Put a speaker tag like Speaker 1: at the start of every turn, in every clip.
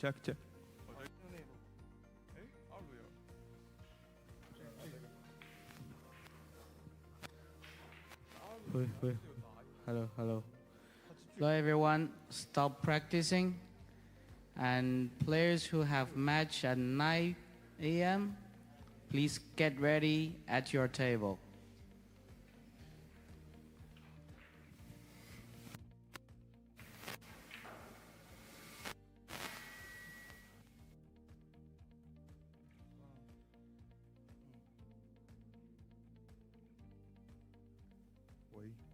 Speaker 1: check check。喂 ，hello hello。Hello everyone, stop practicing. And players who have match at 9 a.m., please get ready at your table.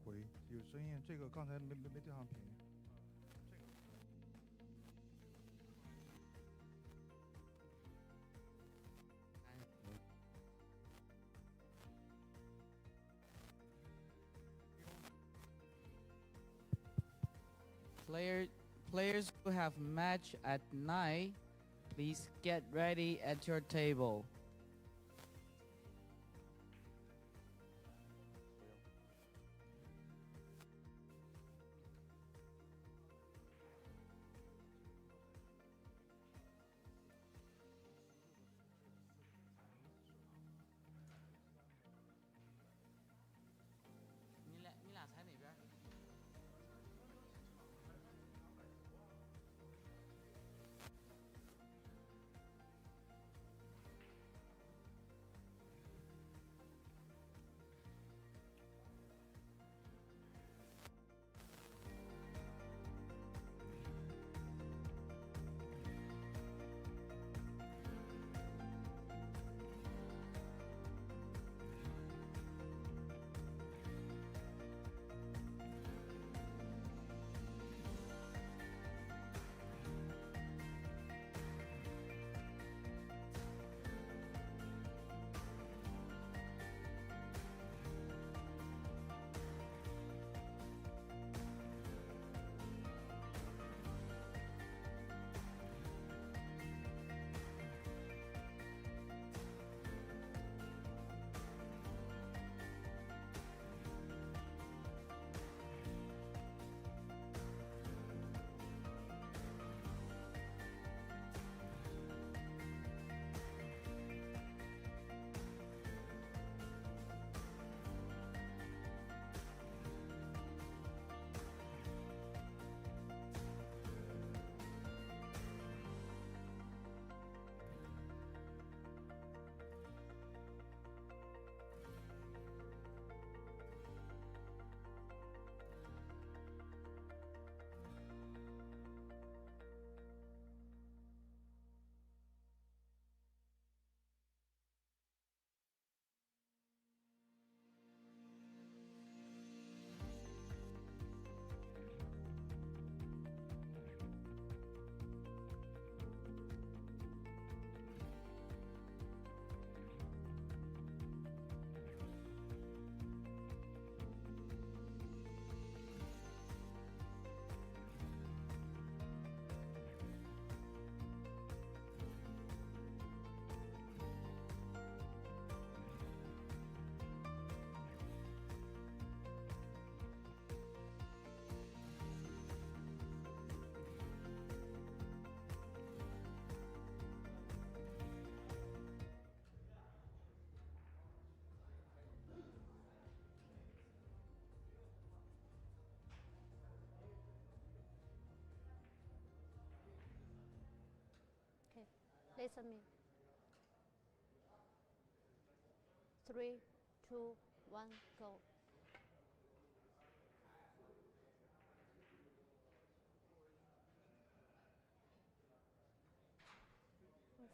Speaker 2: 喂，有声音，这个刚才没对上屏。
Speaker 3: Players who have match at 9, please get ready at your table.
Speaker 4: Okay, listen me. 3, 2, 1, go.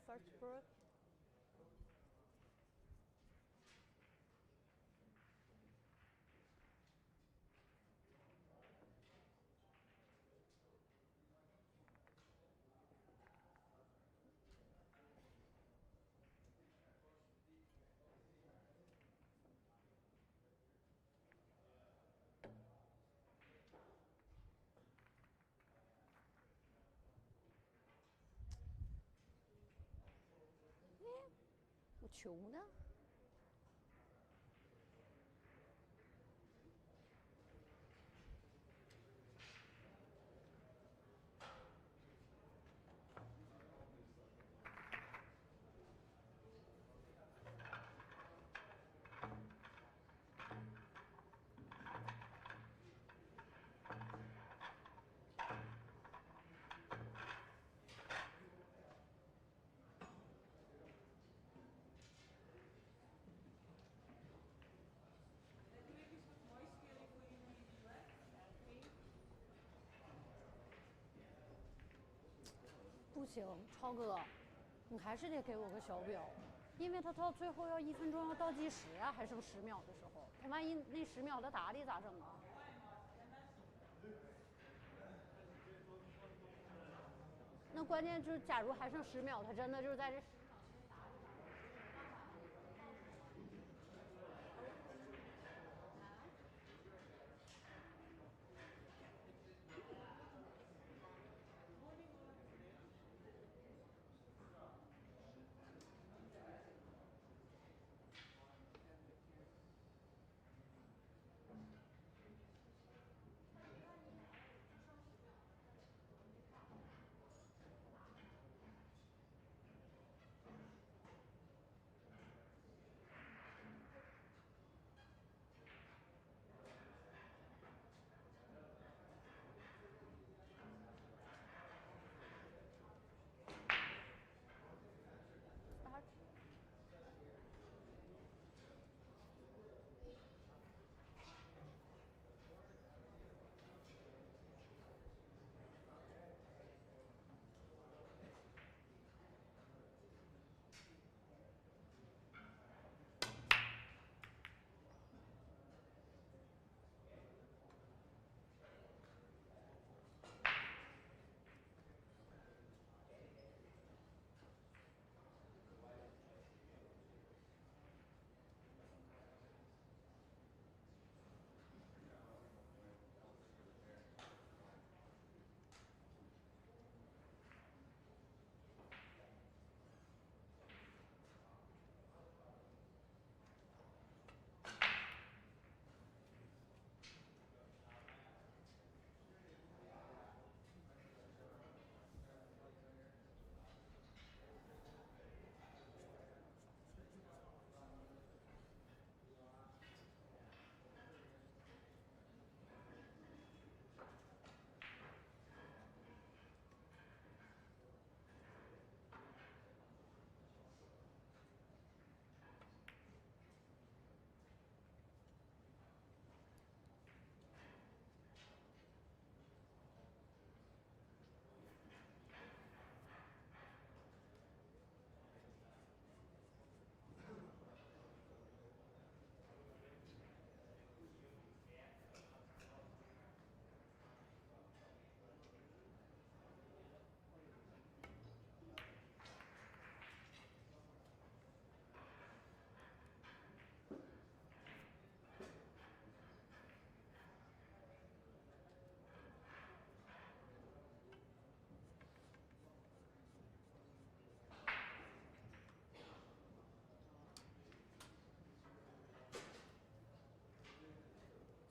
Speaker 4: First break. Một chúng đó. 不行，超哥，你还是得给我个小表，因为他到最后要1分钟要倒计时啊，还剩10秒的时候，他万一那10秒他打你咋整啊？那关键就是，假如还剩10秒，他真的就是在这。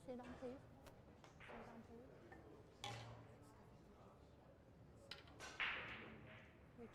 Speaker 4: Sit down, please. Sit down, please. Reach.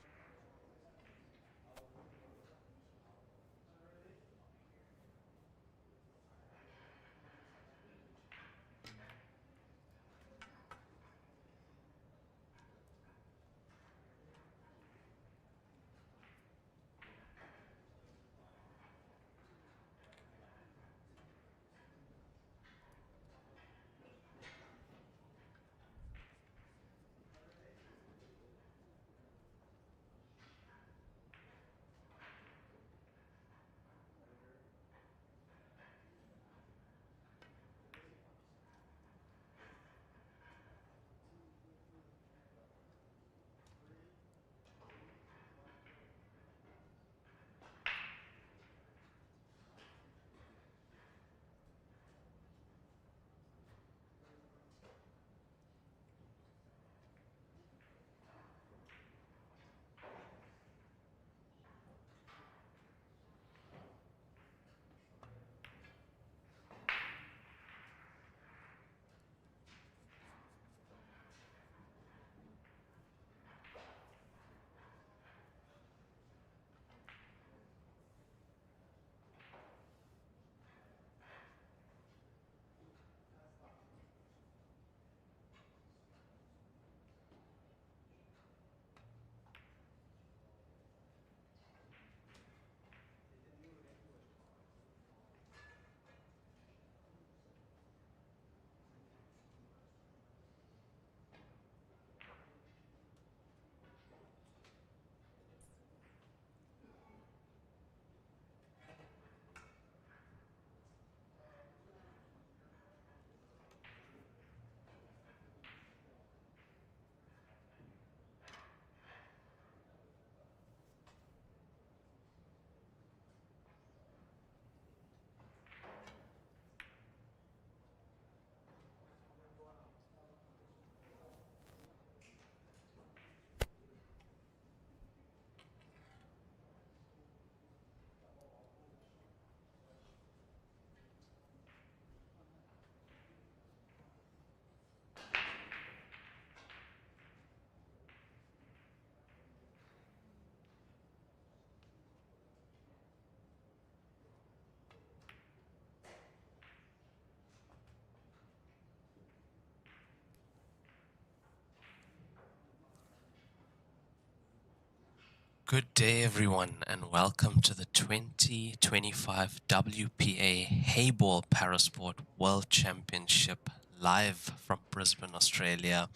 Speaker 5: Good day, everyone, and welcome to the 2025 WPA Heyball Parasport World Championship live from Brisbane, Australia.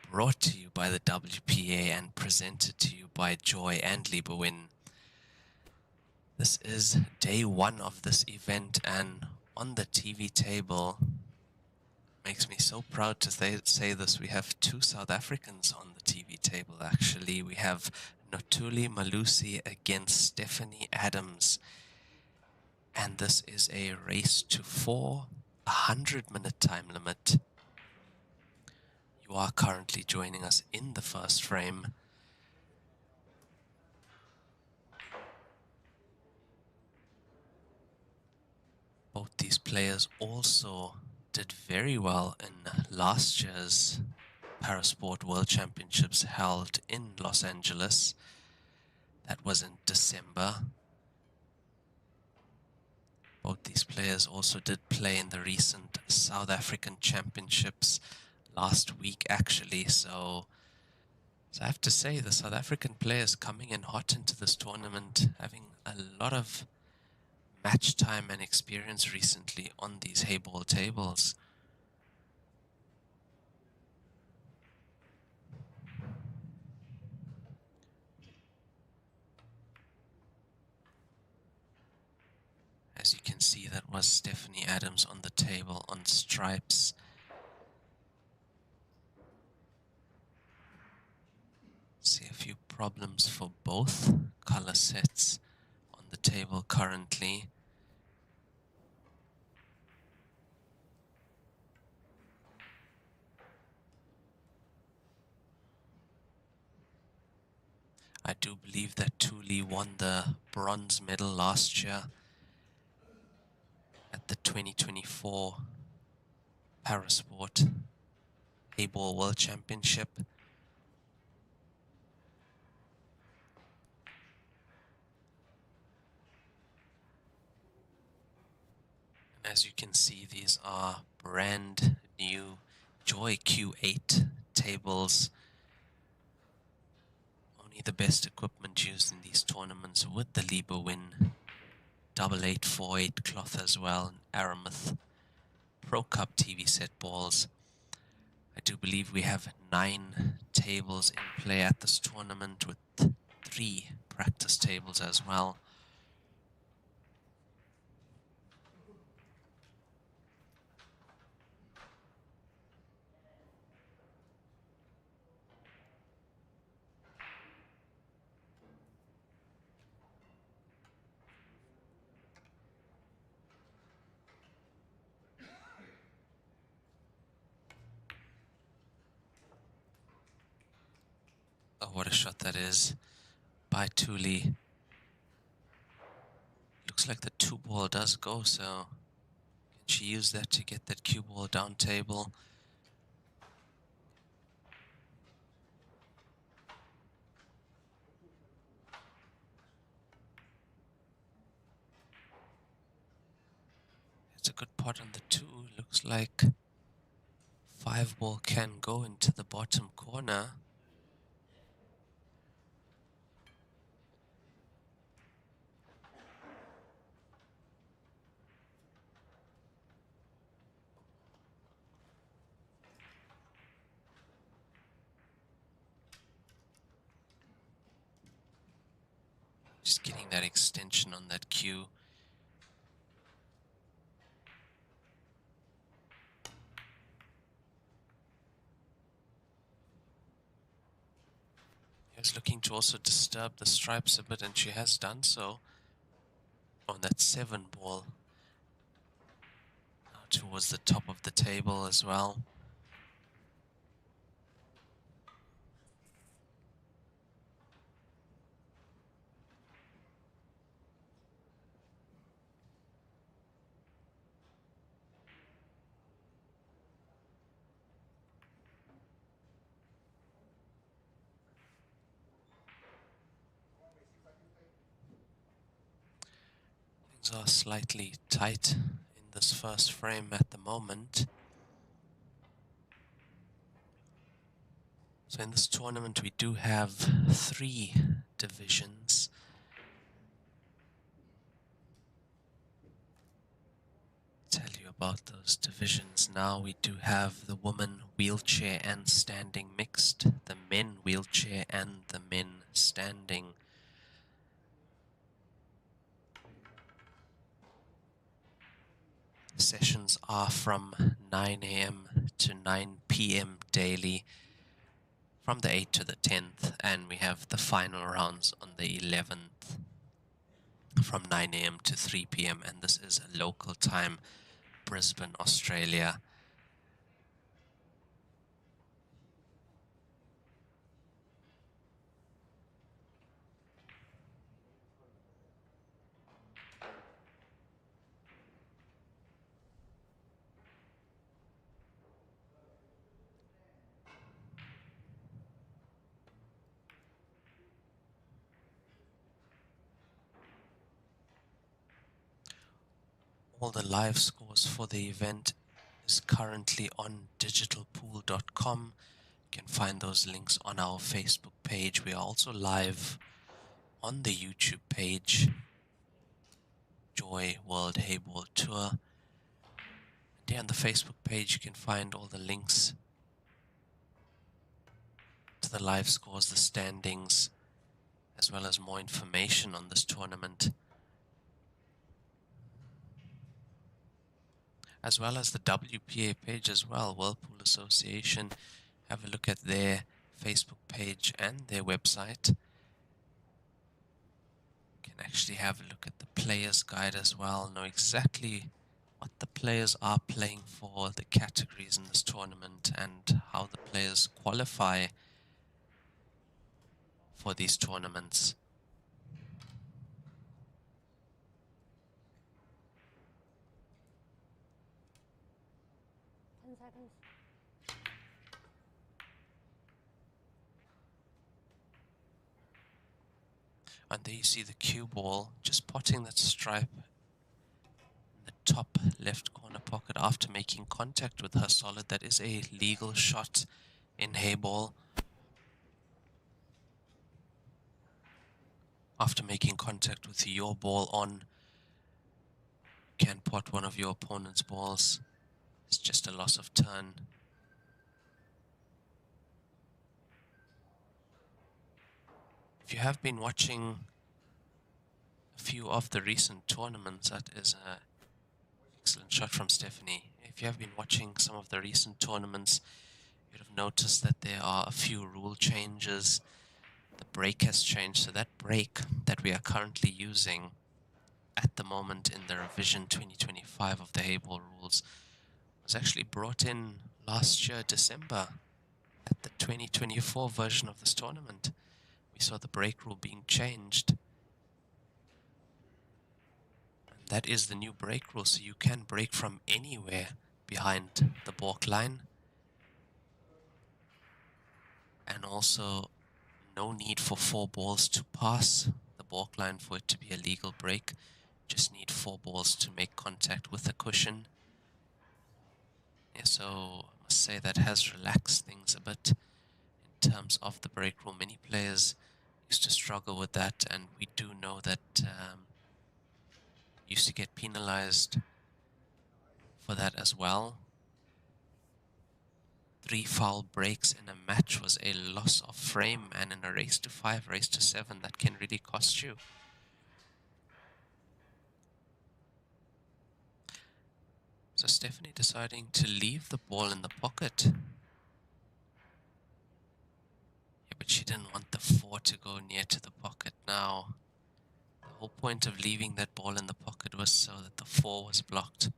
Speaker 5: Brought to you by the WPA and presented to you by Joy and Lieberwin. This is day one of this event, and on the TV table, makes me so proud to say this, we have two South Africans on the TV table actually. We have Notuli Malusi against Stephanie Adams. And this is a race to 4, 100-minute time limit. You are currently joining us in the first frame. Both these players also did very well in last year's Parasport World Championships held in Los Angeles. That was in December. Both these players also did play in the recent South African Championships last week actually, so I have to say the South African players coming in hot into this tournament, having a lot of match time and experience recently on these Heyball tables. As you can see, that was Stephanie Adams on the table on stripes. See a few problems for both color sets on the table currently. I do believe that Tuli won the bronze medal last year at the 2024 Parasport Heyball World Championship. And as you can see, these are brand new Joy Q8 tables. Only the best equipment used in these tournaments with the Lieberwin 8848 cloth as well, and Aramuth Pro Cup TV set balls. I do believe we have 9 tables in play at this tournament with 3 practice tables as well. Oh, what a shot that is by Tuli. Looks like the 2 ball does go, so can she use that to get that cue ball down table? It's a good pot on the 2. Looks like 5 ball can go into the bottom corner. Just getting that extension on that cue. He's looking to also disturb the stripes a bit, and she has done so on that 7 ball. Now towards the top of the table as well. Things are slightly tight in this first frame at the moment. So in this tournament we do have 3 divisions. Tell you about those divisions now. We do have the women wheelchair and standing mixed, the men wheelchair and the men standing. Sessions are from 9 a.m. to 9 p.m. daily from the 8th to the 10th, and we have the final rounds on the 11th from 9 a.m. to 3 p.m. and this is local time, Brisbane, Australia. All the live scores for the event is currently on digitalpool.com. You can find those links on our Facebook page. We are also live on the YouTube page, Joy World Heyball Tour. And there on the Facebook page you can find all the links to the live scores, the standings, as well as more information on this tournament, as well as the WPA page as well, World Pool Association. Have a look at their Facebook page and their website. You can actually have a look at the players guide as well, know exactly what the players are playing for, the categories in this tournament, and how the players qualify for these tournaments.
Speaker 4: 10 seconds.
Speaker 5: And there you see the cue ball just potting that stripe in the top left corner pocket after making contact with her solid. That is a legal shot in Heyball. After making contact with your ball on, you can pot one of your opponent's balls. It's just a loss of turn. If you have been watching a few of the recent tournaments, that is an excellent shot from Stephanie. If you have been watching some of the recent tournaments, you'd have noticed that there are a few rule changes. The break has changed, so that break that we are currently using at the moment in the revision 2025 of the Heyball rules was actually brought in last year, December, at the 2024 version of this tournament. We saw the break rule being changed. And that is the new break rule, so you can break from anywhere behind the balk line. And also, no need for 4 balls to pass the balk line for it to be a legal break. Just need 4 balls to make contact with the cushion. Yeah, so I must say that has relaxed things a bit in terms of the break rule. Many players used to struggle with that, and we do know that used to get penalized for that as well. 3 foul breaks in a match was a loss of frame, and in a race to 5, race to 7, that can really cost you. So Stephanie deciding to leave the ball in the pocket. Yeah, but she didn't want the 4 to go near to the pocket now. The whole point of leaving that ball in the pocket was so that the 4 was blocked.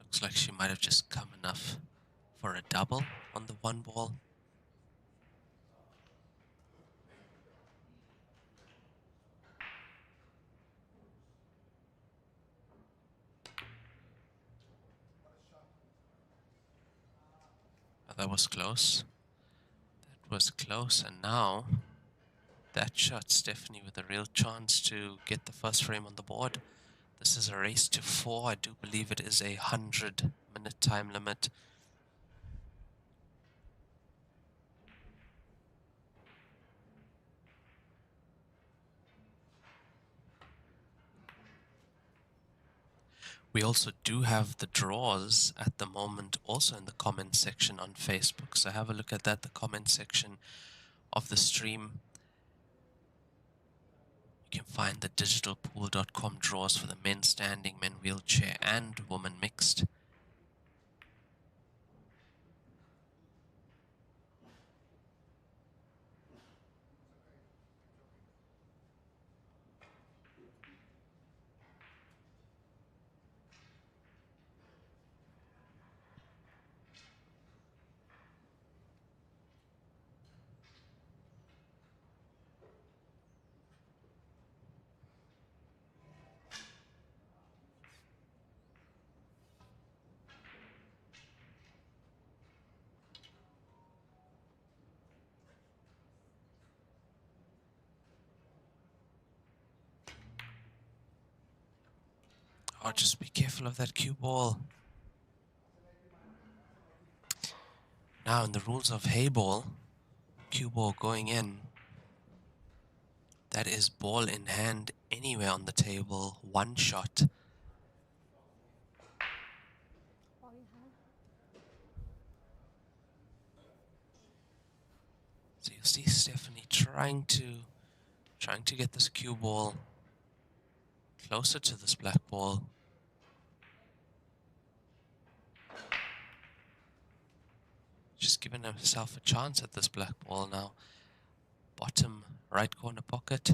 Speaker 5: Looks like she might have just come enough for a double on the 1 ball. Oh, that was close. That was close, and now that shot, Stephanie with a real chance to get the first frame on the board. This is a race to 4. I do believe it is a 100-minute time limit. We also do have the draws at the moment also in the comment section on Facebook. So have a look at that, the comment section of the stream. You can find the digitalpool.com draws for the men standing, men wheelchair, and women mixed. Oh, just be careful of that cue ball. Now, in the rules of Heyball, cue ball going in, that is ball in hand anywhere on the table, one shot. So you see Stephanie trying to get this cue ball closer to this black ball. She's given herself a chance at this black ball now. Bottom right corner pocket.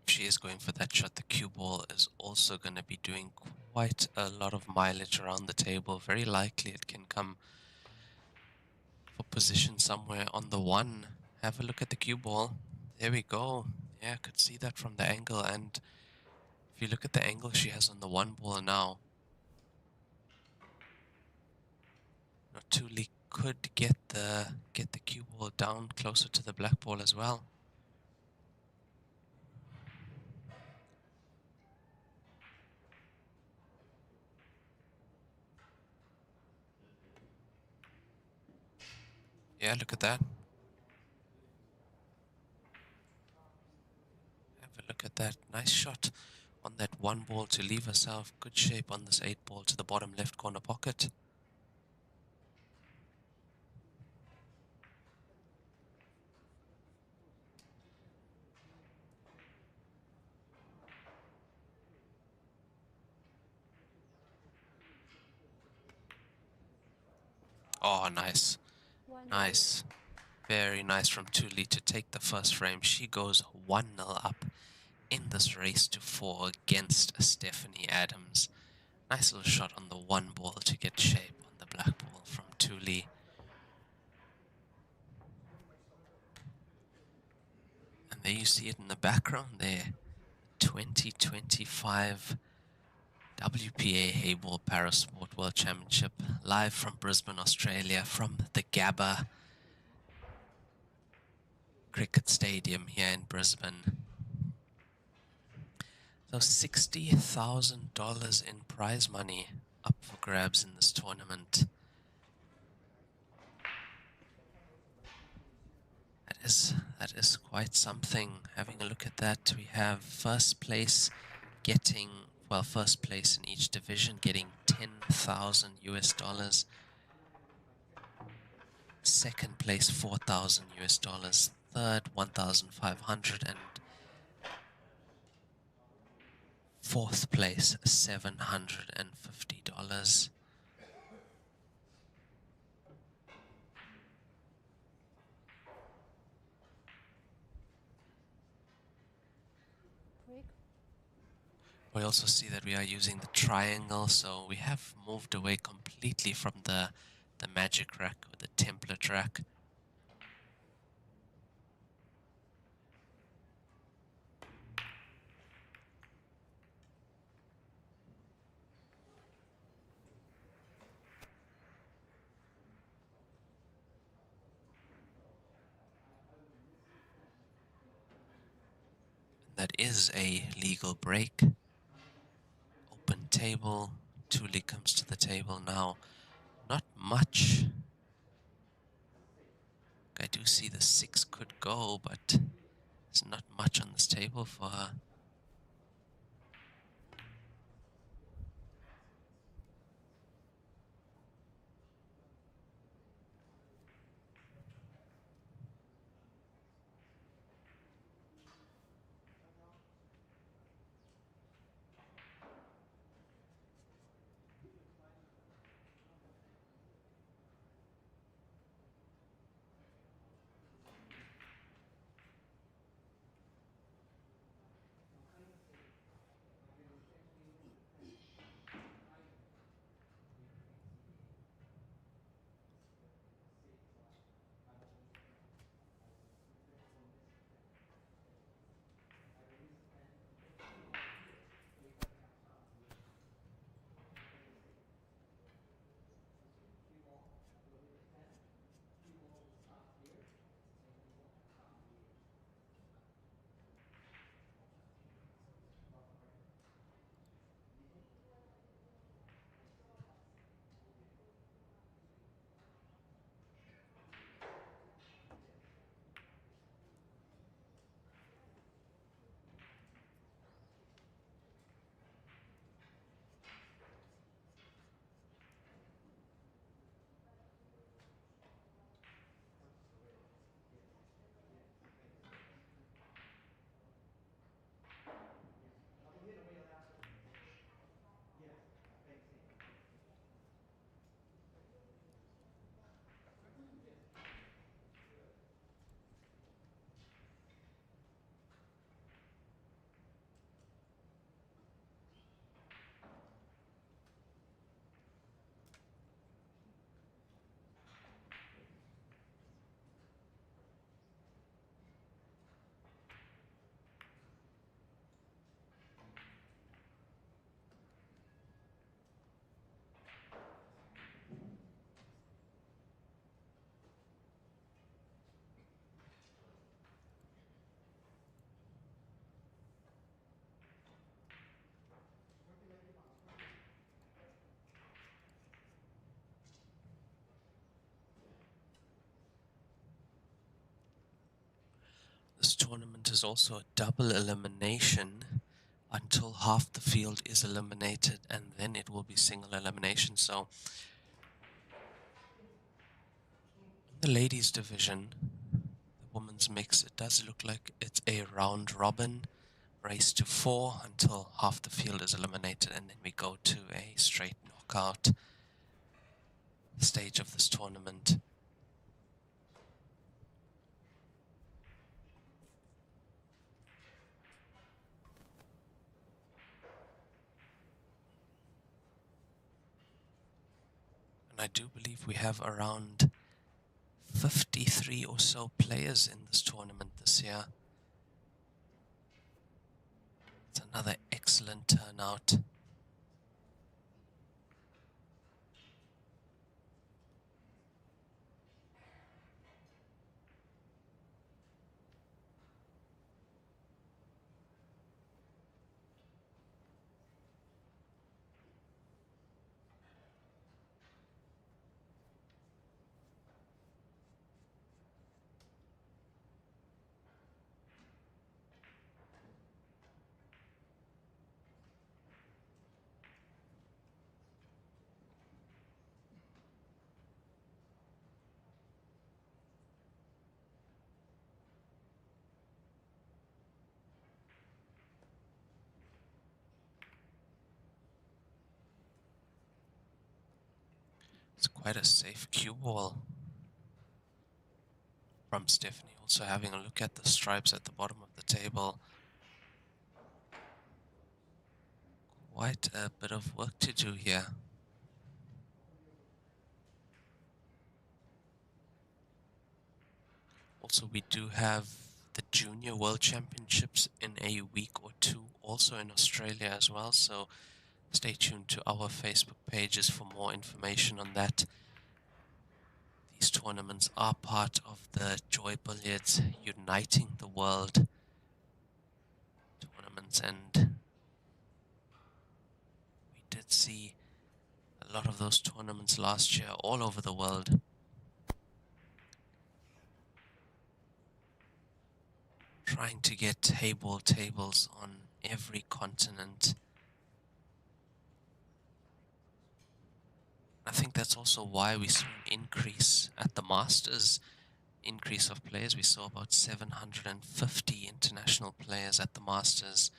Speaker 5: If she is going for that shot, the cue ball is also going to be doing quite a lot of mileage around the table. Very likely it can come for position somewhere on the 1. Have a look at the cue ball. There we go. Yeah, I could see that from the angle, and if you look at the angle she has on the 1 ball now, Tuli could get the cue ball down closer to the black ball as well. Yeah, look at that. Have a look at that. Nice shot on that 1 ball to leave herself good shape on this 8 ball to the bottom left corner pocket. Oh, nice. Nice. Very nice from Tuli to take the first frame. She goes 1-0 up in this race to 4 against Stephanie Adams. Nice little shot on the 1 ball to get shape on the black ball from Tuli. And there you see it in the background there. 2025 WPA Heyball Parasport World Championship live from Brisbane, Australia, from the Gabba Cricket Stadium here in Brisbane. So $60,000 in prize money up for grabs in this tournament. That is quite something. Having a look at that, we have first place getting, well, first place in each division getting 10,000 US dollars. Second place 4,000 US dollars. Third 1,500, and fourth place $750. We also see that we are using the triangle, so we have moved away completely from the the magic rack or the template rack. That is a legal break. Open table. Thule comes to the table now. Not much. I do see the 6 could go, but there's not much on this table for her. This tournament is also a double elimination until half the field is eliminated, and then it will be single elimination. So in the ladies division, the women's mix, it does look like it's a round robin race to 4 until half the field is eliminated, and then we go to a straight knockout stage of this tournament. And I do believe we have around 53 or so players in this tournament this year. It's another excellent turnout. It's quite a safe cue ball from Stephanie. Also having a look at the stripes at the bottom of the table. Quite a bit of work to do here. Also, we do have the Junior World Championships in a week or two, also in Australia as well, so stay tuned to our Facebook pages for more information on that. These tournaments are part of the Joy Billiards Uniting the World tournaments, and we did see a lot of those tournaments last year all over the world. Trying to get Heyball tables on every continent. I think that's also why we saw an increase at the Masters, increase of players. We saw about 750 international players at the Masters.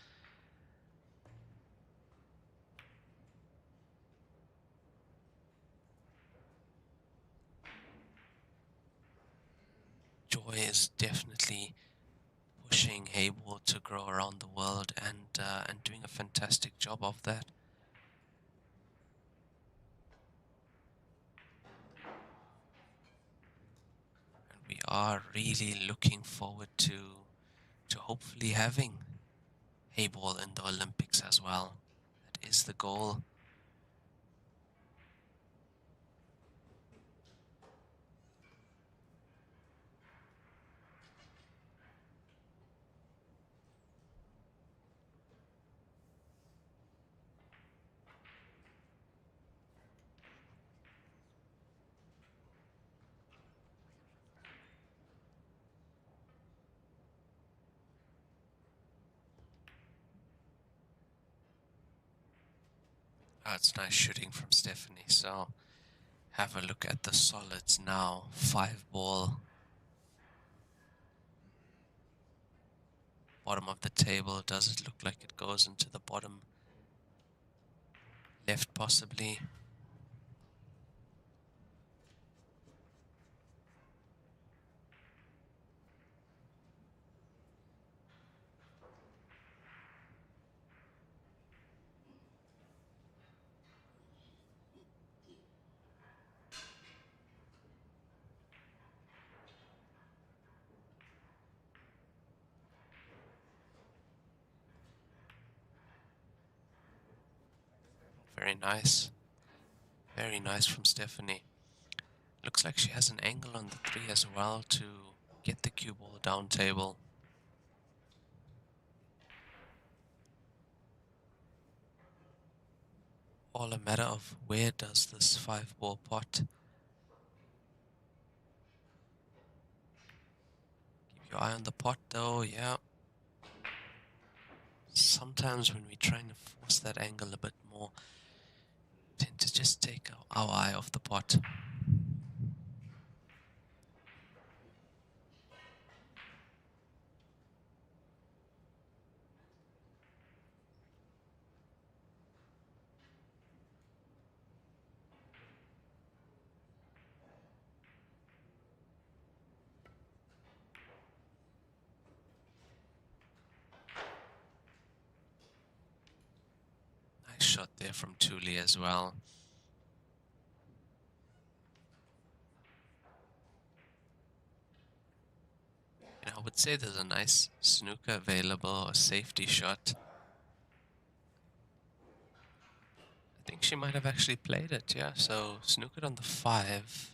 Speaker 5: Joy is definitely pushing Heyball to grow around the world and doing a fantastic job of that. And we are really looking forward to hopefully having Heyball in the Olympics as well. That is the goal. Oh, it's nice shooting from Stephanie. So have a look at the solids now. 5-ball. Bottom of the table. Does it look like it goes into the bottom left possibly? Very nice. Very nice from Stephanie. Looks like she has an angle on the 3 as well to get the cue ball down table. All a matter of where does this 5-ball pot. Keep your eye on the pot though, yeah. Sometimes when we're trying to force that angle a bit more, tend to just take our eye off the pot. Nice shot there from Thule as well. And I would say there's a nice snooker available, a safety shot. I think she might have actually played it, yeah. So snookered on the 5.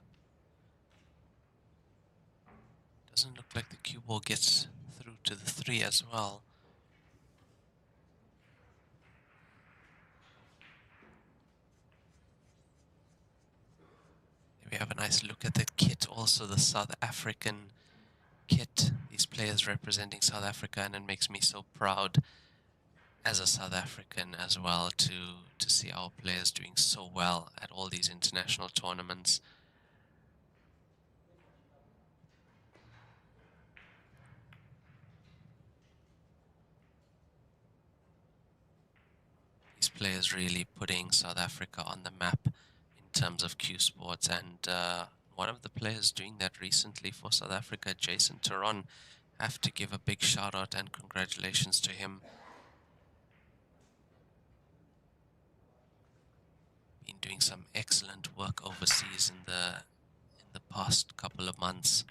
Speaker 5: Doesn't look like the cue ball gets through to the 3 as well. Here we have a nice look at the kit, also the South African kit. These players representing South Africa, and it makes me so proud as a South African as well to see our players doing so well at all these international tournaments. These players really putting South Africa on the map in terms of cue sports, and one of the players doing that recently for South Africa, Jason Taron, have to give a big shout out and congratulations to him. Been doing some excellent work overseas in the past couple of months.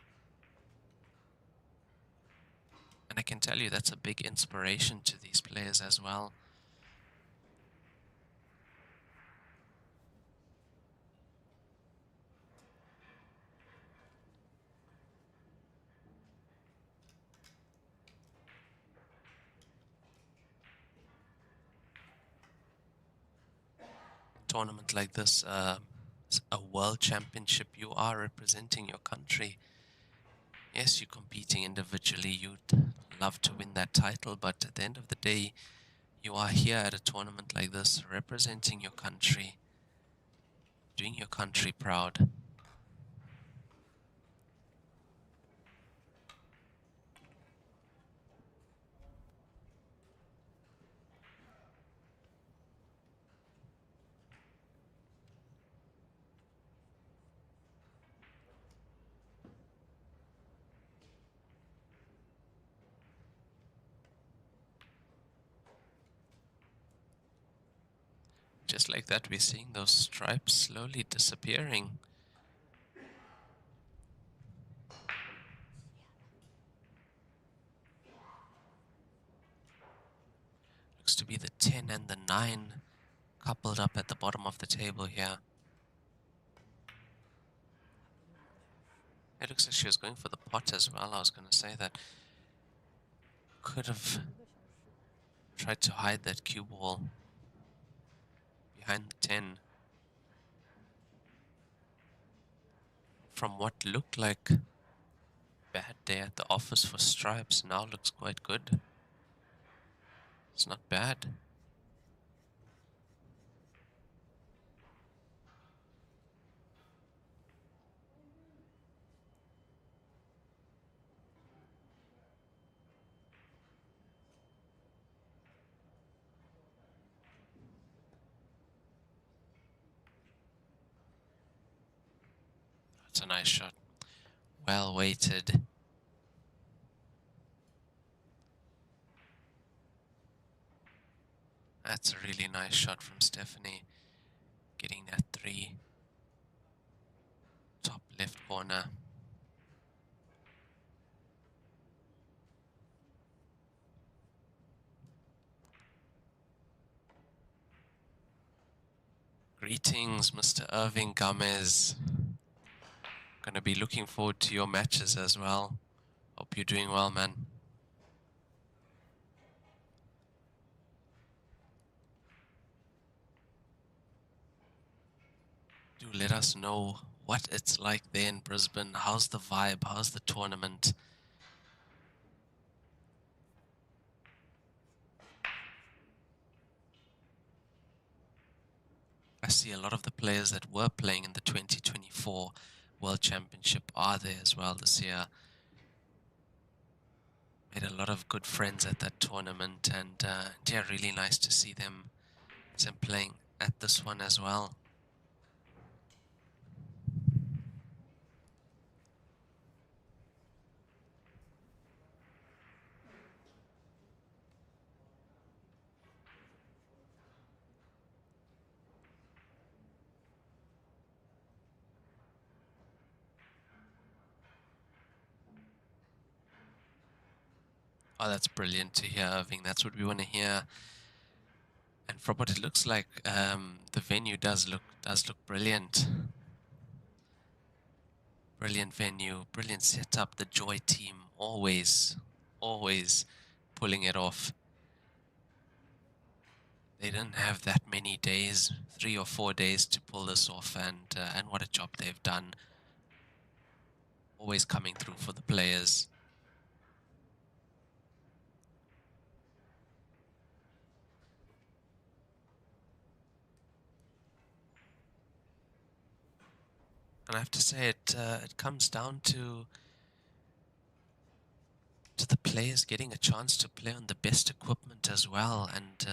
Speaker 5: And I can tell you that's a big inspiration to these players as well. Tournament like this, a world championship, you are representing your country. Yes, you're competing individually, you'd love to win that title, but at the end of the day, you are here at a tournament like this, representing your country, doing your country proud. Just like that, we're seeing those stripes slowly disappearing. Looks to be the 10 and the 9 coupled up at the bottom of the table here. It looks like she was going for the pot as well. I was going to say that. Could have tried to hide that cue ball behind the 10. From what looked like bad day at the office for stripes, now looks quite good. It's not bad. That's a nice shot. Well weighted. That's a really nice shot from Stephanie. Getting that 3. Top left corner. Greetings, Mr. Irving Gomez. Gonna be looking forward to your matches as well. Hope you're doing well, man. Do let us know what it's like there in Brisbane. How's the vibe? How's the tournament? I see a lot of the players that were playing in the 2024 World Championship are there as well this year. Made a lot of good friends at that tournament, and yeah, really nice to see them playing at this one as well. Oh, that's brilliant to hear, Irving. That's what we want to hear. And from what it looks like, the venue does look brilliant. Brilliant venue, brilliant setup. The Joy team always pulling it off. They didn't have that many days, 3 or 4 days to pull this off, and what a job they've done. Always coming through for the players. And I have to say, it comes down to the players getting a chance to play on the best equipment as well, and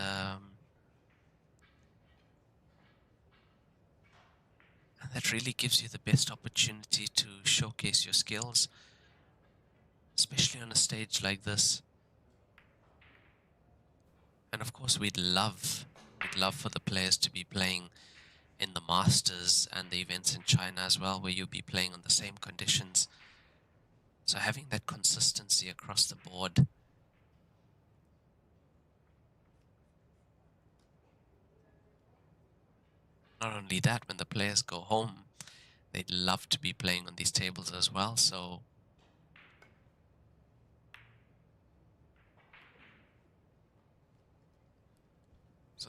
Speaker 5: that really gives you the best opportunity to showcase your skills, especially on a stage like this. And of course, we'd love for the players to be playing in the Masters and the events in China as well, where you'll be playing on the same conditions. So having that consistency across the board Not only that, when the players go home, they'd love to be playing on these tables as well, so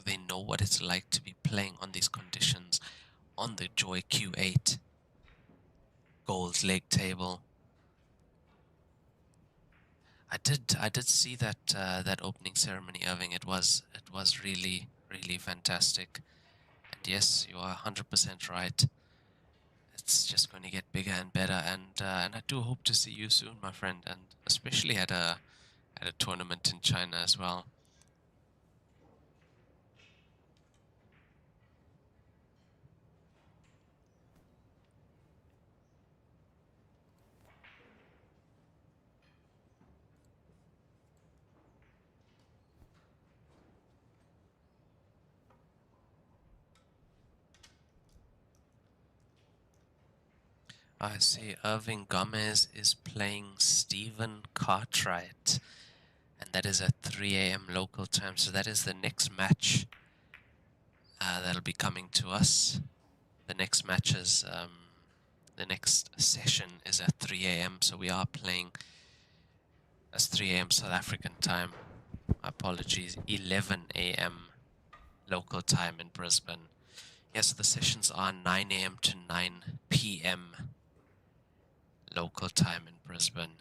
Speaker 5: they know what it's like to be playing on these conditions on the Joy Q8 gold leg table. I did see that that opening ceremony, Irving. It was really fantastic. And yes, you are 100% right. It's just going to get bigger and better, and I do hope to see you soon, my friend, and especially at a tournament in China as well. I see Irving Gomez is playing Stephen Cartwright, and that is at 3 a.m. local time, so that is the next match that'll be coming to us. The next match is, the next session is at 3 a.m., so we are playing as 3 a.m. South African time. Apologies, 11 a.m. local time in Brisbane. Yes, the sessions are 9 a.m. to 9 p.m. local time in Brisbane.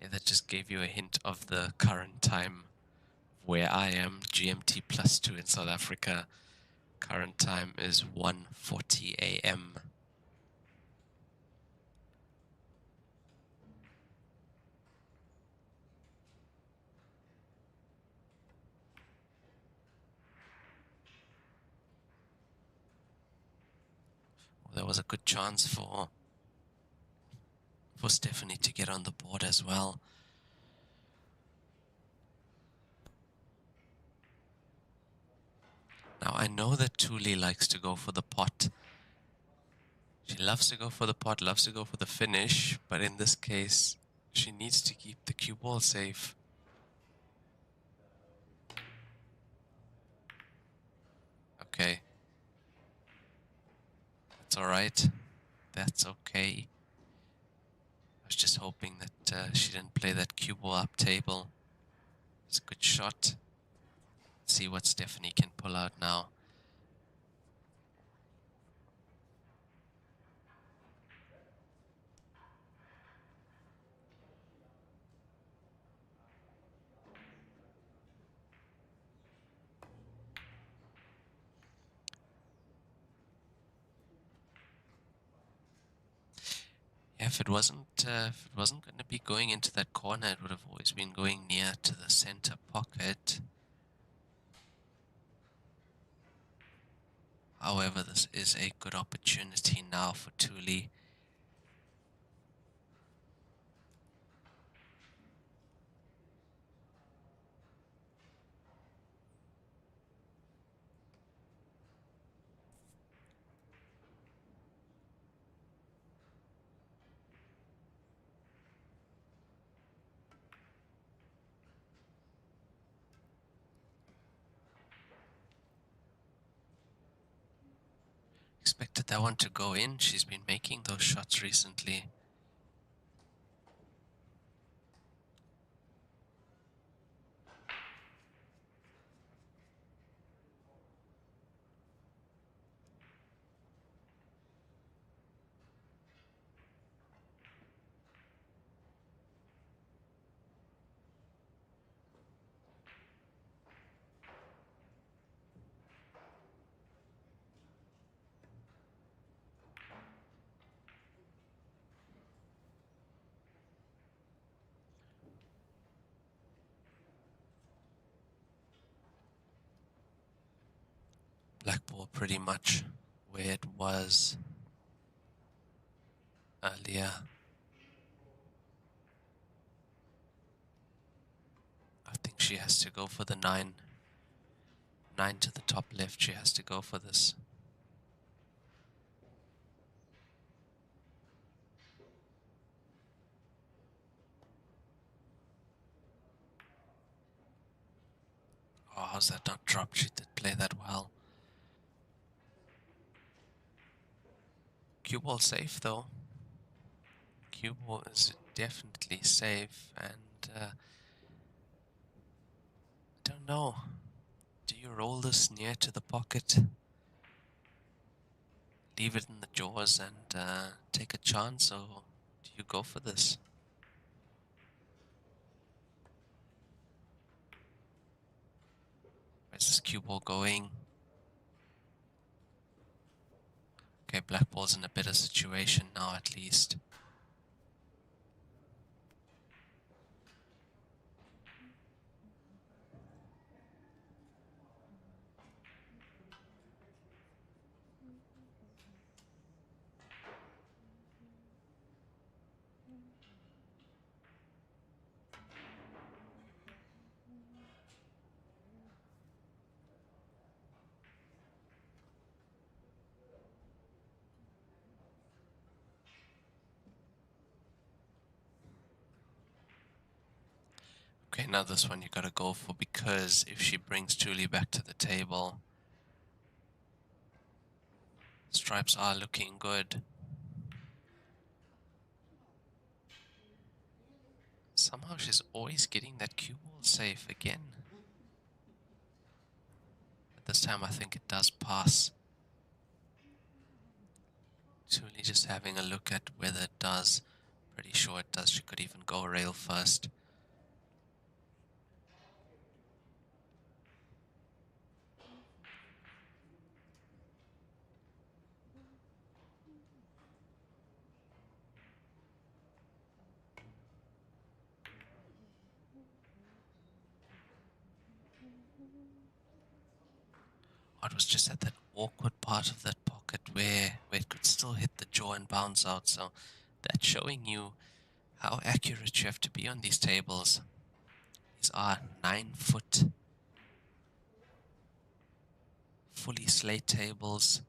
Speaker 5: Yeah, that just gave you a hint of the current time where I am. GMT +2 in South Africa. Current time is 1:40 a.m. There was a good chance for Stephanie to get on the board as well. Now, I know that Thuli likes to go for the pot. She loves to go for the pot, loves to go for the finish, but in this case, she needs to keep the cue ball safe. Okay. That's alright. That's okay. I was just hoping that she didn't play that cue ball up table. It's a good shot. Let's see what Stephanie can pull out now. Yeah, if it wasn't going to be going into that corner, it would have always been going near to the center pocket. However, this is a good opportunity now for Thuli. Expected that one to go in. She's been making those shots recently. Black ball pretty much where it was earlier. I think she has to go for the 9. 9 to the top left, she has to go for this. was that not dropped? She did play that well. Cue ball safe though. Cue ball is definitely safe, and I don't know. Do you roll this near to the pocket? Leave it in the jaws and take a chance, or do you go for this? Where's this cue ball going? Okay, black ball's in a better situation now at least. Okay, now this one you gotta go for, because if she brings Julie back to the table, stripes are looking good. Somehow she's always getting that cue ball safe again. But this time I think it does pass. Julie just having a look at whether it does. Pretty sure it does. She could even go rail first. Oh, it was just at that awkward part of that pocket where it could still hit the jaw and bounce out. So that's showing you how accurate you have to be on these tables. These are 9-foot fully slate tables,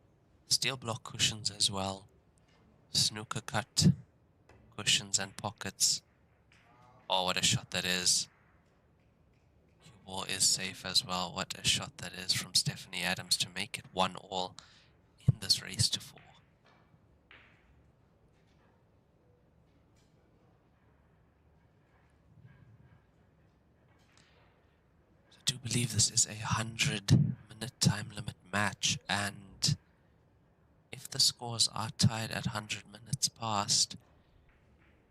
Speaker 5: steel block cushions as well, snooker cut cushions and pockets. Oh, what a shot that is. Cue ball is safe as well. What a shot that is from Stephanie Adams to make it 1-1 in this race to 4. I do believe this is a 100-minute time limit match, and if the scores are tied at 100 minutes past,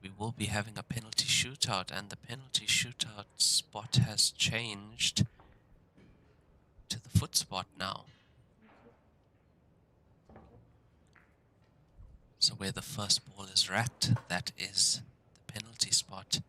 Speaker 5: we will be having a penalty shootout, and the penalty shootout spot has changed to the foot spot now. So where the first ball is racked, that is the penalty spot.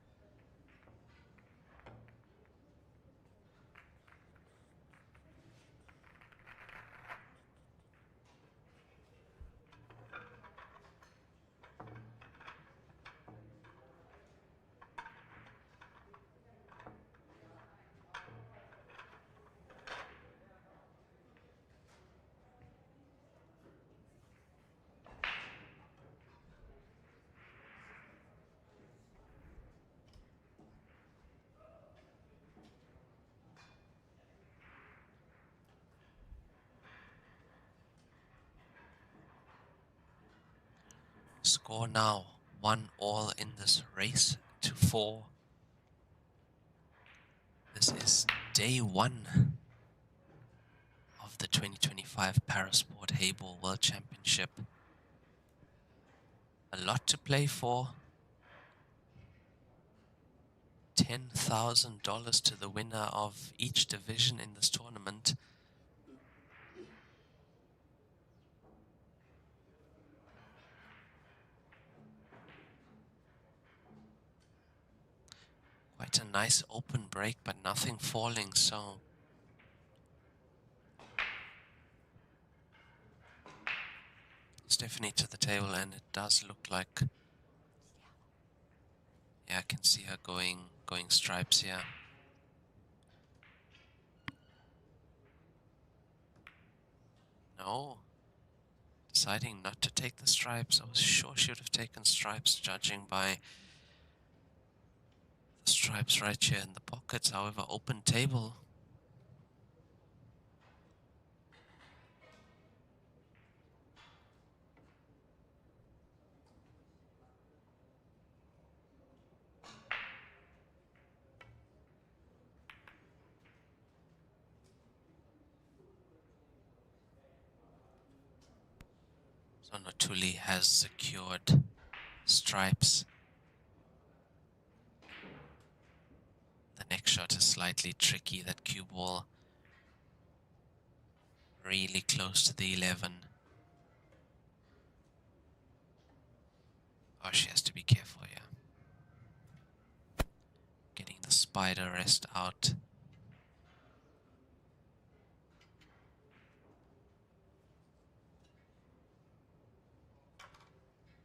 Speaker 5: Score now 1-1 in this race to 4. This is day 1 of the 2025 Parasport Heyball World Championship. A lot to play for. $10,000 to the winner of each division in this tournament. Quite a nice open break, but nothing falling, so Stephanie to the table, and it does look like, yeah, I can see her going stripes here. No, deciding not to take the stripes. I was sure she would have taken stripes, judging by the stripes right here in the pockets. However, open table. So Notuli has secured stripes. The next shot is slightly tricky. That cue ball really close to the 11. Oh, she has to be careful here. Getting the spider rest out.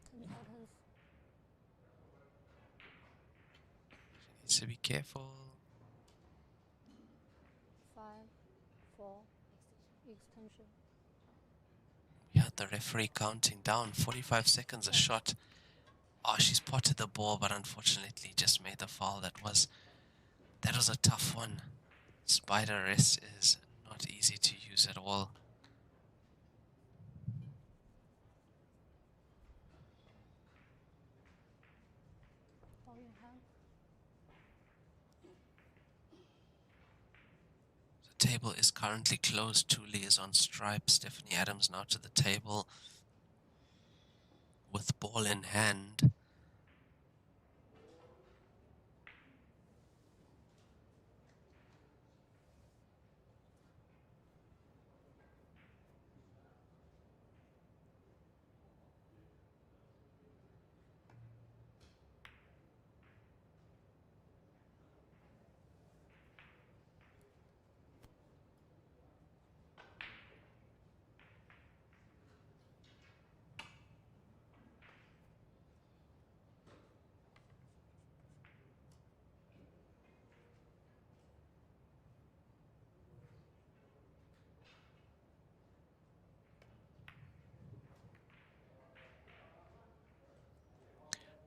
Speaker 5: She needs to be careful.
Speaker 4: 5, 4, extension.
Speaker 5: Yeah, the referee counting down. 45 seconds a shot. Oh, she's potted the ball, but unfortunately just made the foul. That was a tough one. Spider rest is not easy to use at all.
Speaker 4: Ball in hand.
Speaker 5: The table is currently closed. Thule is on stripe. Stephanie Adams now to the table with ball in hand.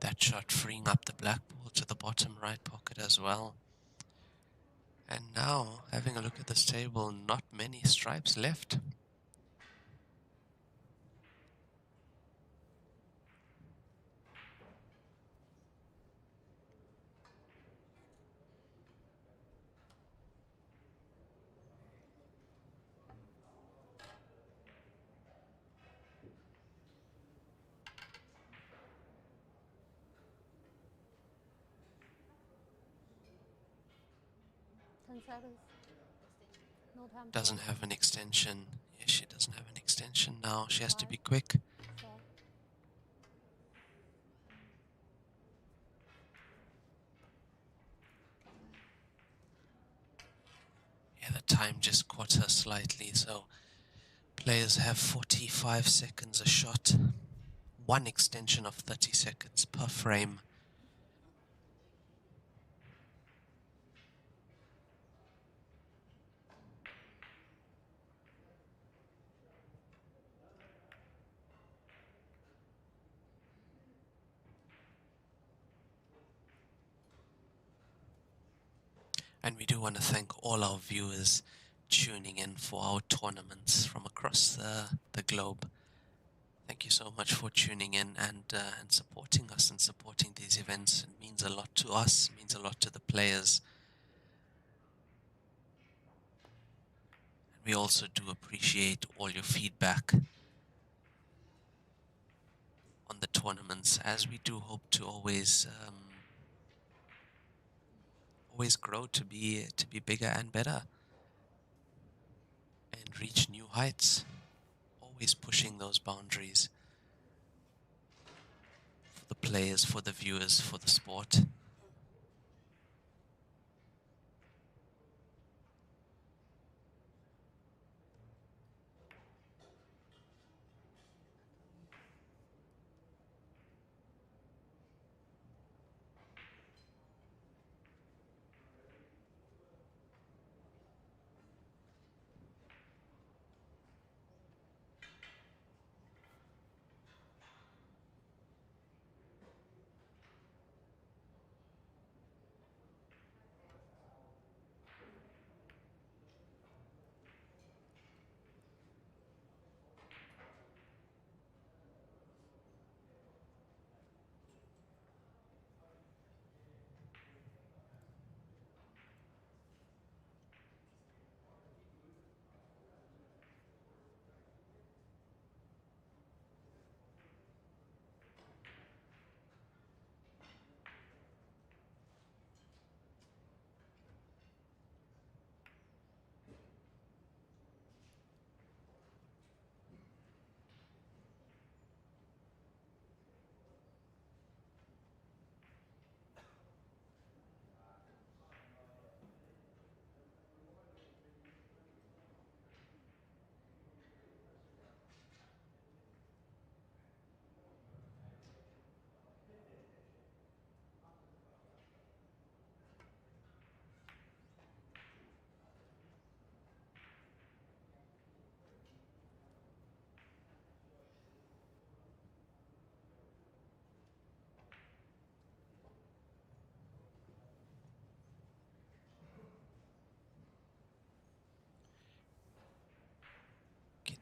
Speaker 5: That shot freeing up the black ball to the bottom right pocket as well. And now, having a look at this table, not many stripes left.
Speaker 4: No time.
Speaker 5: Doesn't have an extension. Yes, she doesn't have an extension now. She has to be quick.
Speaker 4: 4.
Speaker 5: Yeah, the time just caught her slightly, so players have 45 seconds a shot. One extension of 30 seconds per frame. And we do want to thank all our viewers tuning in for our tournaments from across the globe. Thank you so much for tuning in and supporting us and supporting these events. It means a lot to us, it means a lot to the players. And we also do appreciate all your feedback on the tournaments, as we do hope to always grow to be bigger and better and reach new heights. Always pushing those boundaries for the players, for the viewers, for the sport.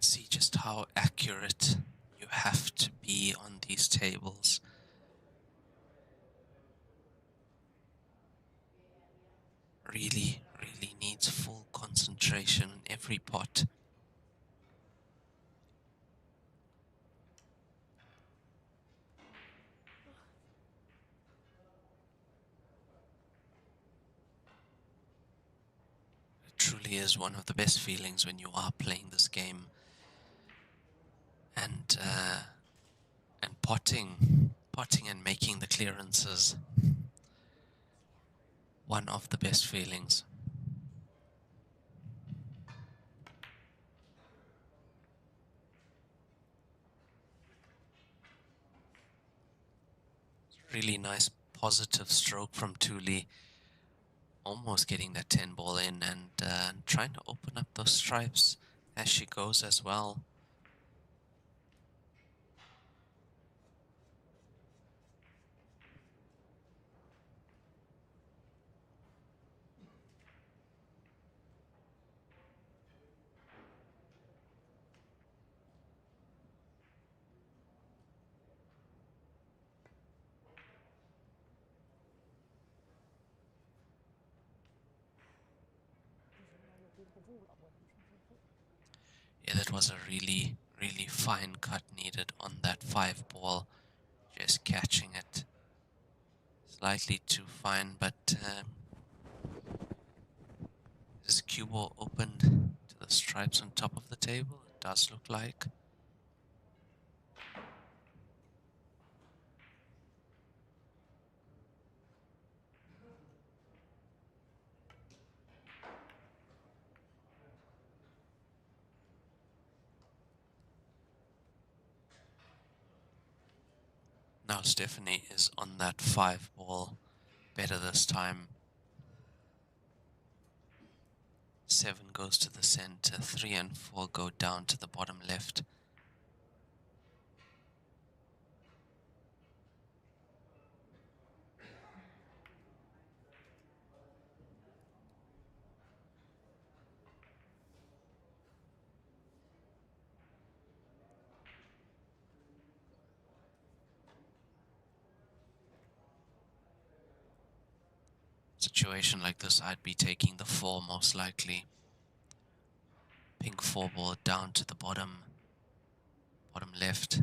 Speaker 5: See just how accurate you have to be on these tables. Really, really needs full concentration in every pot. It truly is one of the best feelings when you are playing this game. And potting and making the clearances, one of the best feelings. Really nice positive stroke from Thuli, almost getting that 10 ball in and trying to open up those stripes as she goes as well. Yeah, that was a really, really fine cut needed on that 5 ball. Just catching it slightly too fine, but is cue ball opened to the stripes on top of the table? It does look like. Now Stephanie is on that 5 ball, better this time. 7 goes to the center, 3 and 4 go down to the bottom left. Situation like this, I'd be taking the 4 most likely. Pink 4 ball down to the bottom left.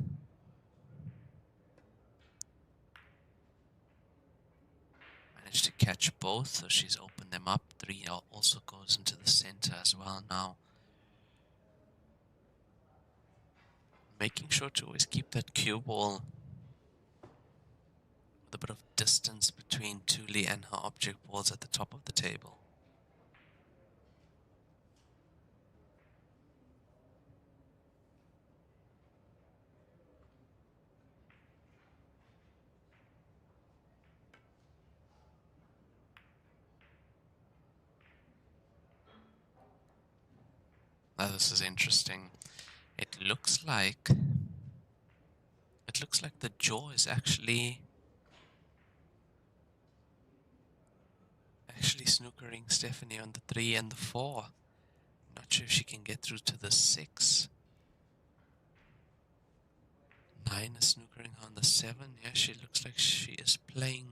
Speaker 5: Managed to catch both, so she's opened them up. 3 also goes into the center as well now. Making sure to always keep that cue ball with a bit of distance between Thuli and her object balls at the top of the table. Now this is interesting. It looks like the jaw is actually snookering Stephanie on the 3 and the 4. Not sure if she can get through to the 6. 9 is snookering on the 7. Yeah, she looks like she is playing.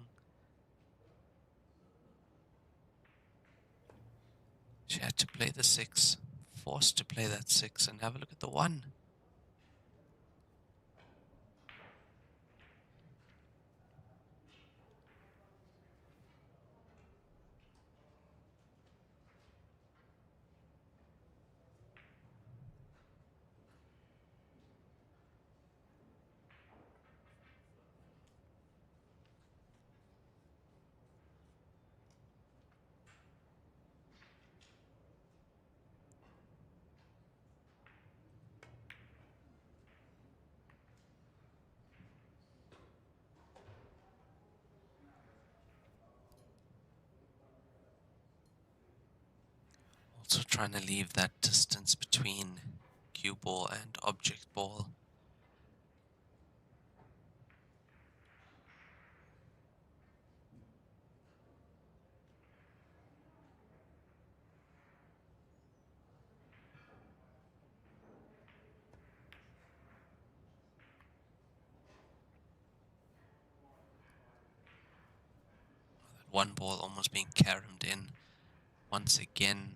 Speaker 5: She had to play the 6. Forced to play that 6 and have a look at the 1. Also trying to leave that distance between cue ball and object ball. one ball almost being caromed in once again.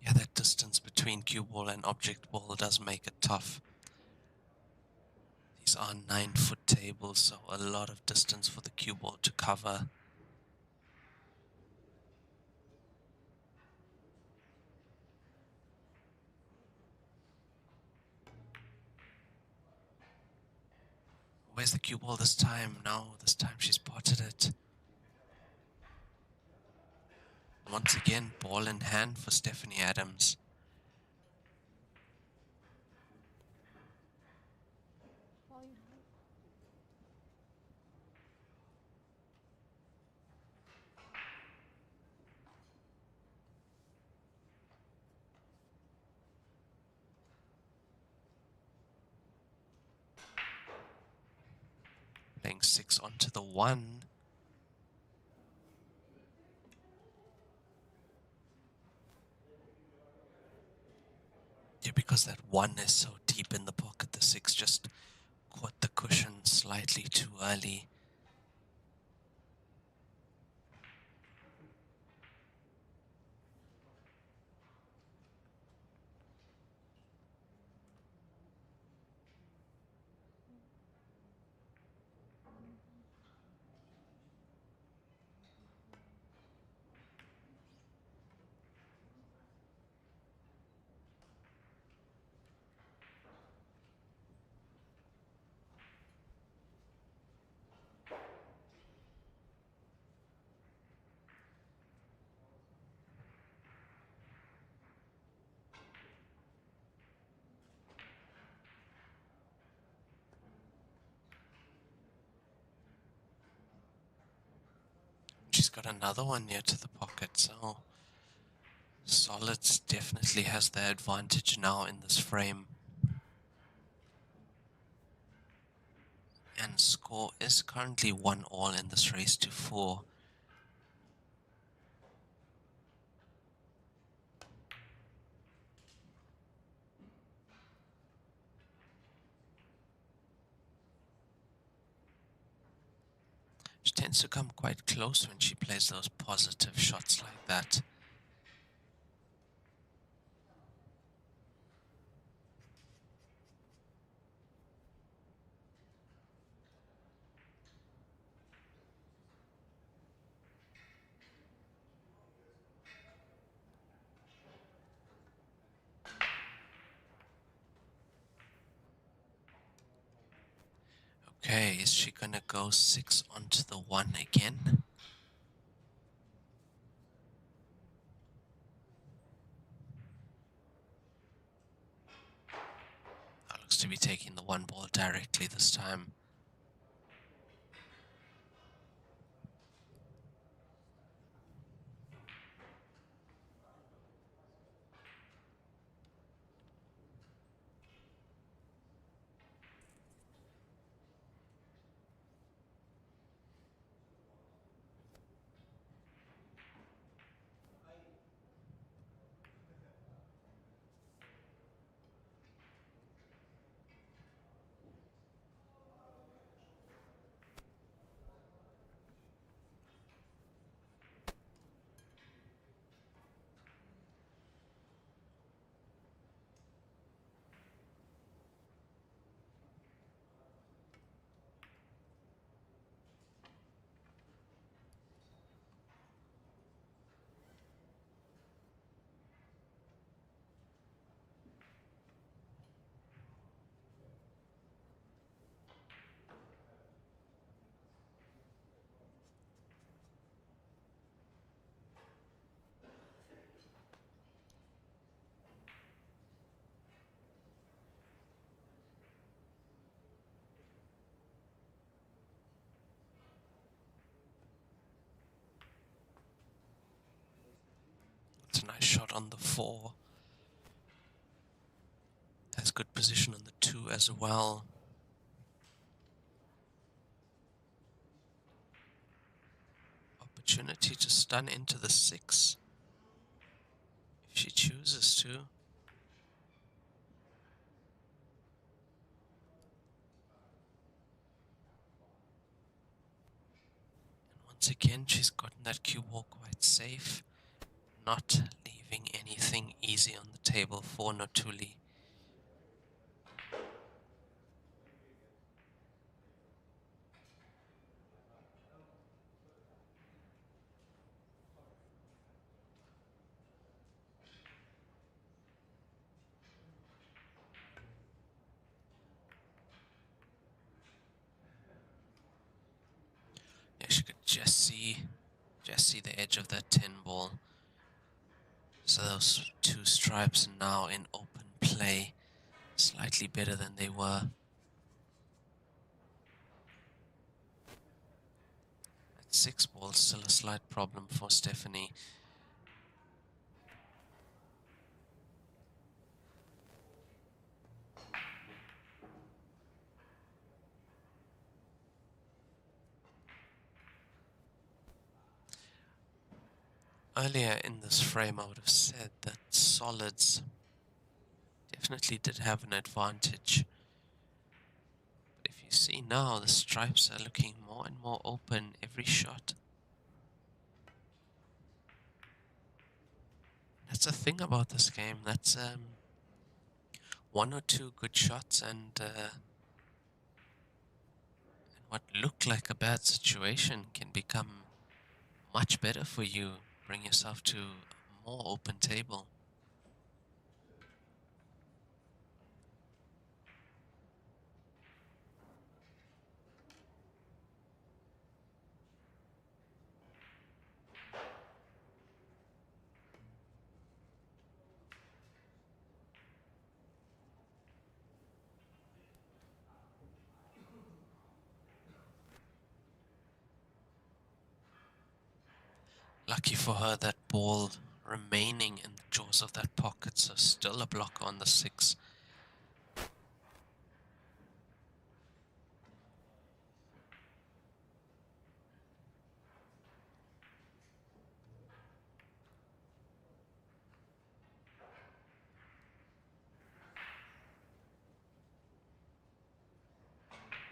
Speaker 5: Yeah, that distance between cue ball and object ball does make it tough. These are 9-foot tables, so a lot of distance for the cue ball to cover. Where's the cue ball this time? No, this time she spotted it. Once again, ball in hand for Stephanie Adams. Playing 6 onto the 1. Yeah, because that 1 is so deep in the pocket, the 6 just caught the cushion slightly too early. She's got another one near to the pocket, so Solids definitely has the advantage now in this frame. And score is currently 1-all in this race to 4. She tends to come quite close when she plays those positive shots like that. Okay, is she gonna go 6 onto the 1 again? That looks to be taking the 1 ball directly this time. on the 4. Has good position on the 2 as well. Opportunity to stun into the 6 if she chooses to. And once again, she's gotten that cue ball quite safe, not leaving anything easy on the table for Notuli. Yeah, she could just see the edge of that 10 ball. So those 2 stripes are now in open play, slightly better than they were. At 6 ball, still a slight problem for Stephanie. Earlier in this frame, I would have said that solids definitely did have an advantage. But if you see now, the stripes are looking more and more open every shot. That's the thing about this game. That's 1 or 2 good shots and what looked like a bad situation can become much better for you. Bring yourself to a more open table. Lucky for her, that ball remaining in the jaws of that pocket, so still a block on the 6.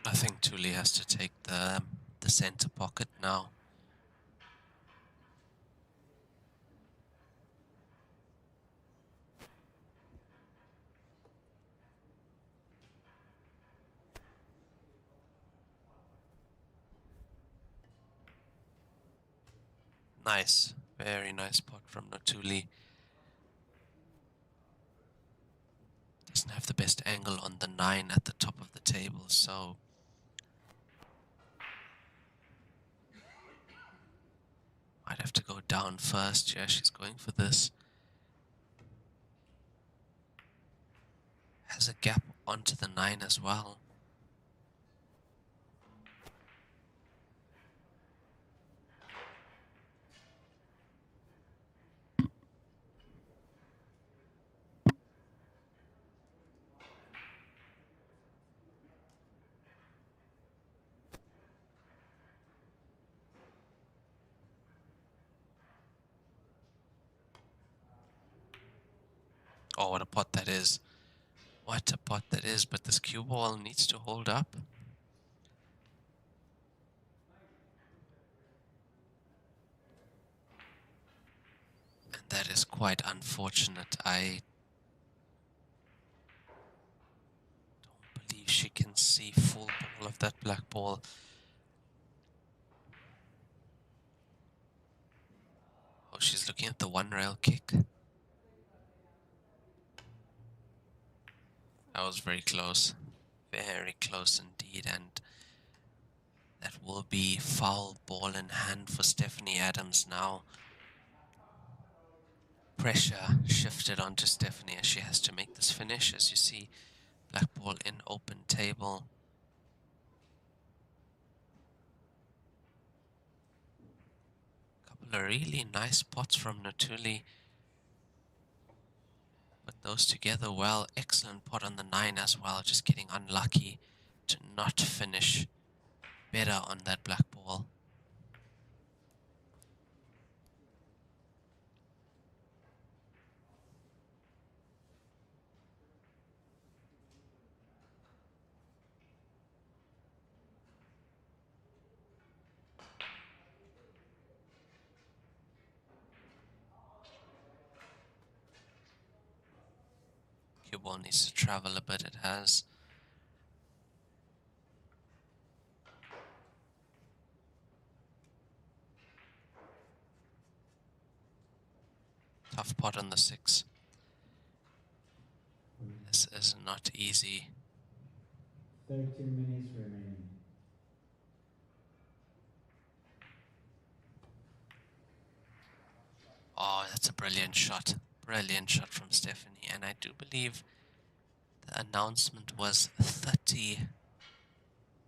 Speaker 5: I think Tuli has to take the center pocket now. Nice, very nice pot from Notuli. Doesn't have the best angle on the 9 at the top of the table, so might have to go down first. Yeah, she's going for this. Has a gap onto the 9 as well. Oh, what a pot that is. What a pot that is, but this cue ball needs to hold up. And that is quite unfortunate. I don't believe she can see full ball of that black ball. Oh, she's looking at the 1 rail kick. That was very close. Very close indeed, and that will be foul ball in hand for Stephanie Adams now. Pressure shifted onto Stephanie as she has to make this finish. As you see, black ball in open table. Couple of really nice pots from Notuli. Put those together well. Excellent pot on the 9 as well. Just getting unlucky to not finish better on that black ball. Cue ball needs to travel a bit, it has. Tough pot on the 6. This is not easy.
Speaker 6: 32 minutes remaining.
Speaker 5: Oh, that's a brilliant shot. Brilliant shot from Stephanie. And I do believe the announcement was 30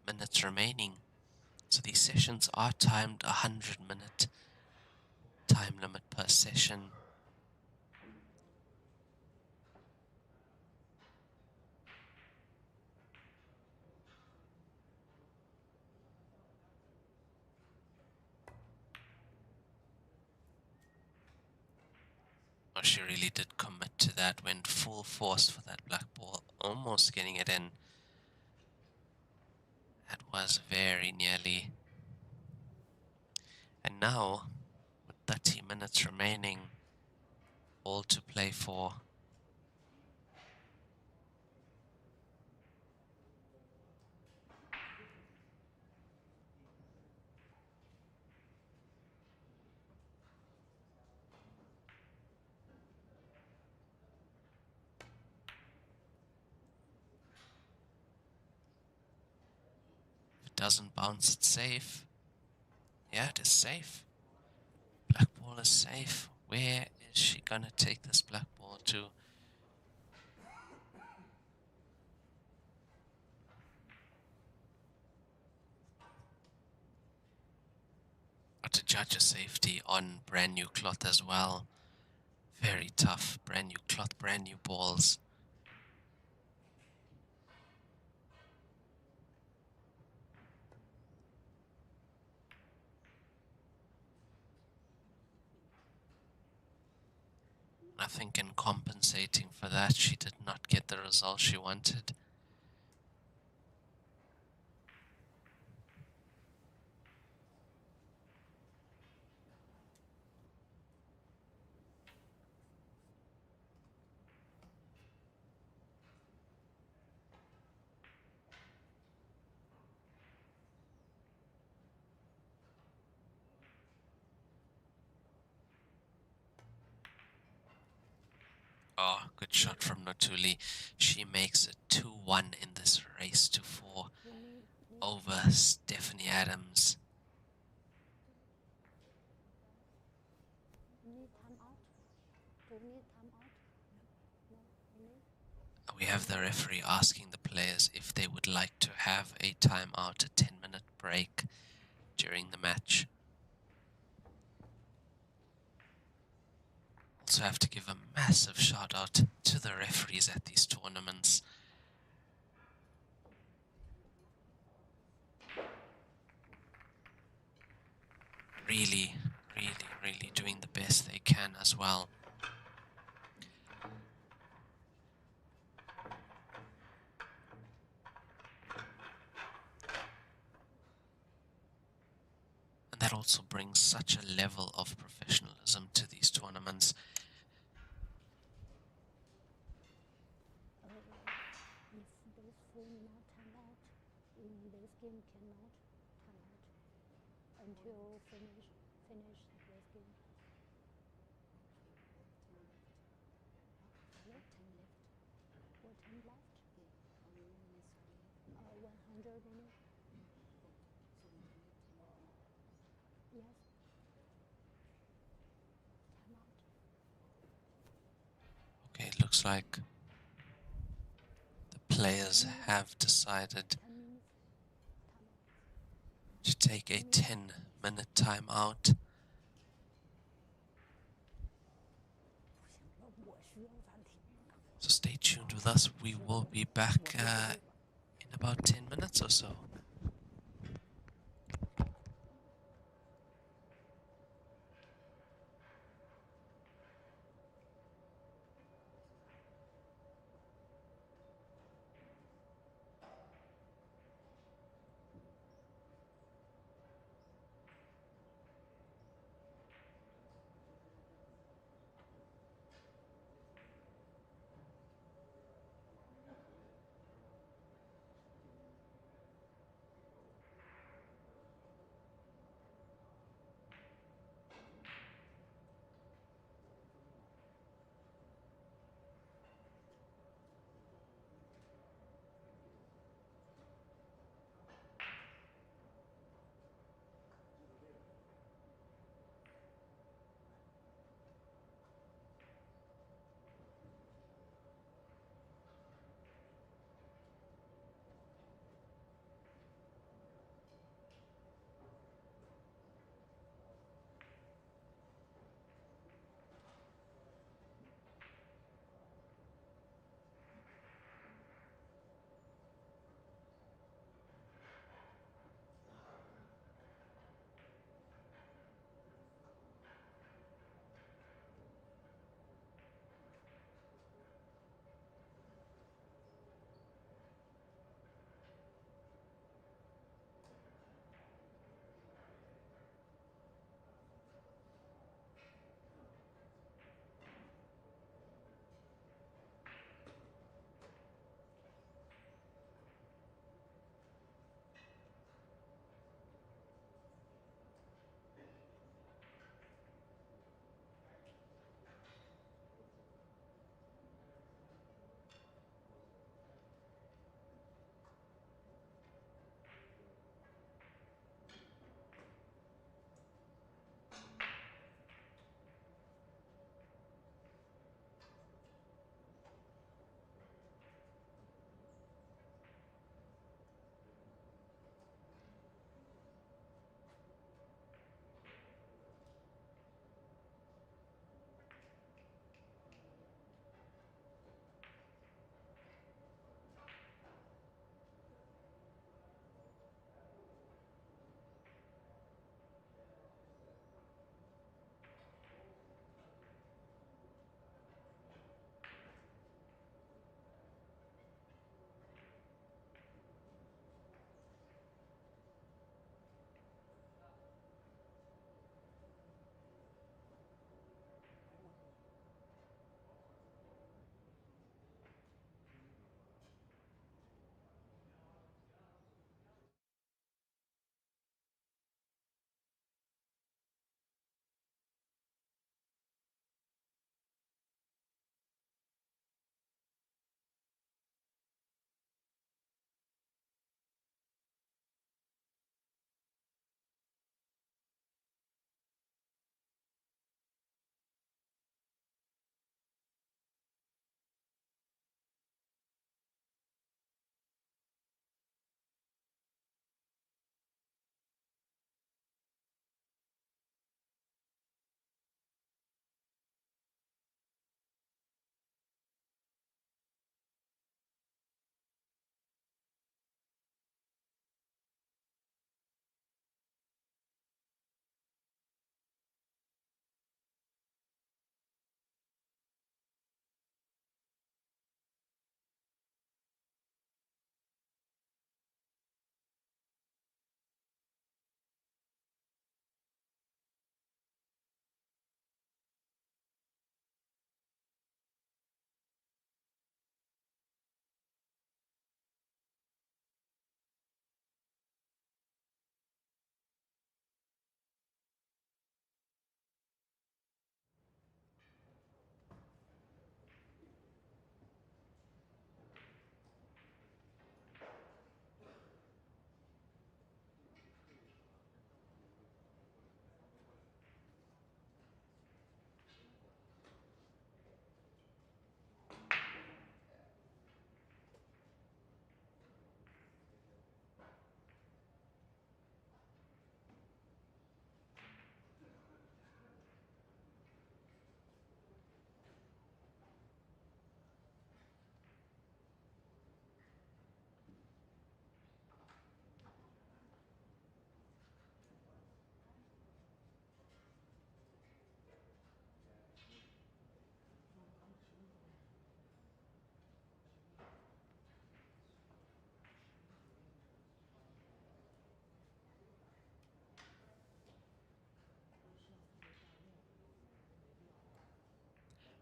Speaker 5: minutes remaining. So these sessions are timed 100-minute time limit per session. Oh, she really did commit to that, went full force for that black ball, almost getting it in. That was very nearly. And now, with 30 minutes remaining, all to play for. If it doesn't bounce, it's safe. Yeah, it is safe. Black ball is safe. Where is she gonna take this black ball to? But to judge a safety on brand new cloth as well. Very tough. Brand new cloth, brand new balls. I think in compensating for that, she did not get the result she wanted. Oh, good shot from Notuli. She makes it 2-1 in this race to 4 over Stephanie Adams. We have the referee asking the players if they would like to have a timeout, a 10-minute break during the match. Also have to give a massive shout out to the referees at these tournaments. Really, really, really doing the best they can as well. And that also brings such a level of professionalism to these tournaments.
Speaker 4: If those four not time out, in this game cannot time out until finish this game. Hello, 10 left. Or 10 left? 100 minutes. Yes. Time out.
Speaker 5: Okay, it looks like the players have decided
Speaker 4: 10 minutes. Time out.
Speaker 5: to take a 10-minute timeout.
Speaker 4: 我需要暂停。
Speaker 5: So stay tuned with us. We will be back in about 10 minutes or so.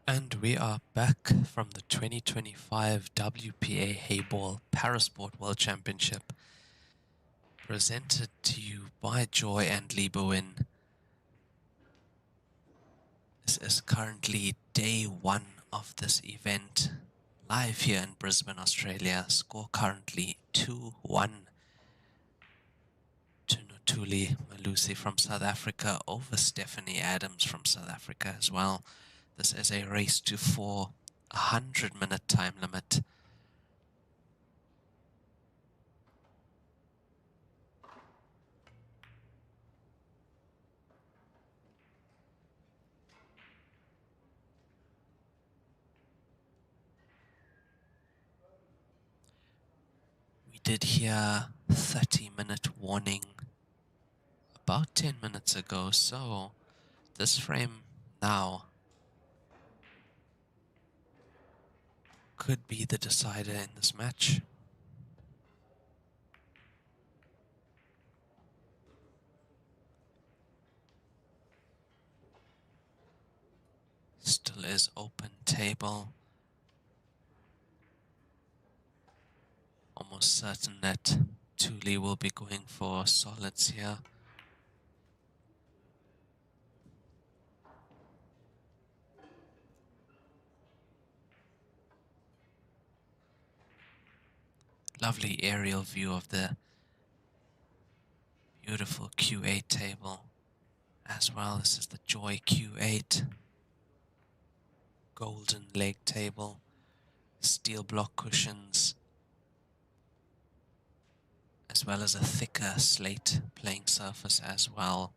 Speaker 5: And we are back from the 2025 WPA Heyball Parasport World Championship, presented to you by Joy and Liebowin. This is currently day 1 of this event, live here in Brisbane, Australia. Score currently 2-1 to Notuli Malusi from South Africa over Stephanie Adams from South Africa as well. This is a race to 4, 100-minute time limit. We did hear 30-minute warning about 10 minutes ago, so this frame now could be the decider in this match. Still is open table. Almost certain that Thuli will be going for solids here. Lovely aerial view of the beautiful Q8 table as well. This is the Joy Q8 golden leg table, steel block cushions, as well as a thicker slate playing surface as well.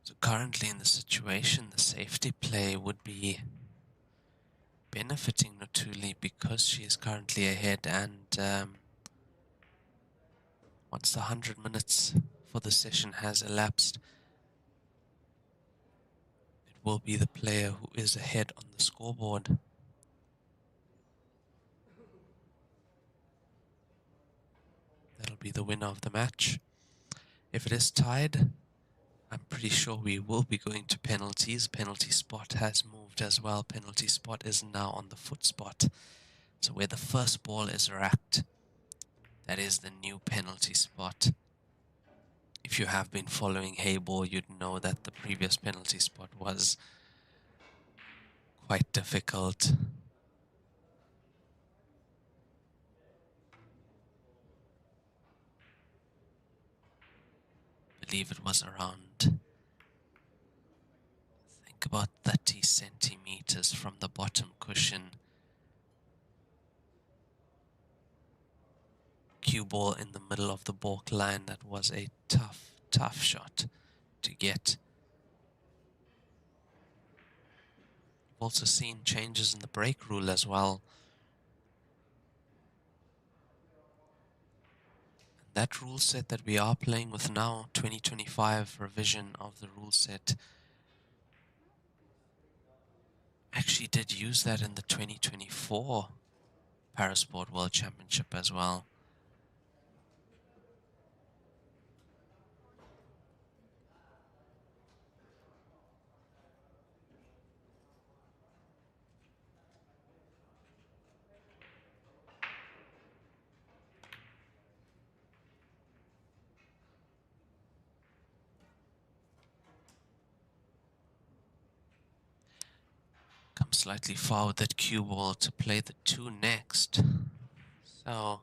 Speaker 5: So currently in the situation, the safety play would be benefiting Notuli because she is currently ahead, and once the 100 minutes for the session has elapsed, it will be the player who is ahead on the scoreboard. That'll be the winner of the match. If it is tied, I'm pretty sure we will be going to penalties. Penalty spot has moved as well. Penalty spot is now on the foot spot. So where the first ball is racked, that is the new penalty spot. If you have been following Heyball, you'd know that the previous penalty spot was quite difficult. I believe it was around, I think about 30 centimeters from the bottom cushion. Cue ball in the middle of the balk line. That was a tough shot to get. We've also seen changes in the break rule as well. That rule set that we are playing with now, 2025 revision of the rule set, actually did use that in the 2024 Parasport World Championship as well. Come slightly forward that cue ball to play the 2 next. So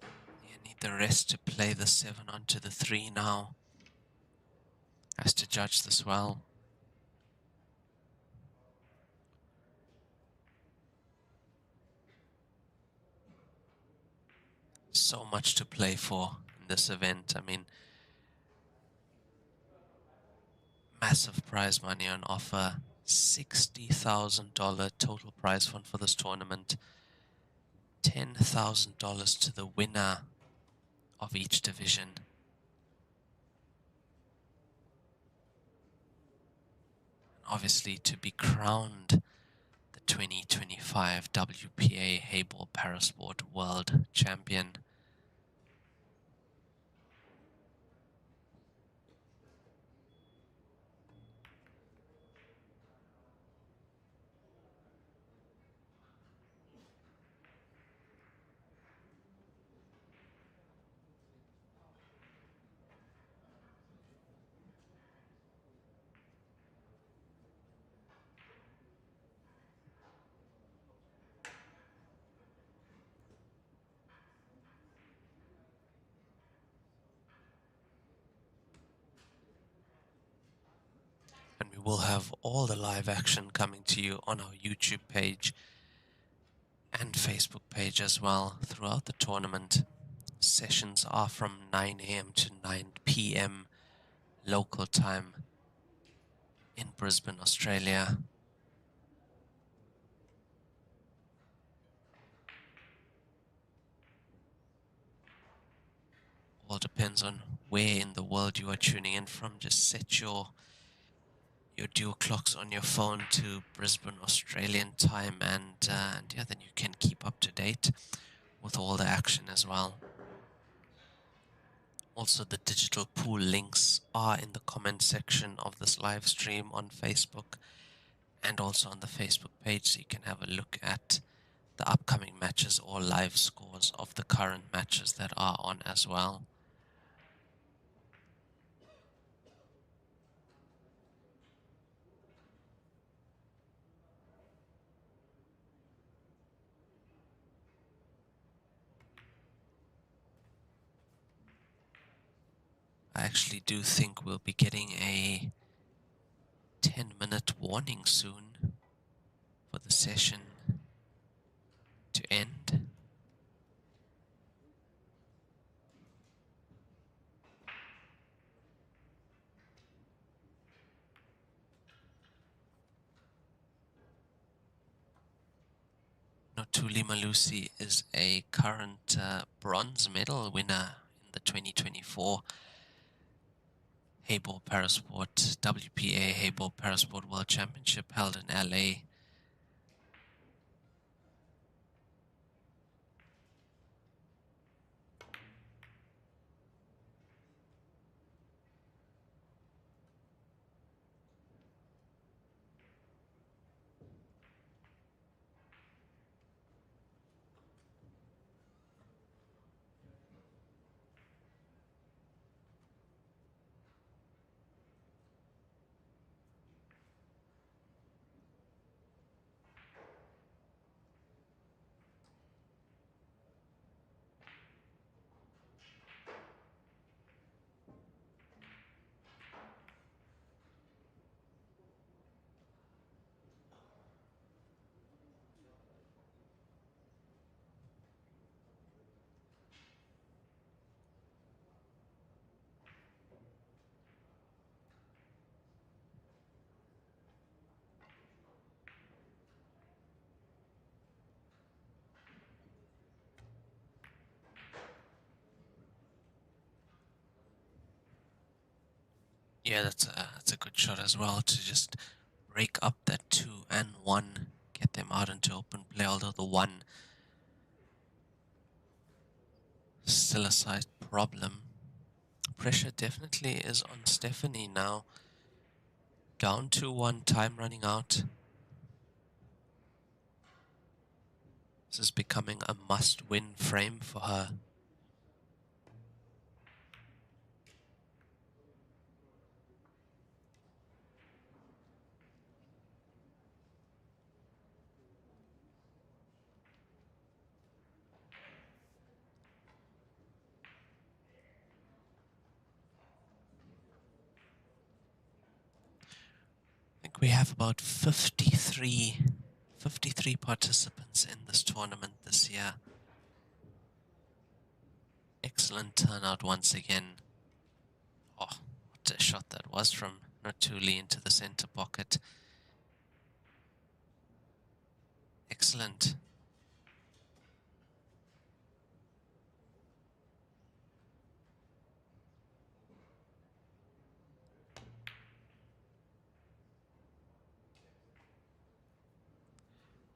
Speaker 5: you need the rest to play the 7 onto the 3 now. Has to judge this well. So much to play for in this event. I mean, massive prize money on offer. $60,000 total prize fund for this tournament. $10,000 to the winner of each division. Obviously, to be crowned the 2025 WPA Heyball Parasport World Champion. And we will have all the live action coming to you on our YouTube page and Facebook page as well throughout the tournament. Sessions are from 9 a.m. to 9 p.m. local time in Brisbane, Australia. All depends on where in the world you are tuning in from. Just set your dual clocks on your phone to Brisbane, Australian time, and yeah, then you can keep up to date with all the action as well. Also, the digital pool links are in the comment section of this live stream on Facebook and also on the Facebook page, so you can have a look at the upcoming matches or live scores of the current matches that are on as well. I actually do think we'll be getting a 10-minute warning soon for the session to end. Notuli Malusi is a current bronze medal winner in the 2024 Heyball Parasport, WPA Heyball Parasport World Championship held in LA. Yeah, that's a good shot as well, to just break up that 2 and 1, get them out into open play, although the 1 still a slight problem. Pressure definitely is on Stephanie now. Down 2-1, time running out. This is becoming a must-win frame for her. I think we have about 53 participants in this tournament this year. Excellent turnout once again. Oh, what a shot that was from Ratuli into the center pocket. Excellent.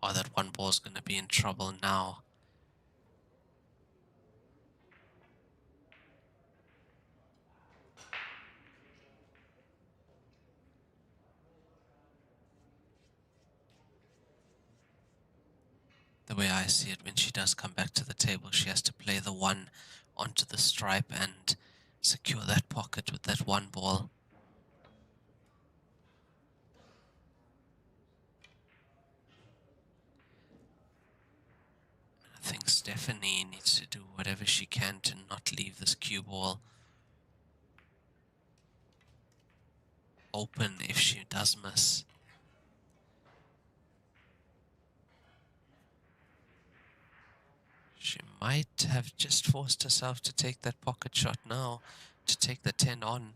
Speaker 5: Oh, that one ball's going to be in trouble now. The way I see it, when she does come back to the table, she has to play the one onto the stripe and secure that pocket with that one ball. I think Stephanie needs to do whatever she can to not leave this cue ball open if she does miss. She might have just forced herself to take that pocket shot now, to take the 10 on.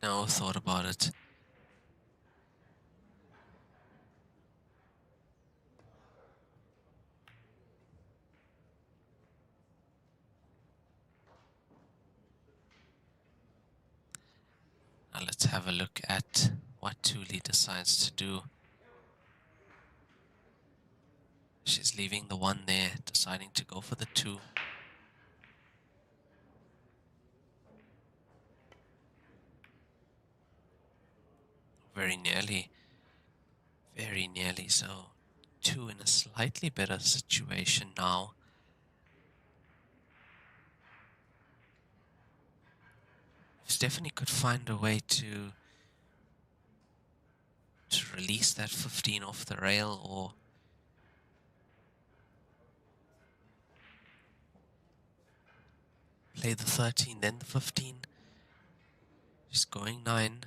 Speaker 5: No thought about it. Now let's have a look at what Tuli decides to do. She's leaving the one there, deciding to go for the 2. Very nearly. Very nearly. So 2 in a slightly better situation now. If Stephanie could find a way to release that 15 off the rail, or play the 13, then the 15. She's going 9.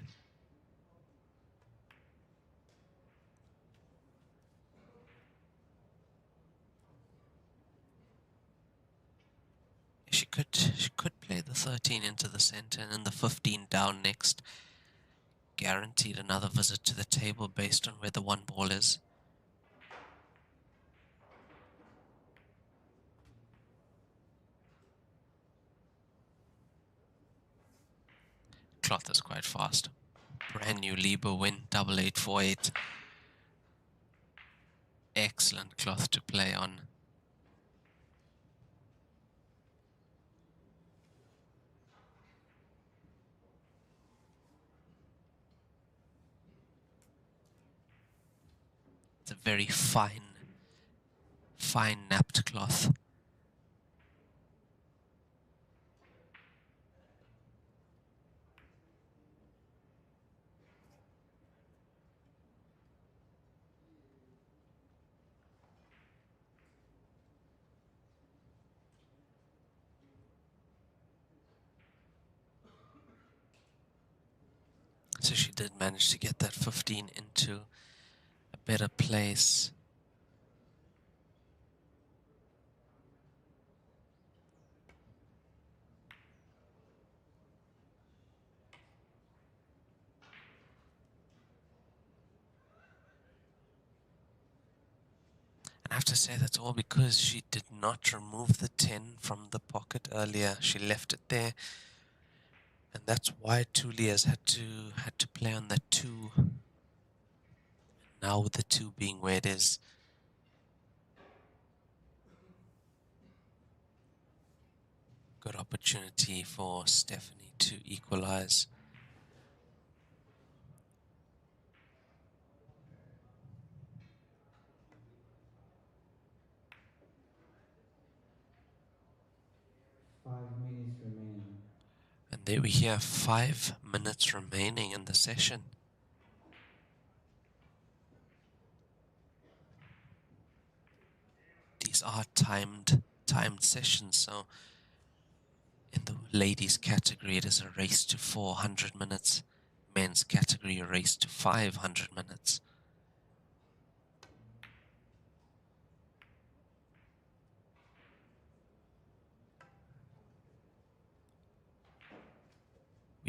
Speaker 5: She could play the 13 into the center and then the 15 down next. Guaranteed another visit to the table based on where the one ball is. Cloth is quite fast. Brand new Liber win, 8848. Excellent cloth to play on. It's a very fine napped cloth. So she did manage to get that 15 into a better place. I have to say that's all because she did not remove the 10 from the pocket earlier. She left it there, and that's why Tuli has had to play on that 2. Now with the 2 being where it is, good opportunity for Stephanie to equalize. And there we hear 5 minutes remaining in the session. These are timed sessions, so in the ladies category it is a race to 400 minutes. Men's category a race to 500 minutes.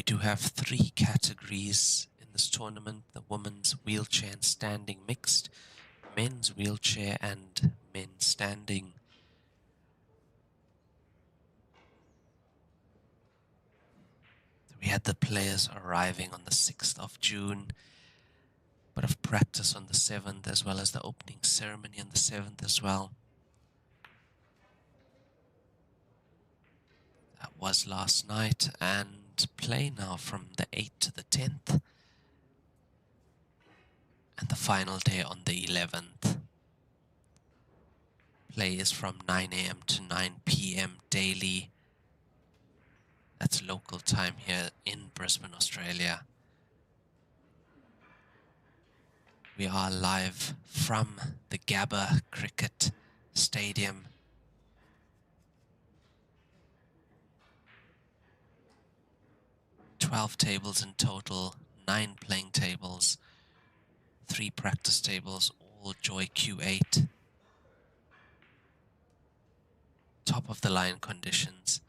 Speaker 5: do have 3 categories in this tournament: the women's wheelchair and standing mixed, men's wheelchair and men's standing. We had the players arriving on the 6th of June, bit of practice on the 7th, as well as the opening ceremony on the 7th as well. That was last night, and play now from the 8th to the 10th, and the final day on the 11th. Play is from 9 a.m. to 9 p.m. daily. That's local time here in Brisbane, Australia. We are live from the Gabba Cricket Stadium. "12 tables in total, 9 playing tables, 3 practice tables, all Joy Q8. Top of the line conditions.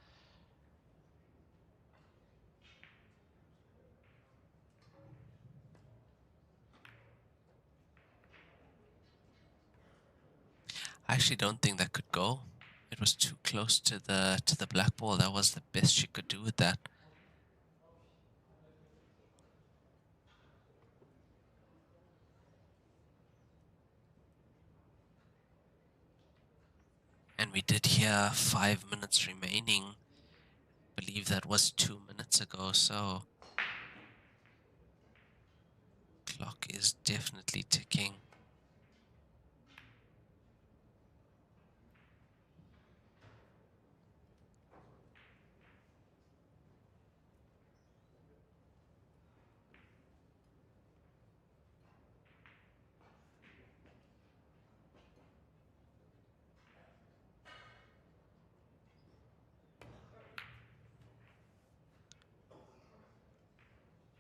Speaker 5: I actually don't think that could go. It was too close to the black ball. That was the best she could do with that. And we did hear 5 minutes remaining. I believe that was 2 minutes ago, so clock is definitely ticking.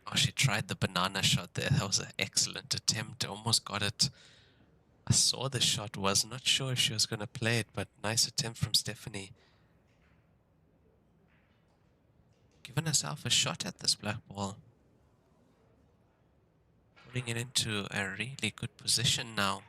Speaker 5: Oh, she tried the banana shot there. That was an excellent attempt. Almost got it. I saw the shot, was not sure if she was going to play it, but nice attempt from Stephanie. Giving herself a shot at this black ball. Putting it into a really good position now.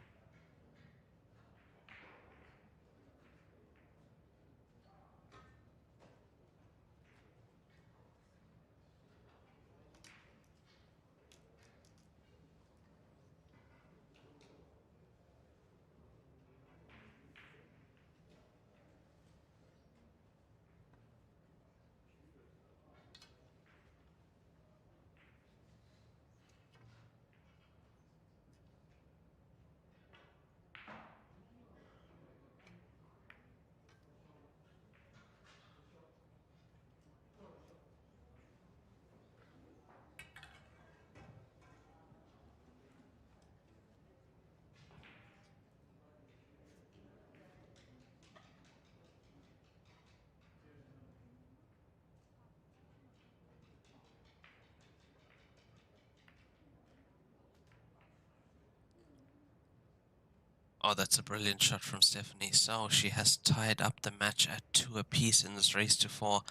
Speaker 5: Oh, that's a brilliant shot from Stephanie. So she has tied up the match at 2 apiece in this race to 4.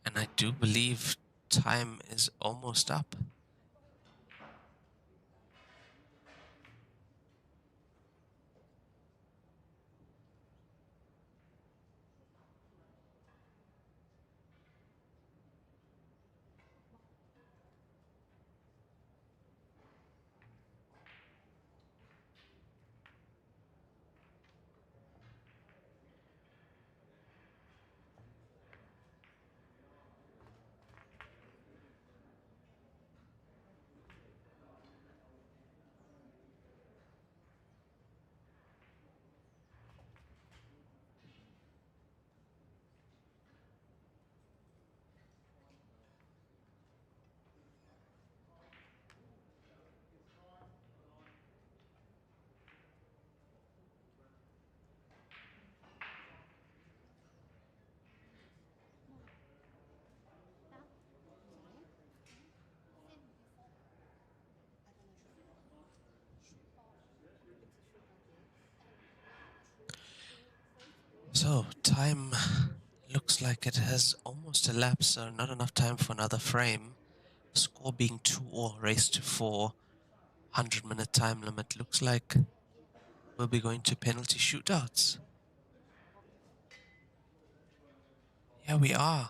Speaker 5: And I do believe time is almost up. So time Looks like it has almost elapsed, so not enough time for another frame. Score being 2-all, race to 4. 100-minute time limit. Looks like we'll be going to penalty shootouts. Here we are.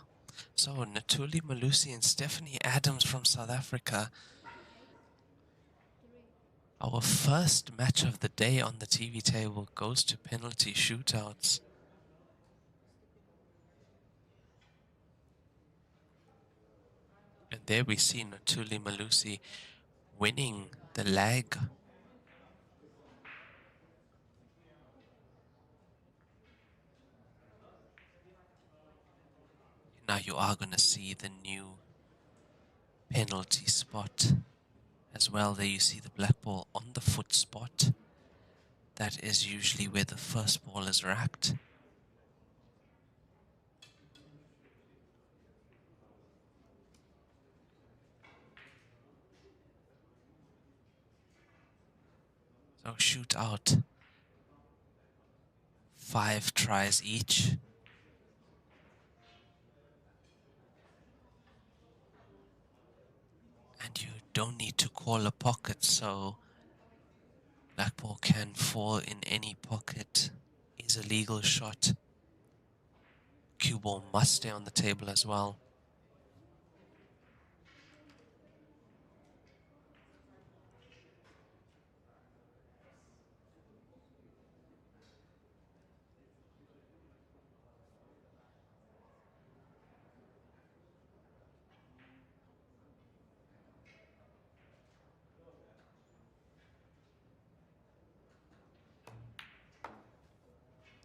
Speaker 5: So Natuli Malusi and Stephanie Adams from South Africa. Our first match of the day on the TV table goes to penalty shootouts. And there we see Natuli Malusi winning the leg. Now you are going to see the new penalty spot as well. There you see the black ball on the foot spot. That is usually where the first ball is racked. So shootout. 5 tries each. And you don't need to call a pocket, so black ball can fall in any pocket. Is a legal shot. Cue ball must stay on the table as well.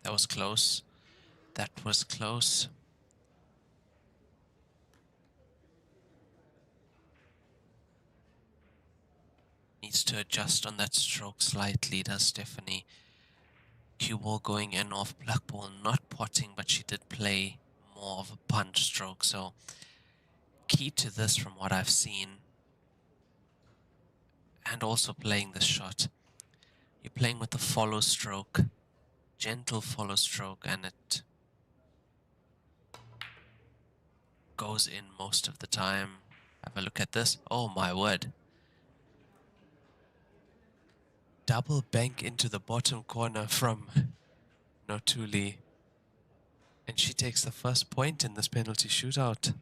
Speaker 5: That was close. That was close. Needs to adjust on that stroke slightly, does Stephanie. Cue ball going in off black ball, not potting, but she did play more of a punch stroke. So key to this from what I've seen, and also playing this shot, you're playing with the follow stroke, gentle follow stroke, and it goes in most of the time. Have a look at this. Oh my word. Double bank into the bottom corner from Notuli. And she takes the first point in this penalty shootout.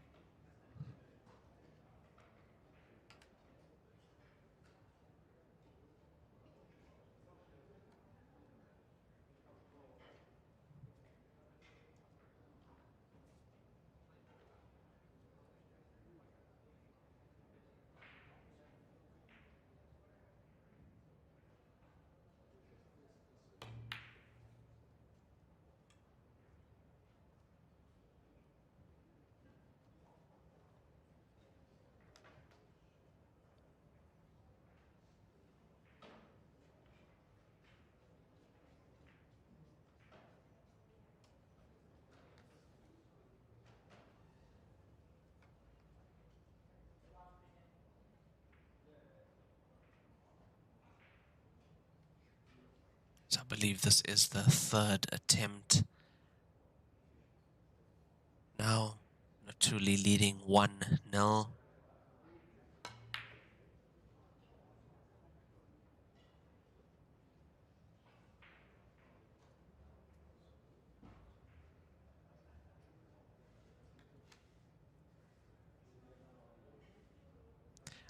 Speaker 5: So I believe this is the third attempt. Now, Notuli leading 1-0.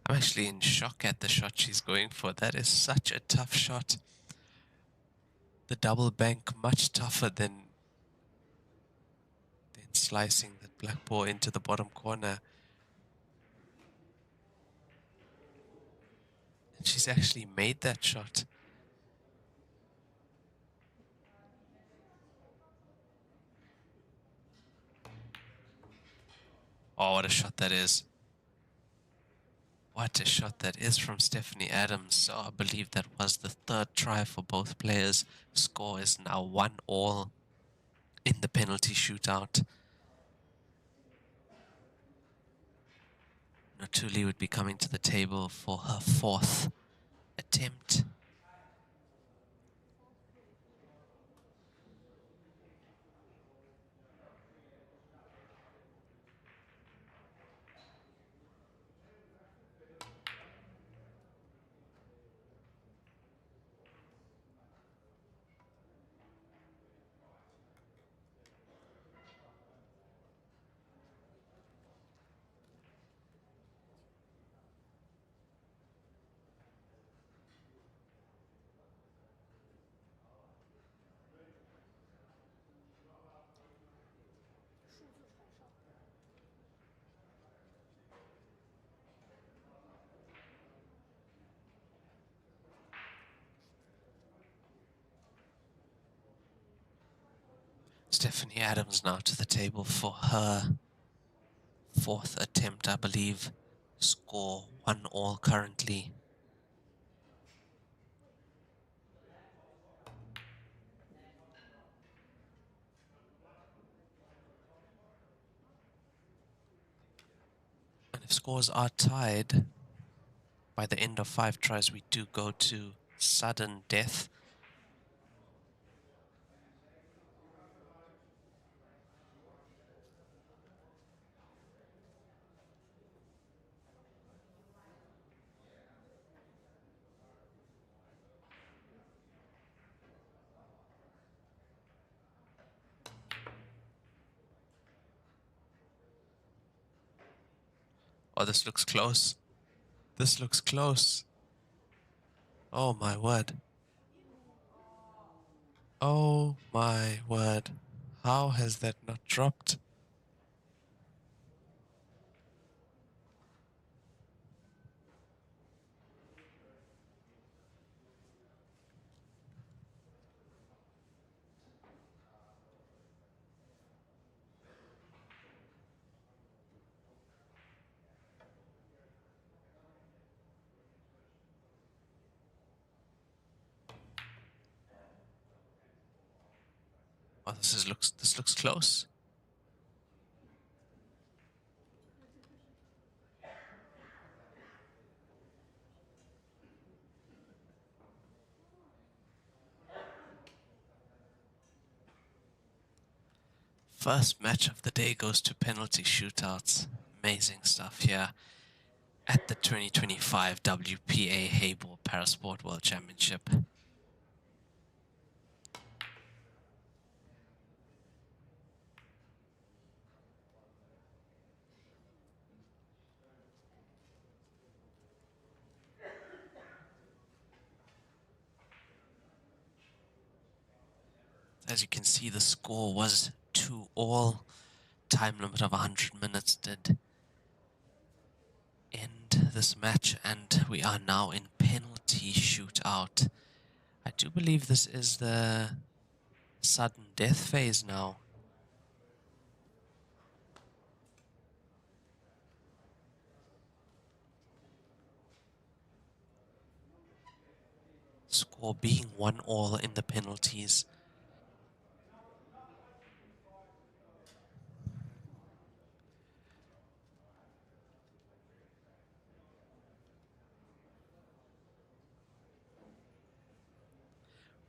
Speaker 5: I'm actually in shock at the shot she's going for. That is such a tough shot. The double bank much tougher than slicing that black ball into the bottom corner. And she's actually made that shot. Oh, what a shot that is. What a shot that is from Stephanie Adams. So I believe that was the third try for both players. Score is now 1-all in the penalty shootout. Notuli would be coming to the table for her fourth attempt. Stephanie Adams now to the table for her fourth attempt, I believe. Score 1-1 currently. And if scores are tied, by the end of 5 tries, we do go to sudden death. Oh, this looks close. This looks close. Oh my word. Oh my word. How has that not dropped? Oh, this looks close. First match of the day goes to penalty shootouts. Amazing stuff here at the 2025 WPA Heyball Parasport World Championship. As you can see, the score was 2-2. Time limit of 100 minutes did end this match, and we are now in penalty shootout. I do believe this is the sudden death phase now. Score being 1-1 in the penalties.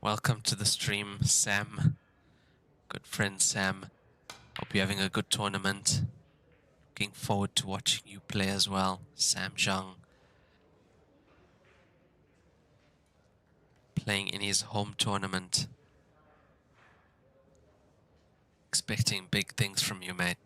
Speaker 5: Welcome to the stream, Sam. Good friend Sam. Hope you're having a good tournament. Looking forward to watching you play as well. Sam Zhang. Playing in his home tournament. Expecting big things from you, mate.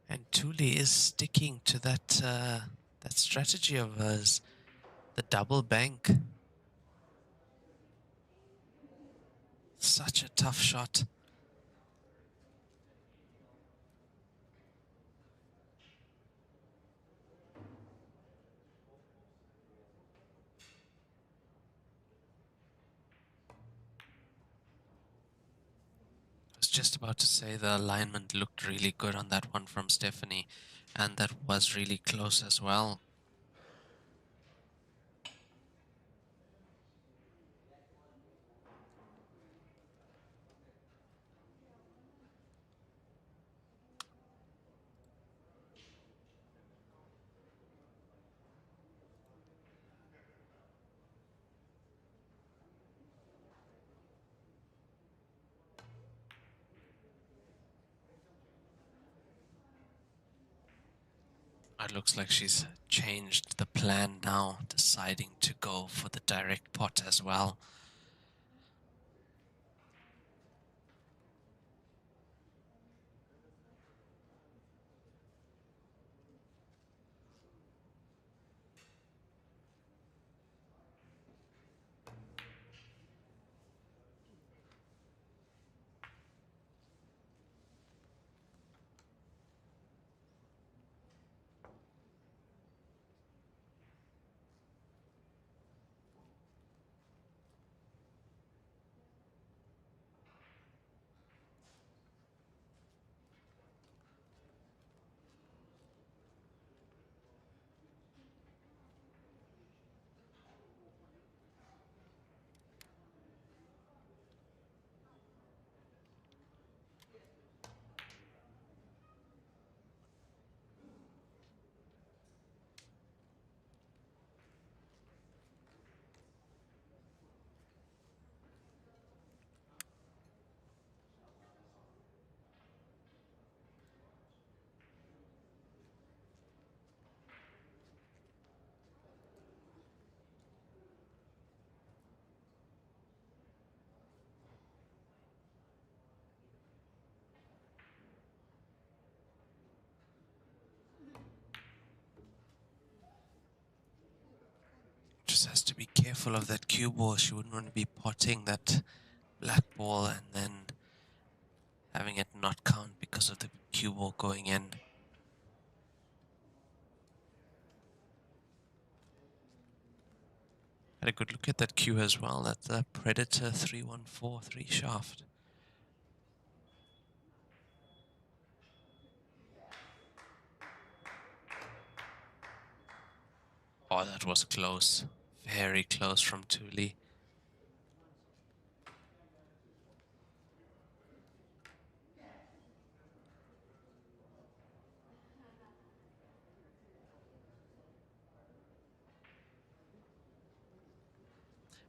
Speaker 5: And Thule is sticking to that strategy of hers, the double bank. Such a tough shot. I was just about to say the alignment looked really good on that one from Stephanie, and that was really close as well. It looks like she's changed the plan now, deciding to go for the direct pot as well. Just has to be careful of that cue ball. She wouldn't want to be potting that black ball and then having it not count because of the cue ball going in. Had a good look at that cue as well. That's the Predator 3143 shaft. Oh, that was close. Very close from Thule.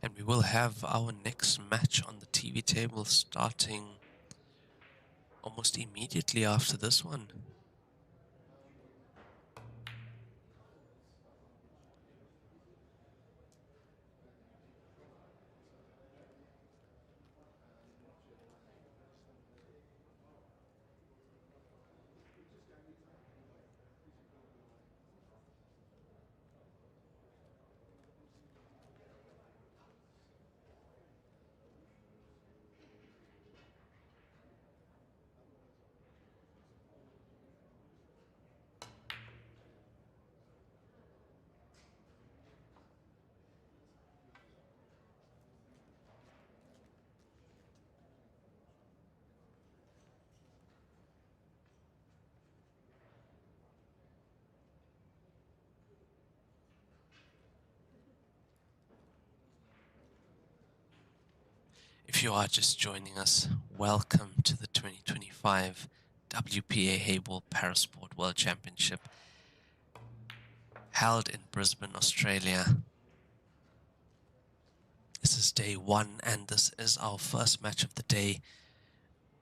Speaker 5: And we will have our next match on the TV table starting almost immediately after this one. If you are just joining us, welcome to the 2025 WPA Heyball Parasport World Championship held in Brisbane, Australia. This is day one and this is our first match of the day.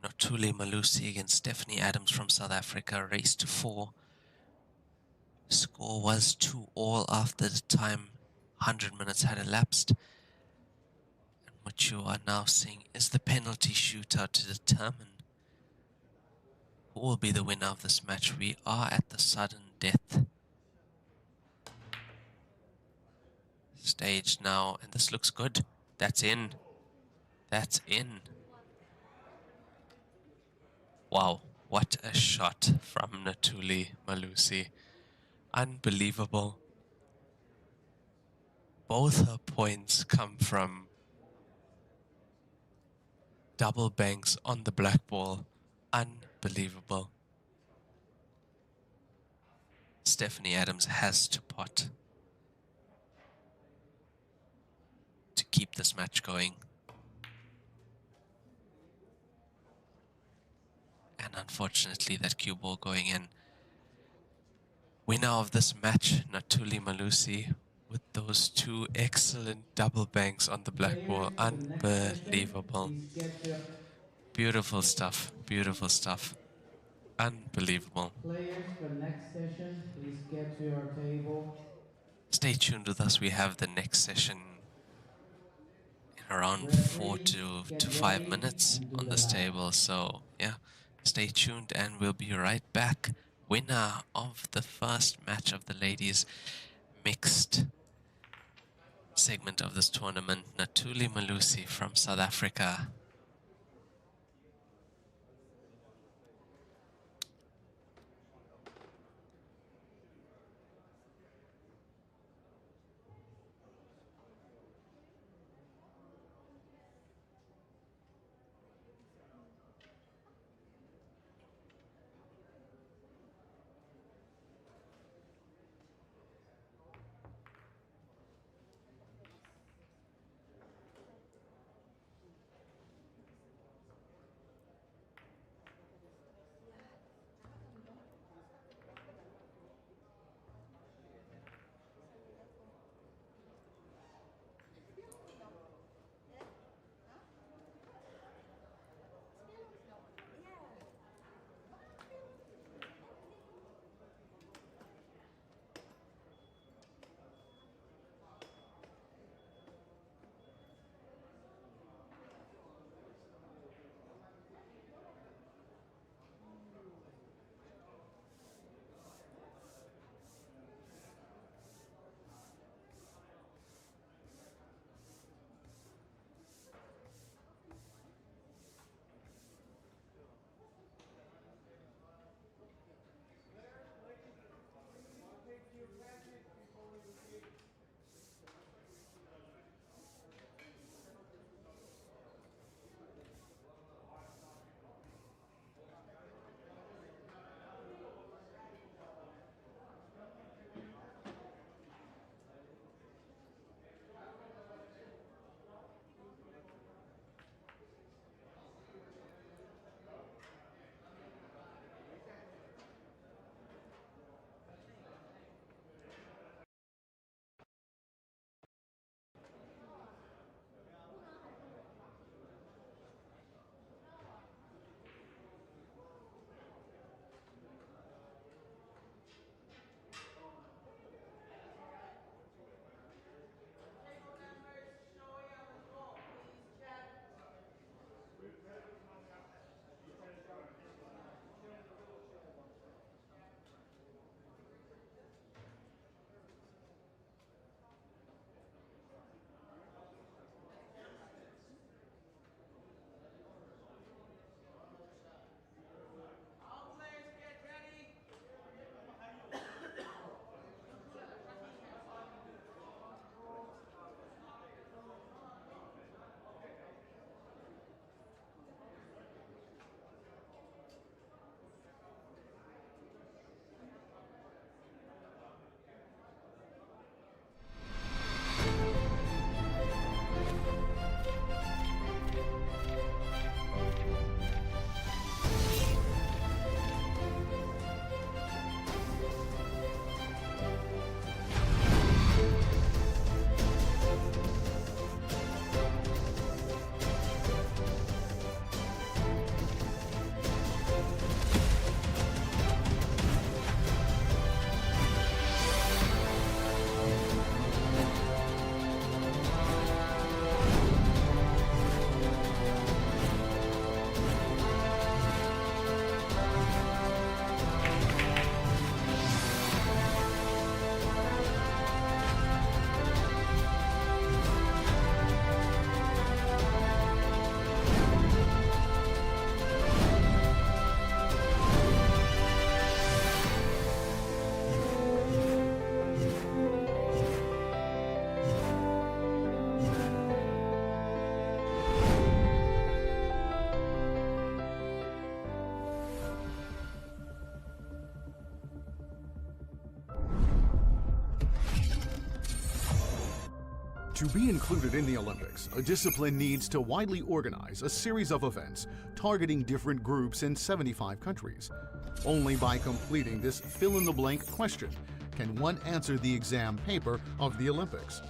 Speaker 5: Notuli Malusi against Stephanie Adams from South Africa, race to 4. Score was 2-all after the time 100 minutes had elapsed. And what you are now seeing is the penalty shootout to determine who will be the winner of this match. We are at the sudden death stage now, and this looks good. That's in. That's in. Wow, what a shot from Natuli Malusi. Unbelievable. Both her points come from double banks on the black ball. Unbelievable. Stephanie Adams has to pot to keep this match going. And unfortunately, that cue ball going in. Winner of this match, Natuli Malusi, with those two excellent double banks on the black ball.
Speaker 6: Players for the next session,
Speaker 5: Unbelievable.
Speaker 6: please get your
Speaker 5: Beautiful stuff. Beautiful stuff. Unbelievable.
Speaker 1: Players for next session, please get to your table.
Speaker 5: Stay tuned with us. We have the next session in around
Speaker 1: Referee,
Speaker 5: 4
Speaker 1: get
Speaker 5: to 5
Speaker 1: ready
Speaker 5: minutes
Speaker 1: and do
Speaker 5: on
Speaker 1: the
Speaker 5: this
Speaker 1: lap.
Speaker 5: table. So yeah, stay tuned and we'll be right back. Winner of the first match of the ladies mixed segment of this tournament, Natuli Malusi from South Africa.
Speaker 7: To be included in the Olympics, a discipline needs to widely organize a series of events targeting different groups in 75 countries. Only by completing this fill-in-the-blank question can one answer the exam paper of the Olympics.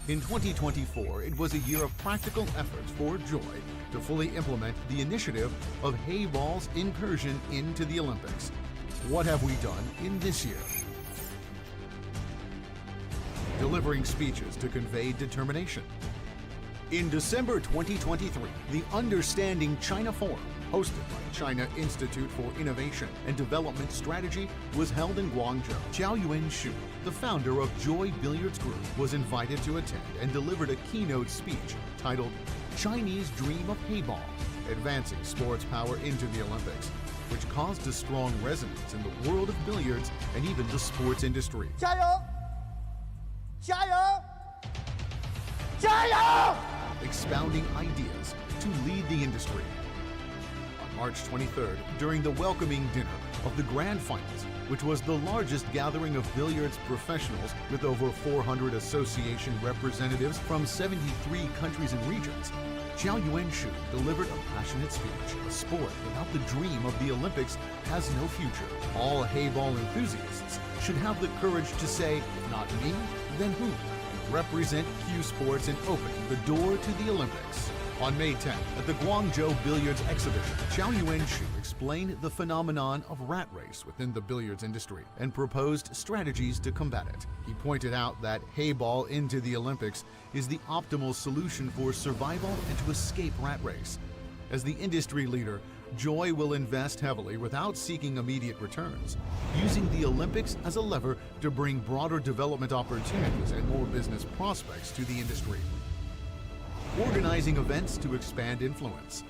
Speaker 7: In 2024, it was a year of practical efforts for Joy to fully implement the initiative of Heyball's incursion into the Olympics. What have we done in this year? Delivering speeches to convey determination. In December 2023, the Understanding China Forum, hosted by China Institute for Innovation and Development Strategy, was held in Guangzhou. Zhao Yuanshu, the founder of Joy Billiards Group, was invited to attend and delivered a keynote speech titled Chinese Dream of Heyball, Advancing Sports Power into the Olympics, which caused a strong resonance in the world of billiards and even the sports industry.
Speaker 8: 加油！加油！加油！
Speaker 7: Expounding ideas to lead the industry. On March 23rd, during the welcoming dinner of the Grand Finals, which was the largest gathering of billiards professionals with over 400 association representatives from 73 countries and regions, Zhao Yuanshu delivered a passionate speech. A sport without the dream of the Olympics has no future. All Heyball enthusiasts should have the courage to say, not me, then who? Represent Q Sports in opening the door to the Olympics. On May 10th, at the Guangzhou Billiards Exhibition, Zhao Yuanshu explained the phenomenon of rat race within the billiards industry and proposed strategies to combat it. He pointed out that Heyball into the Olympics is the optimal solution for survival and to escape rat race. As the industry leader, Joy will invest heavily without seeking immediate returns, using the Olympics as a lever to bring broader development opportunities and more business prospects to the industry. Organizing events to expand influence.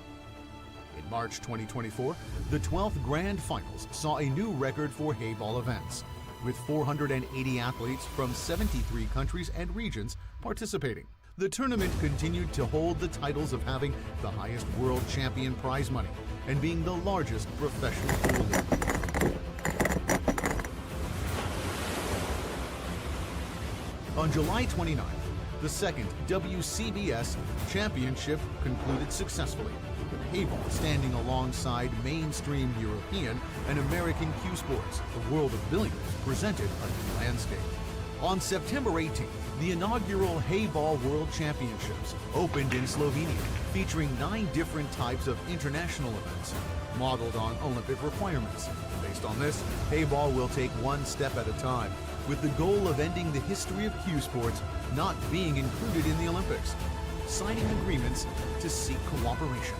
Speaker 7: In March 2024, the 12th Grand Finals saw a new record for Heyball events, with 480 athletes from 73 countries and regions participating. The tournament continued to hold the titles of having the highest world champion prize money and being the largest professional pool league. On July 29th, the second WCBS championship concluded successfully, with Heyball standing alongside mainstream European and American Q Sports. The world of billiards presented a new landscape. On September 18th, the inaugural Heyball World Championships opened in Slovenia, featuring 9 different types of international events, modeled on Olympic requirements. Based on this, Heyball will take one step at a time, with the goal of ending the history of Q Sports not being included in the Olympics, signing agreements to seek cooperation.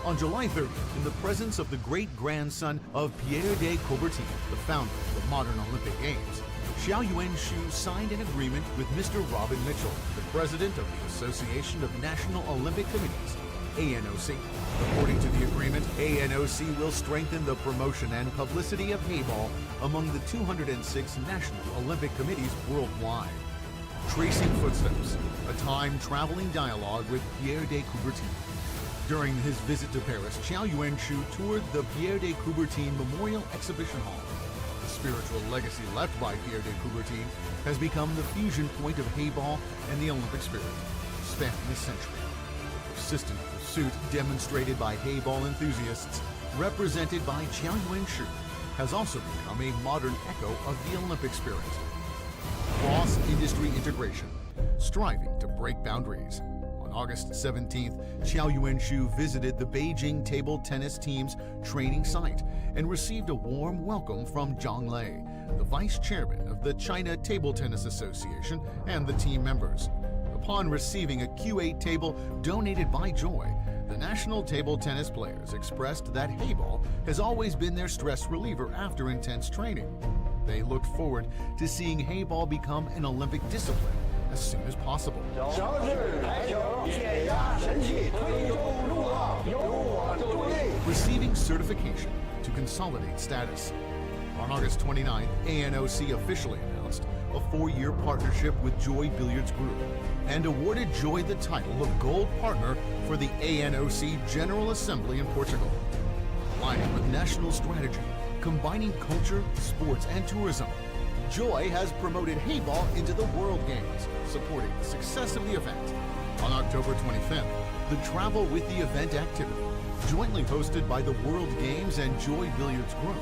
Speaker 7: On July 30th, in the presence of the great-grandson of Pierre de Coubertin, the founder of the modern Olympic Games, Zhao Yuanshu signed an agreement with Mr. Robin Mitchell, the president of the Association of National Olympic Committees, ANOC. According to the agreement, ANOC will strengthen the promotion and publicity of Heyball among the 206 national Olympic committees worldwide. Tracing Footsteps, a time-traveling dialogue with Pierre de Coubertin. During his visit to Paris, Zhao Yuanshu toured the Pierre de Coubertin Memorial Exhibition Hall. The spiritual legacy left by Pierre de Coubertin has become the fusion point of Heyball and the Olympic spirit, spanning a century. The persistent pursuit demonstrated by Heyball enthusiasts, represented by Zhao Yuanshu, has also become a modern echo of the Olympic spirit. Cross-industry integration, striving to break boundaries. On August 17th, Zhao Yuanshu visited the Beijing table tennis team's training site and received a warm welcome from Zhang Lei, the vice chairman of the China Table Tennis Association, and the team members. Upon receiving a Q8 table donated by Joy, the national table tennis players expressed that Heyball has always been their stress reliever after intense training. They looked forward to seeing Heyball become an Olympic discipline as soon as possible. Receiving certification to consolidate status. On August 29th, ANOC officially announced a 4-year partnership with Joy Billiards Group and awarded Joy the title of Gold Partner for the ANOC General Assembly in Portugal. Aligning with national strategy, combining culture, sports, and tourism, Joy has promoted Heyball into the World Games, supporting the success of the event. On October 25th, the Travel with the Event activity, jointly hosted by the World Games and Joy Billiards Group,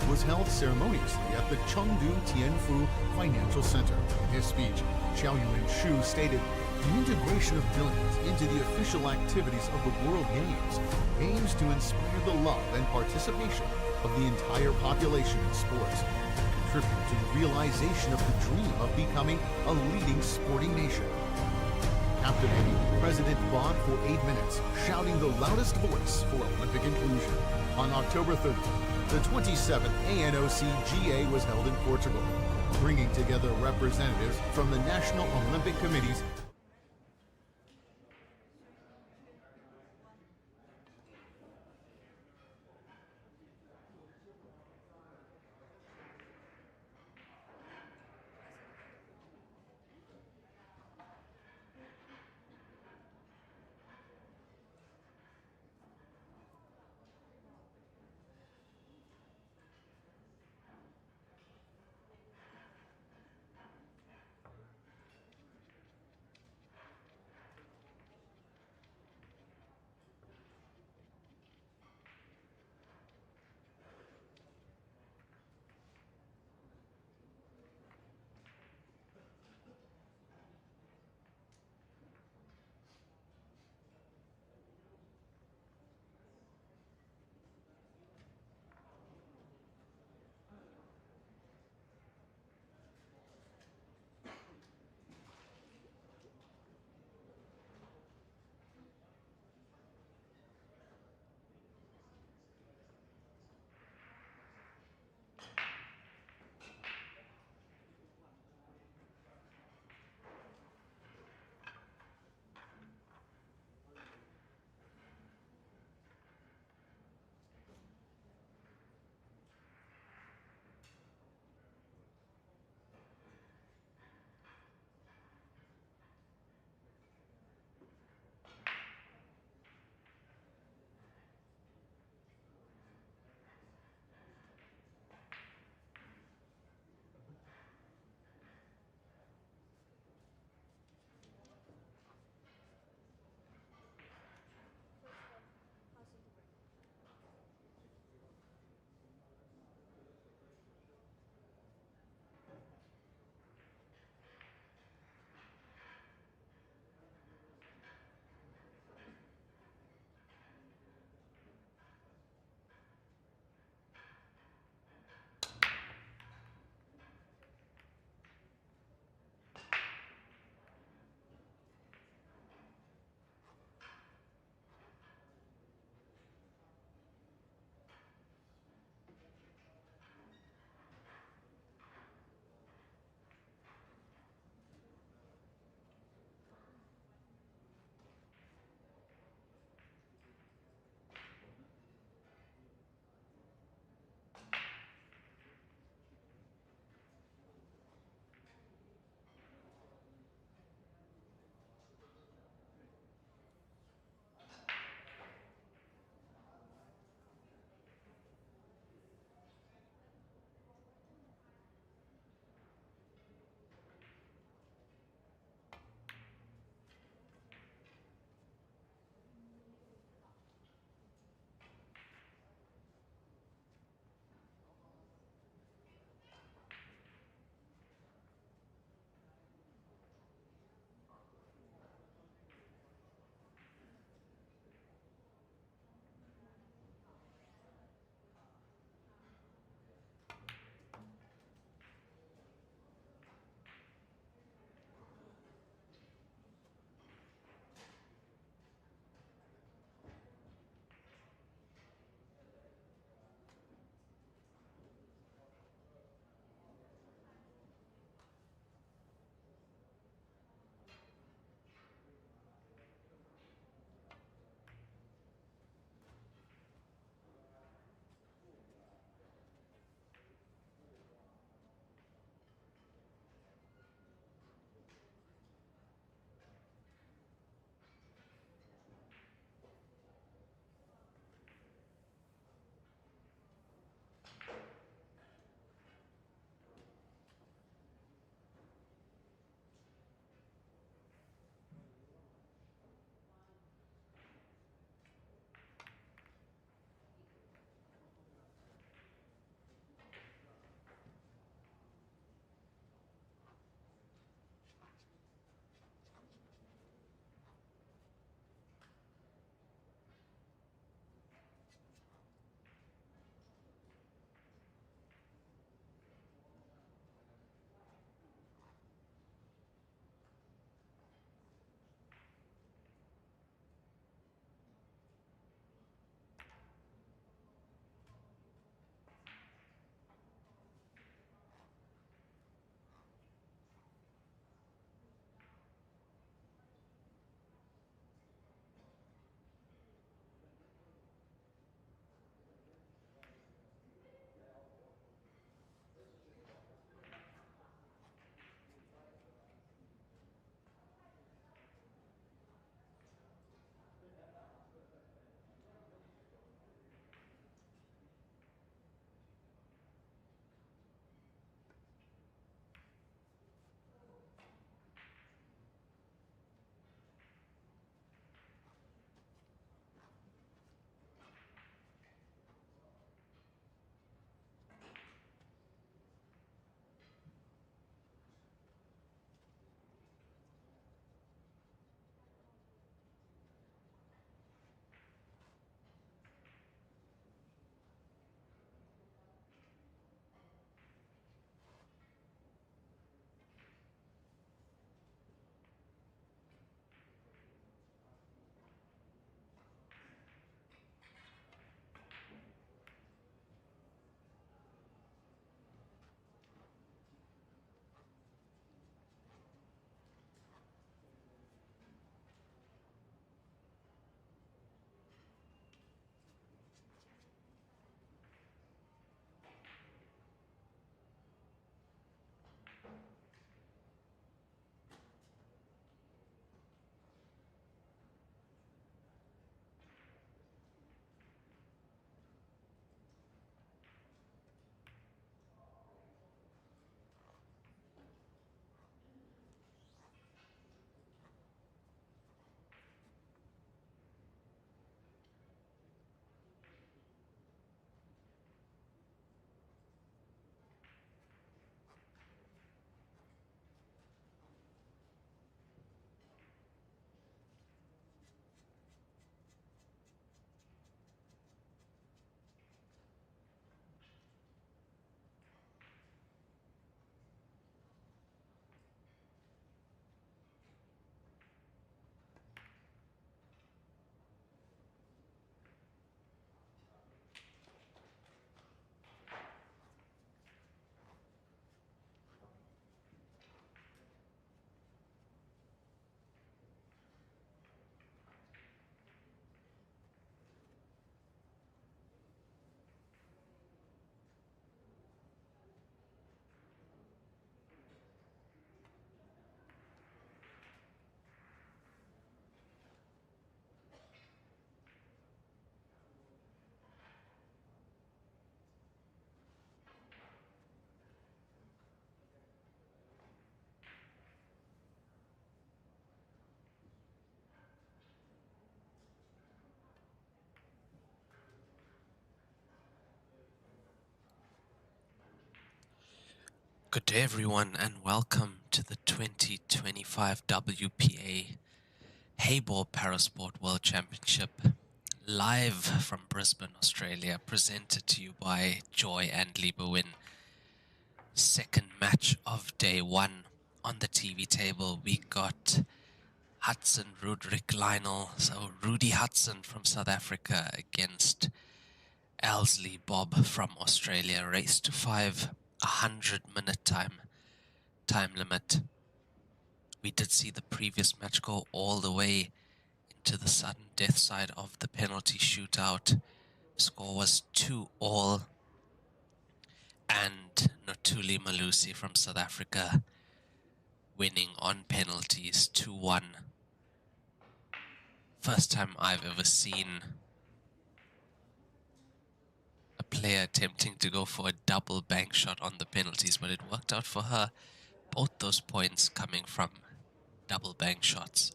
Speaker 7: was held ceremoniously at the Chengdu Tianfu Financial Center. In his speech, Zhao Yuanshu stated, The integration of billiards into the official activities of the World Games aims to inspire the love and participation of the entire population in sports, contribute to the realization of the dream of becoming a leading sporting nation. Captivating President Bob for 8 minutes, shouting the loudest voice for Olympic inclusion. On October 30th, the 27th ANOC-GA was held in Portugal, bringing together representatives from the National Olympic Committees
Speaker 5: Good day everyone and welcome to the 2025 WPA Heyball Parasport World Championship live from Brisbane, Australia, presented to you by Joy and Lieberwin. Second match of day one. On the TV table we got Hudson Rudrick Lionel, so Rudy Hudson from South Africa against Elsley Bob from Australia. Race to 5, 100-minute time limit. We did see the previous match go all the way into the sudden death side of the penalty shootout. Score was 2-2, and Notuli Malusi from South Africa winning on penalties 2-1. First time I've ever seen a player attempting to go for a double bank shot on the penalties, but it worked out for her. Both those points coming from double bank shots.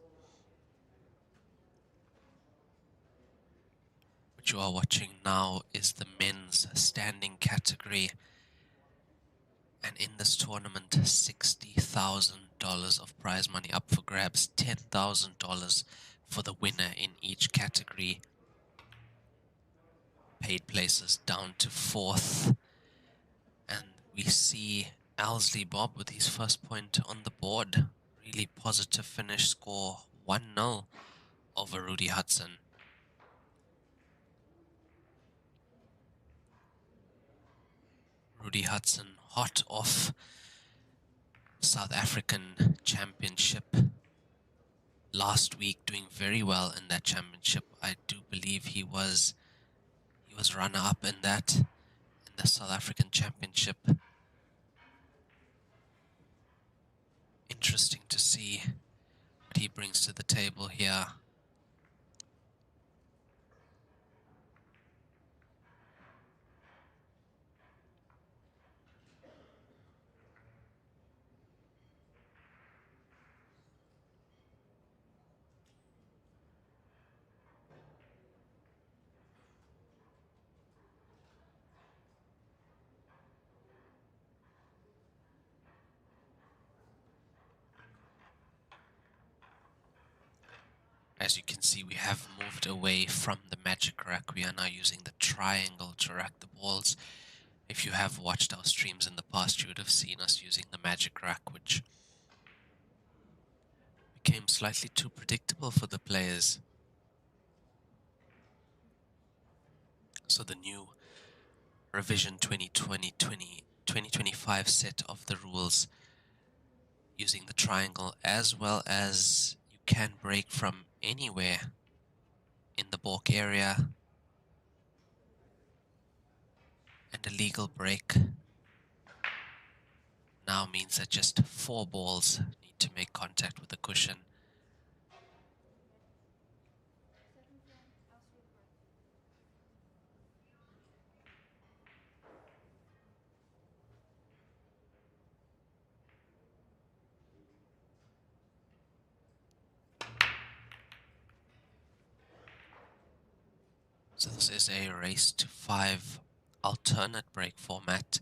Speaker 5: What you are watching now is the men's standing category, and in this tournament, $60,000 of prize money up for grabs, $10,000 for the winner in each category. Paid places down to 4th, and we see Elsley Bob with his first point on the board. Really positive finish, score 1-0 over Rudy Hudson. Rudy Hudson hot off South African Championship last week, doing very well in that championship. I do believe he was runner-up in the South African Championship. Interesting to see what he brings to the table here. As you can see, we have moved away from the magic rack. We are now using the triangle to rack the balls. If you have watched our streams in the past, you would have seen us using the magic rack, which became slightly too predictable for the players. So the new revision 2025 set of the rules using the triangle, as well as you can break from anywhere in the balk area, and a legal break now means that just 4 balls need to make contact with the cushion. So this is a race to 5 alternate break format.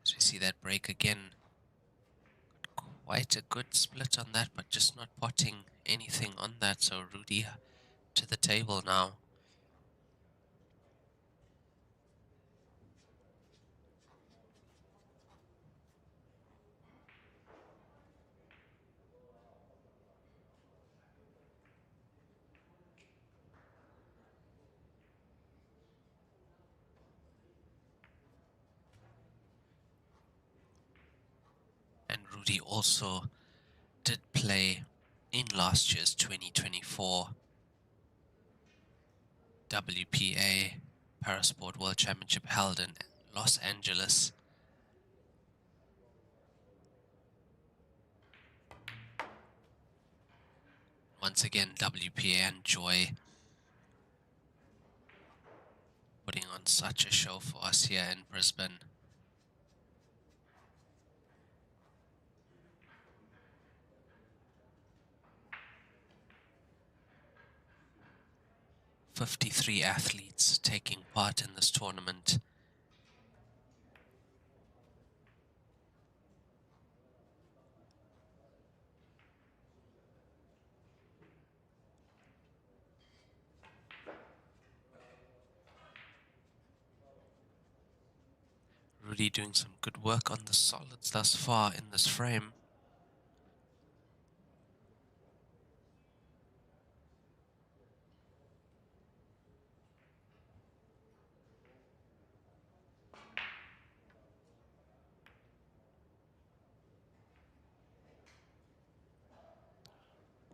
Speaker 5: As we see that break again, quite a good split on that, but just not potting anything on that. So Rudy to the table now. And Rudy also did play in last year's 2024 WPA Parasport World Championship held in Los Angeles. Once again, WPA and Joy putting on such a show for us here in Brisbane. "53 athletes taking part in this tournament. Rudy doing some good work on the solids thus far in this frame.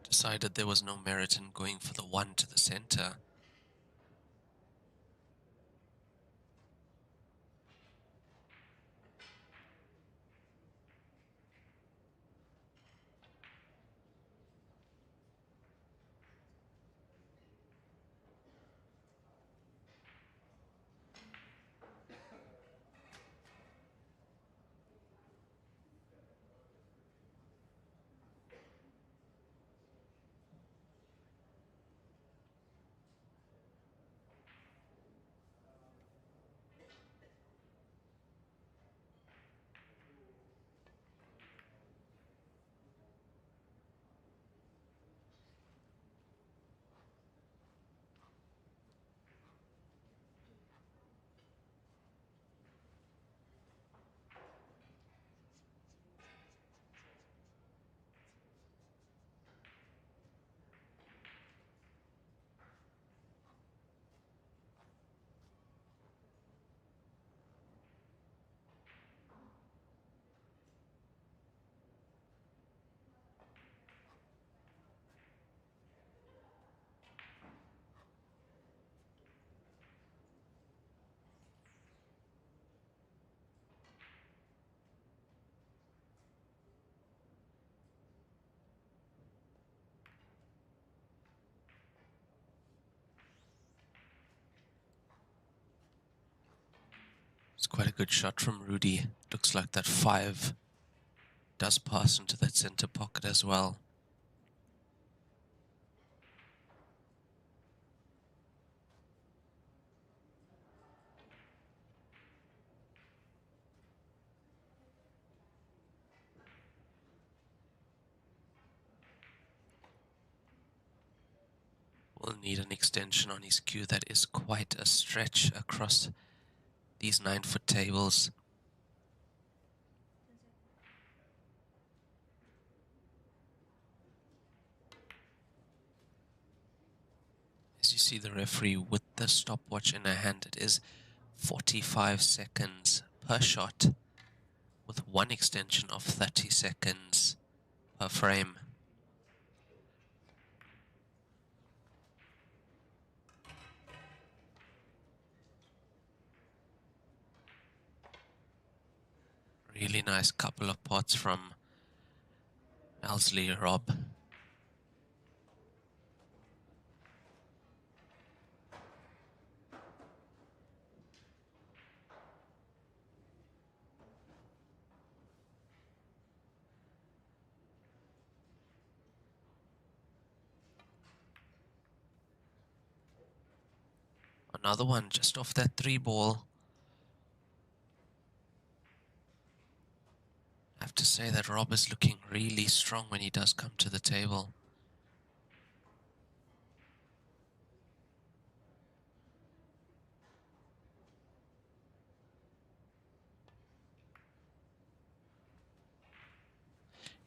Speaker 5: Decided there was no merit in going for the one to the center. It's quite a good shot from Rudy. Looks like that 5 does pass into that center pocket as well. Will need an extension on his cue. That is quite a stretch across these 9-foot tables. As you see the referee with the stopwatch in her hand, it is 45 seconds per shot with one extension of 30 seconds per frame. Really nice couple of pots from Elsley Rob. Another one just off that 3 ball. I have to say that Rob is looking really strong when he does come to the table.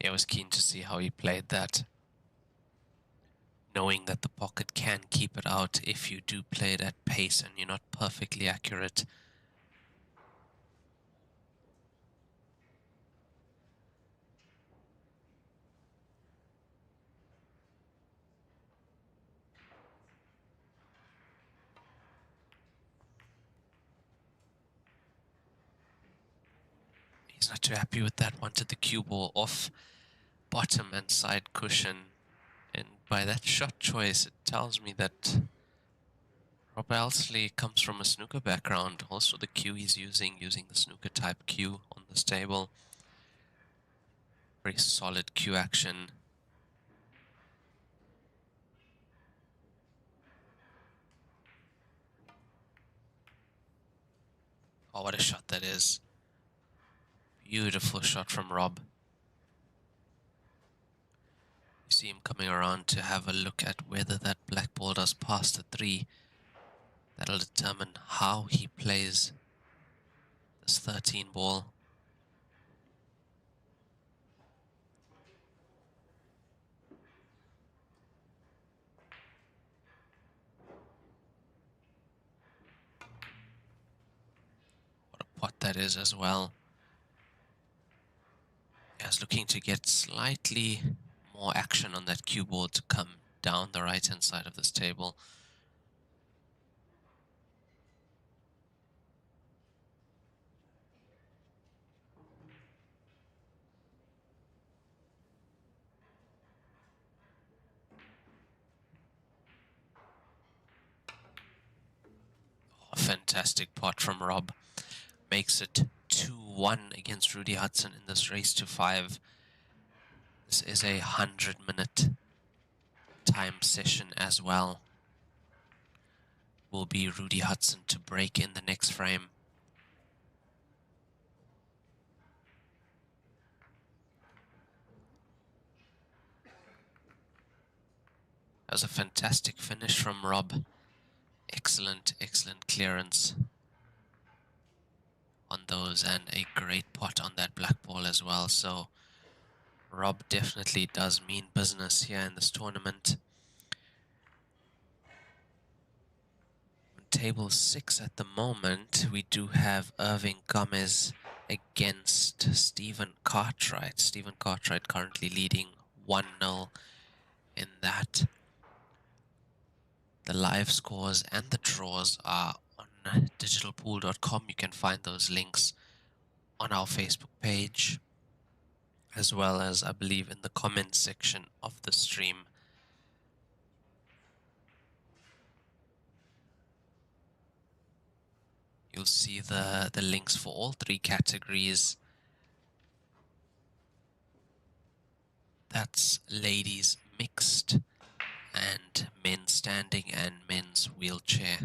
Speaker 5: Yeah, I was keen to see how he played that, knowing that the pocket can keep it out if you do play it at pace and you're not perfectly accurate. He's not too happy with that. Wanted the cue ball off bottom and side cushion. And by that shot choice, it tells me that Rob Elsley comes from a snooker background. Also the cue he's using the snooker type cue on this table. Very solid cue action. Oh, what a shot that is. Beautiful shot from Rob. You see him coming around to have a look at whether that black ball does pass the 3. That'll determine how he plays This 13 ball. What a pot that is as well. I was looking to get slightly more action on that cue ball to come down the right-hand side of this table. A fantastic pot from Rob. Makes it 2-1 against Rudy Hudson in this race to 5. This is a 100-minute time session as well. Will be Rudy Hudson to break in the next frame. That was a fantastic finish from Rob. Excellent, excellent clearance on those, and a great pot on that black ball as well. So Rob definitely does mean business here in this tournament. On table 6 at the moment, we do have Irving Gomez against Stephen Cartwright. Stephen Cartwright currently leading 1-0 in that. The live scores and the draws are on digitalpool.com. You can find those links on our Facebook page, as well as, I believe, in the comments section of the stream. You'll see the links for all 3 categories. That's ladies mixed, and men's standing, and men's wheelchair.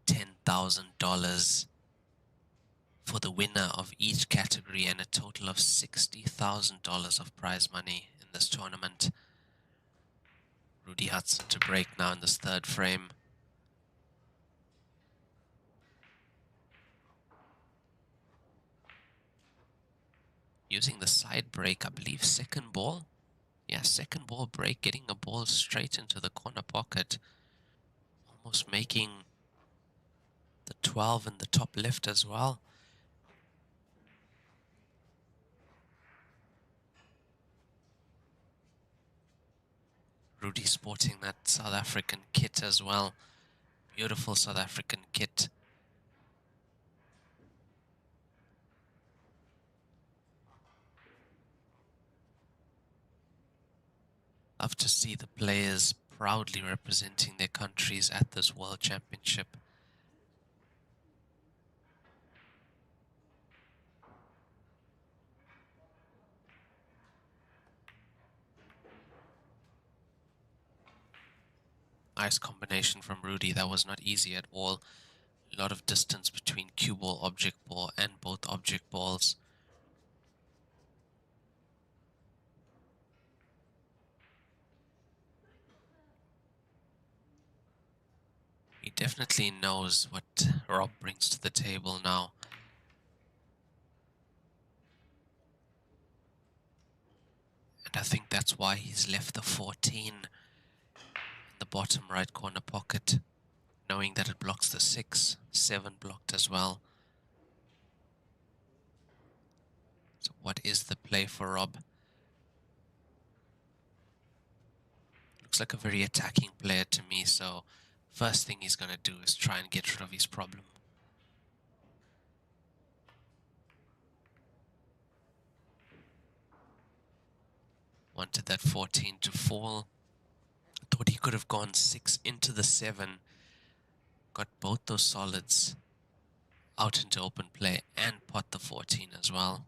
Speaker 5: $10,000 for the winner of each category, and a total of $60,000 of prize money in this tournament. Rudy Hudson to break now in this 3rd frame. Using the side break, I believe, 2nd ball. Yeah, 2nd ball break, getting a ball straight into the corner pocket. Almost making the 12 in the top left as well. Rudy sporting that South African kit as well. Beautiful South African kit. Love to see the players proudly representing their countries at this World Championship. Nice combination from Rudy. That was not easy at all. A lot of distance between cue ball, object ball, and both object balls. He definitely knows what Rob brings to the table now. And I think that's why he's left the 14 in the bottom right corner pocket, knowing that it blocks the 6, 7 blocked as well. So what is the play for Rob? Looks like a very attacking player to me, so first thing he's going to do is try and get rid of his problem. Wanted that 14 to fall. Thought he could have gone 6 into the 7. Got both those solids out into open play and pot the 14 as well.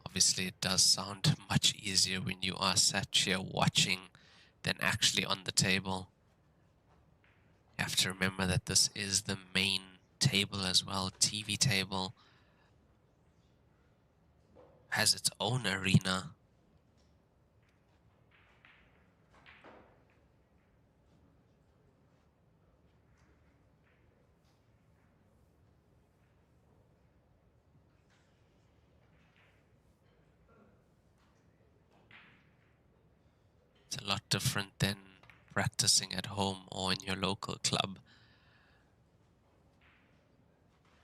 Speaker 5: Obviously, it does sound much easier when you are sat here watching than actually on the table. You have to remember that this is the main table as well, TV table. has its own arena. It's a lot different than practicing at home or in your local club.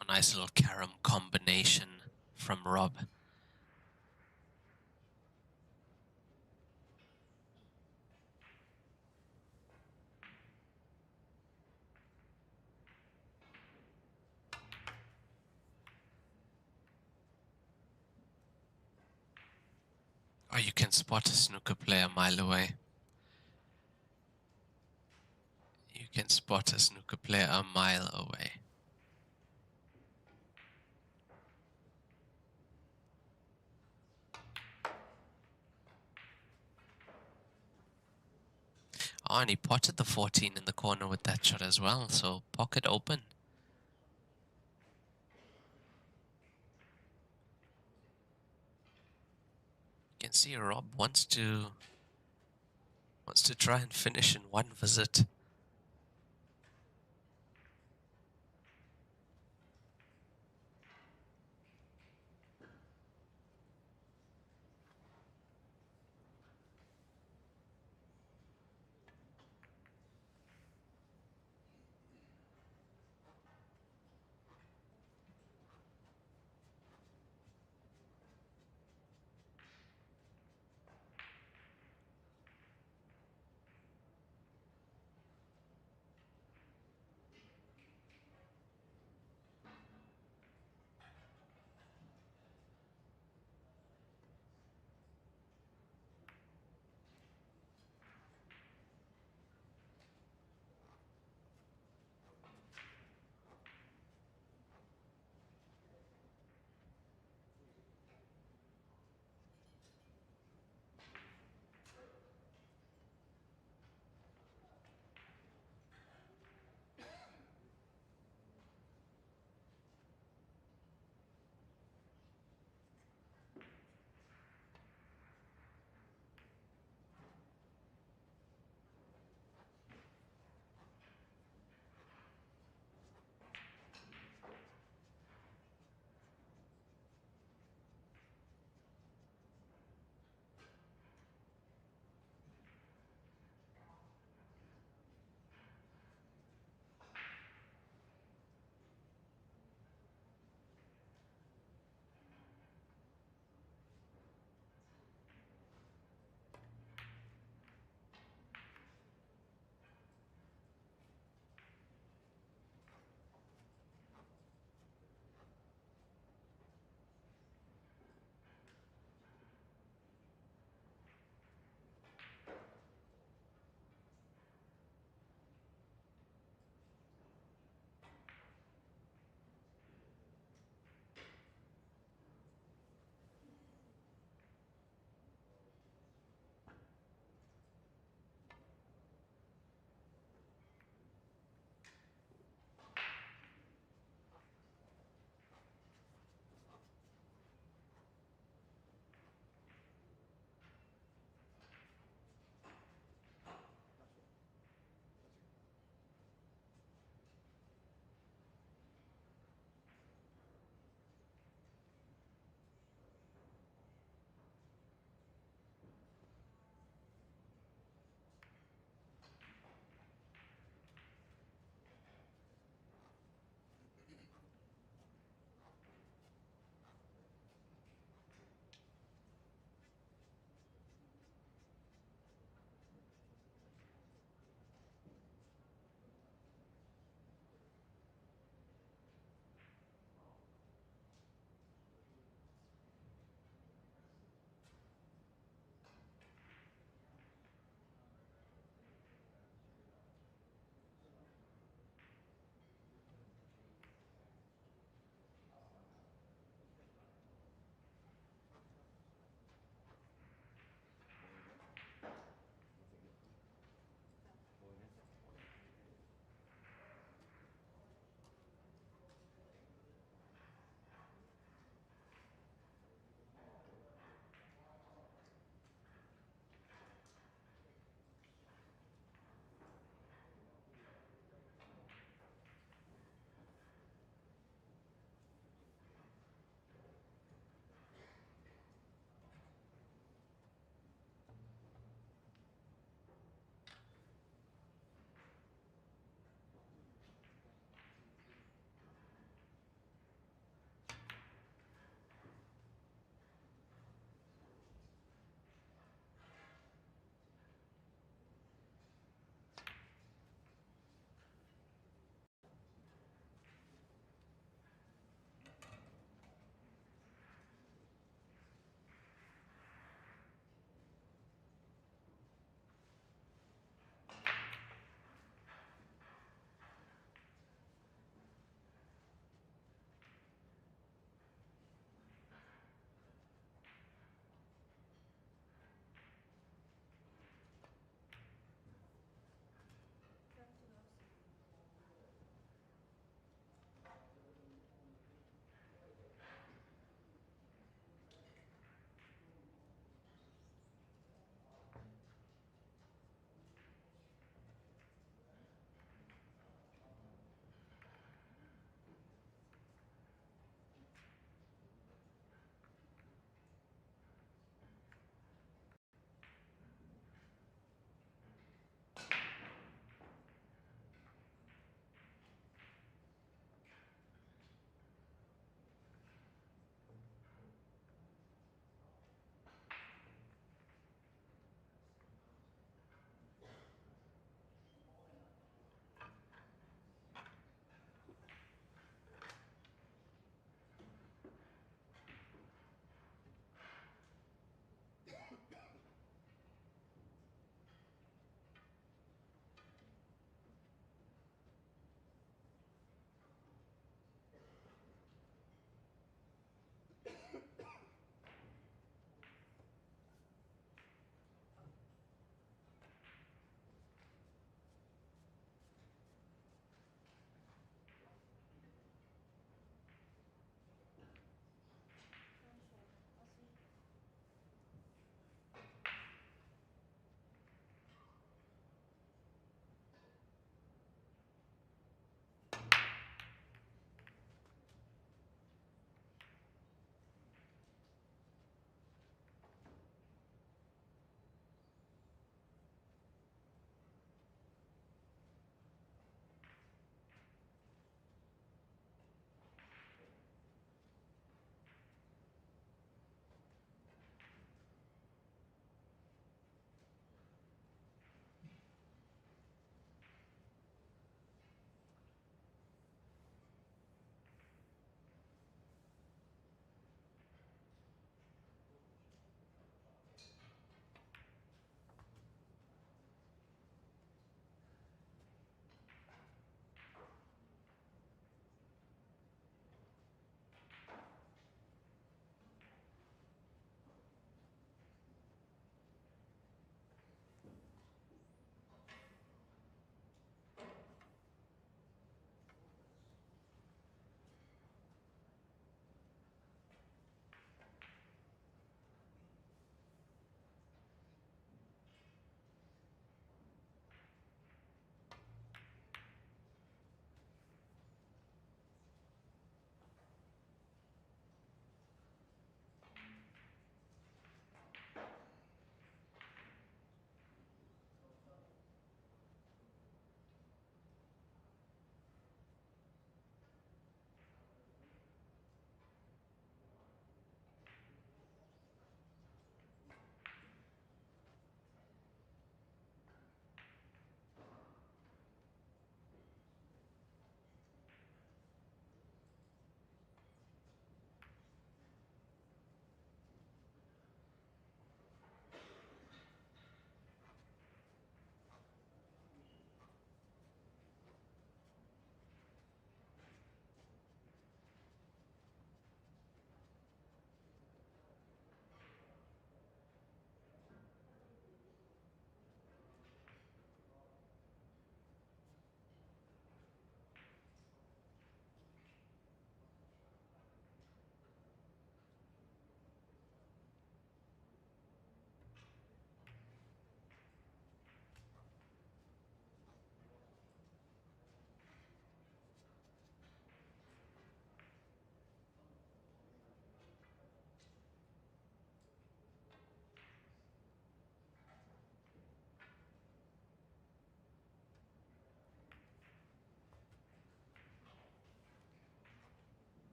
Speaker 5: A nice little carom combination from Rob. Or you can spot a snooker player a mile away. You can spot a snooker player a mile away. Oh, and he potted the 14 in the corner with that shot as well, so pocket open. You can see Rob wants to try and finish in one visit.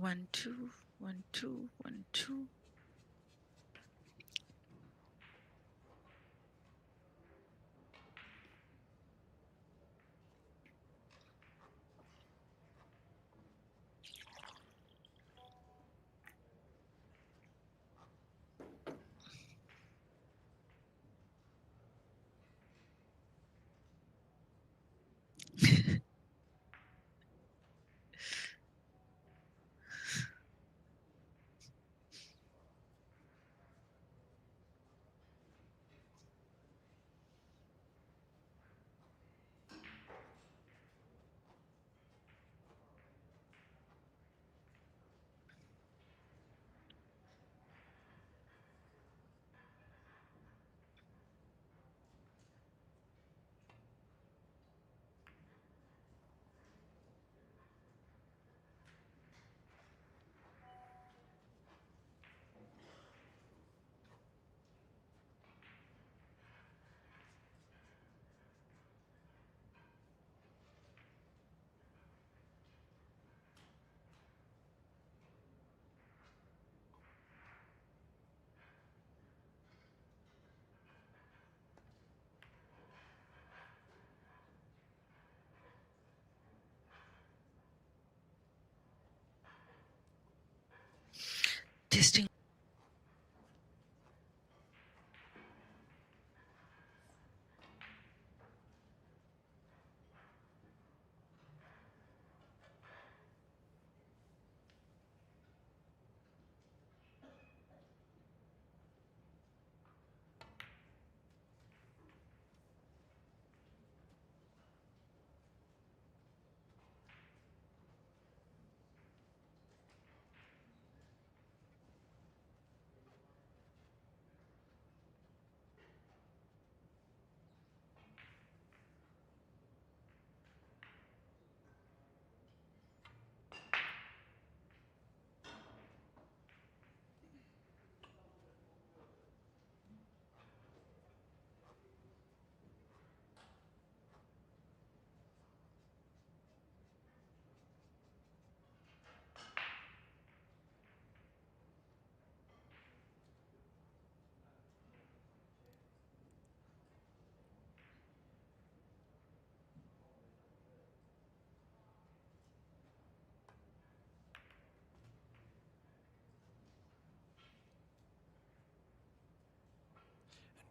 Speaker 9: 1 2 1 2 1 2. Testing.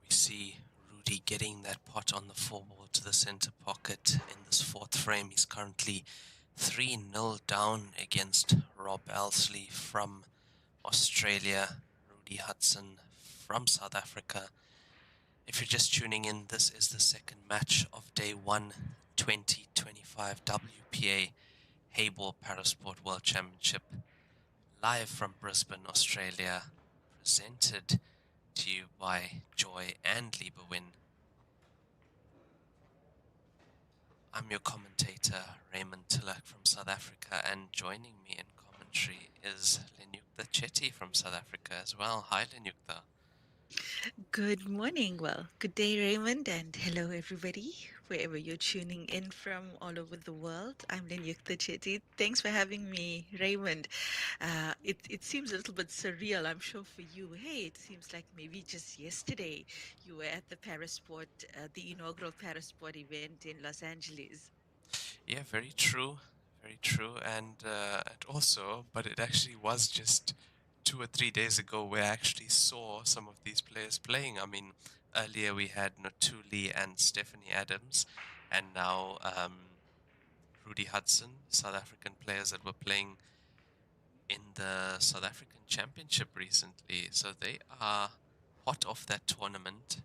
Speaker 5: We see Rudy getting that pot on the 4-ball to the center pocket in this fourth frame. He's currently 3-0 down against Rob Elsley from Australia, Rudy Hudson from South Africa. If you're just tuning in, this is the second match of Day 1, 2025 WPA Heyball Parasport World Championship, live from Brisbane, Australia, presented to you by Joy and Lieberwin. I'm your commentator, Raymond Tilak from South Africa, and joining me in commentary is Lenyukta Chetty from South Africa as well. Hi, Lenyukta.
Speaker 9: Good morning. Well, good day, Raymond, and hello, everybody, wherever you're tuning in from all over the world. I'm Lenyukta Chetty. Thanks for having me, Raymond. It seems a little bit surreal, I'm sure, for you. Hey, it seems like maybe just yesterday you were at the Parasport, the inaugural Parasport event in Los Angeles.
Speaker 5: Yeah, very true. Very true. And but it actually was just 2 or 3 days ago where I actually saw some of these players playing. I mean, earlier we had Notuli and Stephanie Adams, and now Rudy Hudson, South African players that were playing in the South African Championship recently. So they are hot off that tournament,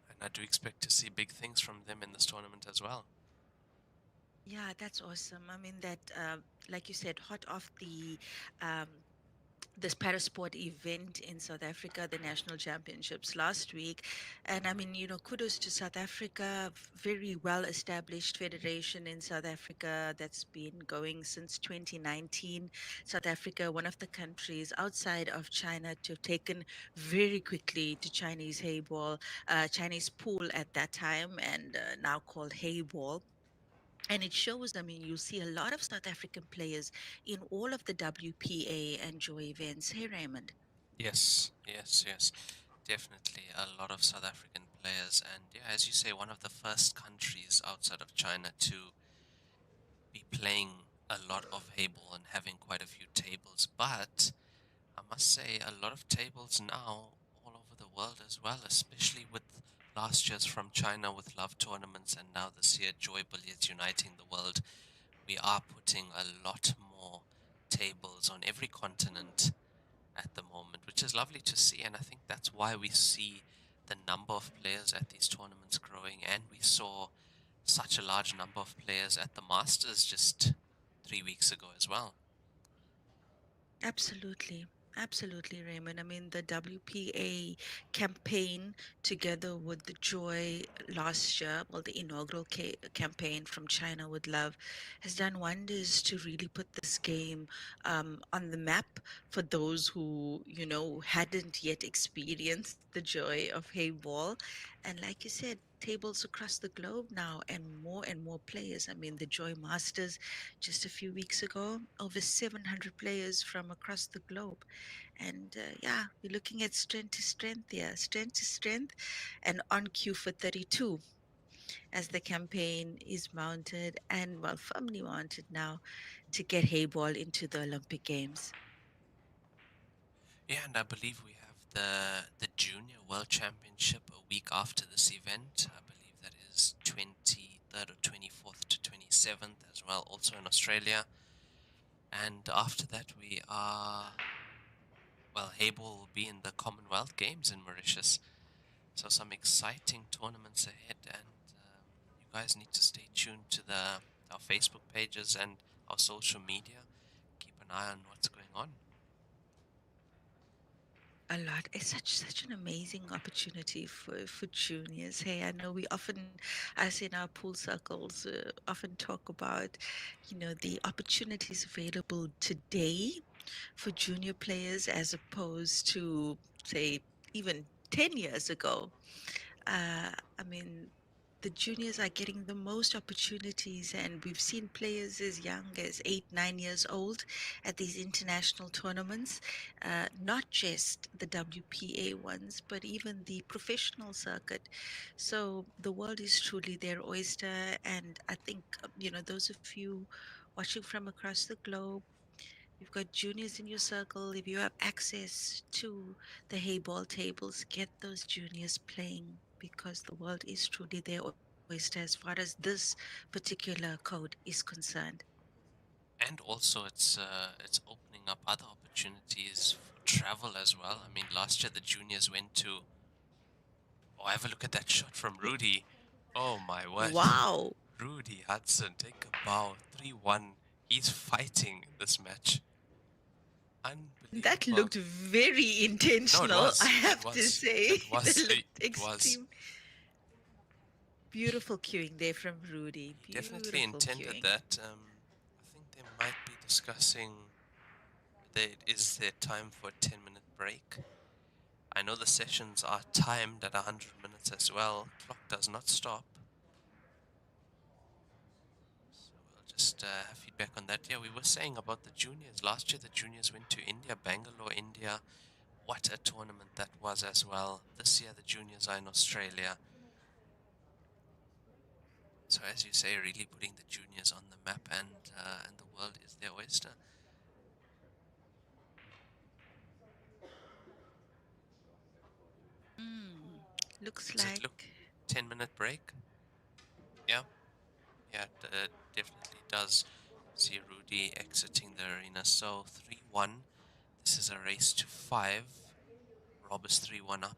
Speaker 5: and I do expect to see big things from them in this tournament as well.
Speaker 9: Yeah, that's awesome. I mean, that, like you said, hot off the um, this Parasport event in South Africa, the national championships last week. And I mean, kudos to South Africa, very well established federation in South Africa that's been going since 2019. South Africa, one of the countries outside of China to have taken very quickly to Chinese Heyball, Chinese pool at that time, and now called Heyball. And it shows, I mean, you see a lot of South African players in all of the WPA and Joy events. Hey, Raymond.
Speaker 5: Yes, yes, yes. Definitely a lot of South African players. And yeah, as you say, one of the first countries outside of China to be playing a lot of Heyball and having quite a few tables. But I must say, a lot of tables now all over the world as well, especially with last year's from China with Love tournaments and now this year Joy Billiards uniting the world. We are putting a lot more tables on every continent at the moment, which is lovely to see. And I think that's why we see the number of players at these tournaments growing. And we saw such a large number of players at the Masters just 3 weeks ago as well.
Speaker 9: Absolutely. Absolutely, Raymond. I mean, the WPA campaign together with the Joy last year, well, the inaugural campaign from China with Love, has done wonders to really put this game on the map for those who, hadn't yet experienced the joy of Hayball. And like you said, tables across the globe now and more players. I mean, the Joy Masters just a few weeks ago, over 700 players from across the globe. And yeah, we're looking at strength to strength here, strength to strength, and on cue for 32 as the campaign is mounted and, well, firmly mounted now to get Hayball into the Olympic Games.
Speaker 5: Yeah, and I believe we have the Junior World Championship a week after this event. I believe that is 23rd or 24th to 27th as well, also in Australia. And after that, Hayball will be in the Commonwealth Games in Mauritius. So some exciting tournaments ahead, and you guys need to stay tuned to our Facebook pages and our social media. Keep an eye on what's going on.
Speaker 9: A lot. It's such an amazing opportunity for juniors. Hey, I know we often, us in our pool circles, often talk about, the opportunities available today for junior players as opposed to, say, even 10 years ago. I mean, the juniors are getting the most opportunities, and we've seen players as young as 8, 9 years old at these international tournaments, not just the WPA ones, but even the professional circuit. So the world is truly their oyster, and I think, those of you watching from across the globe, you've got juniors in your circle. If you have access to the Hayball tables, get those juniors playing, because the world is truly their oyster as far as this particular code is concerned.
Speaker 5: And also, it's opening up other opportunities for travel as well. I mean, last year the juniors went to. Oh, have a look at that shot from Rudy. Oh my word.
Speaker 9: Wow,
Speaker 5: Rudy Hudson, take a bow. 3-1. He's fighting this match.
Speaker 9: that
Speaker 5: Unbelievable.
Speaker 9: looked very
Speaker 5: No,
Speaker 9: intentional, I have to say.
Speaker 5: It was.
Speaker 9: That looked
Speaker 5: It was.
Speaker 9: extreme. Beautiful cueing there from Rudy.
Speaker 5: He definitely
Speaker 9: Beautiful
Speaker 5: intended
Speaker 9: cueing.
Speaker 5: that. I think they might be discussing that is there time for a 10-minute break. I know the sessions are timed at 100 minutes as well. Clock does not stop. So we'll just have feedback on that. Yeah, we were saying about the juniors. Last year the juniors went to India, Bangalore, India. What a tournament that was as well. This year the juniors are in Australia. So as you say, really putting the juniors on the map, and the world is their oyster.
Speaker 9: Looks
Speaker 5: Does it
Speaker 9: like
Speaker 5: look 10-minute break? Yeah, it definitely does. See Rudy exiting the arena. So 3-1. This is a race to 5. Rob is 3-1 up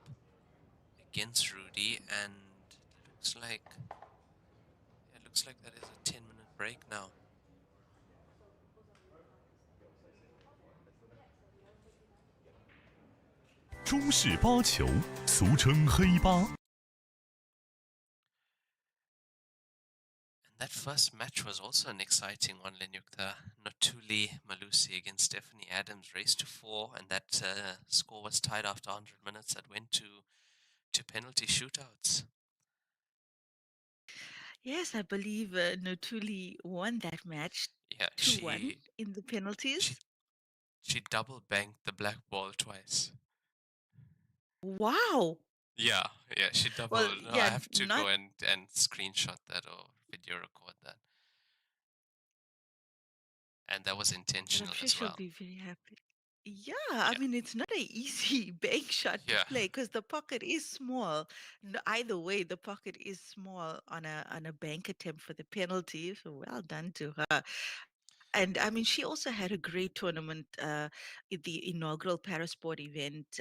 Speaker 5: against Rudy, and it looks like that is a 10-minute break now. That first match was also an exciting one, Lenyukta. Notuli Malusi against Stephanie Adams, race to 4, and that score was tied after 100 minutes. That went to penalty shootouts.
Speaker 9: Yes, I believe Notuli won that match
Speaker 5: Yeah,
Speaker 9: 2-1 in the penalties.
Speaker 5: she double banked the black ball twice.
Speaker 9: Wow.
Speaker 5: Yeah, she
Speaker 9: Well,
Speaker 5: double. No, I
Speaker 9: yeah,
Speaker 5: have to
Speaker 9: not.
Speaker 5: go and screenshot that or video record that. And that was
Speaker 9: But I'm
Speaker 5: intentional
Speaker 9: sure
Speaker 5: as
Speaker 9: she'll
Speaker 5: well.
Speaker 9: be very happy. Yeah, I
Speaker 5: Yeah,
Speaker 9: mean, it's not an easy bank shot to
Speaker 5: yeah.
Speaker 9: play because the pocket is small. Either way, the pocket is small on a bank attempt for the penalty. So well done to her. And I mean, she also had a great tournament at the inaugural Parasport event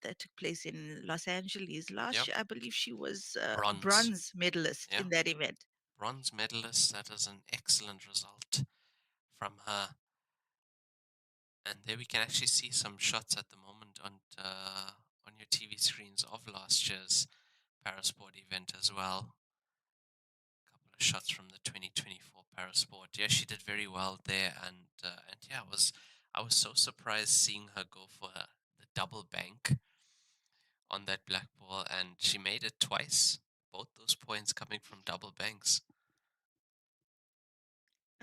Speaker 9: that took place in Los Angeles last
Speaker 5: Yep.
Speaker 9: year. I believe she was
Speaker 5: Bronze.
Speaker 9: bronze medalist
Speaker 5: Yeah.
Speaker 9: in that event.
Speaker 5: Bronze medalist. That is an excellent result from her. And there we can actually see some shots at the moment on your TV screens of last year's Parasport event as well. A couple of shots from the 2024 Parasport. Yeah, she did very well there, and yeah, I was so surprised seeing her go for the double bank on that black ball, and she made it twice. Both those points coming from double banks.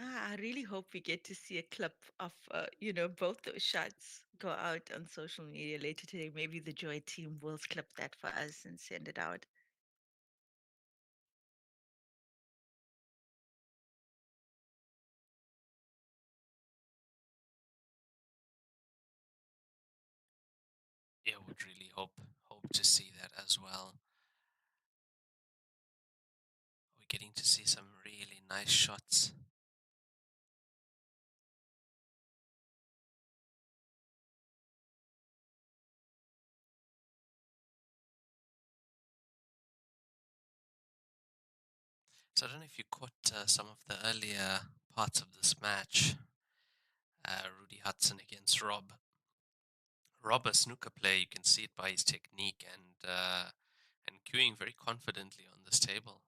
Speaker 9: I really hope we get to see a clip of, both those shots go out on social media later today. Maybe the Joy team will clip that for us and send it out.
Speaker 5: Yeah, would really hope to see that as well. We're getting to see some really nice shots. So I don't know if you caught some of the earlier parts of this match. Rudy Hudson against Rob. Rob, a snooker player, you can see it by his technique and queuing very confidently on this table.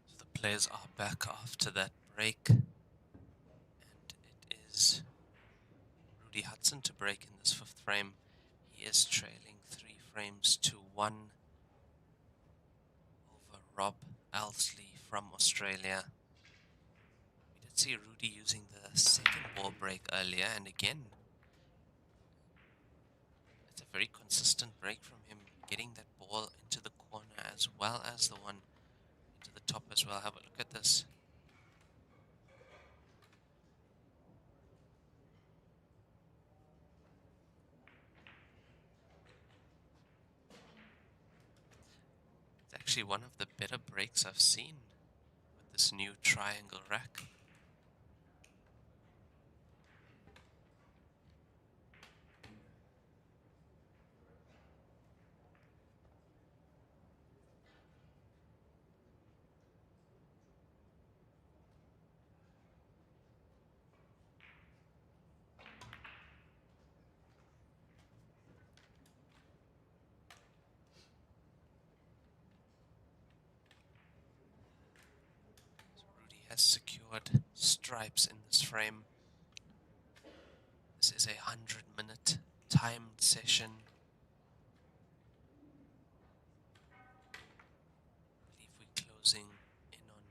Speaker 5: So the players are back after that break, and it is Rudy Hudson to break in this fifth frame. He is trailing 3 frames to 1 over Rob Elsley from Australia. We did see Rudy using the second ball break earlier, and again, it's a very consistent break from him, getting that ball into the corner as well as the one into the top as well. Have a look at this. It's actually one of the better breaks I've seen with this new triangle rack. Has secured stripes in this frame. This is a 100-minute timed session. I believe we're closing in on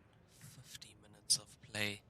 Speaker 5: 50 minutes of play.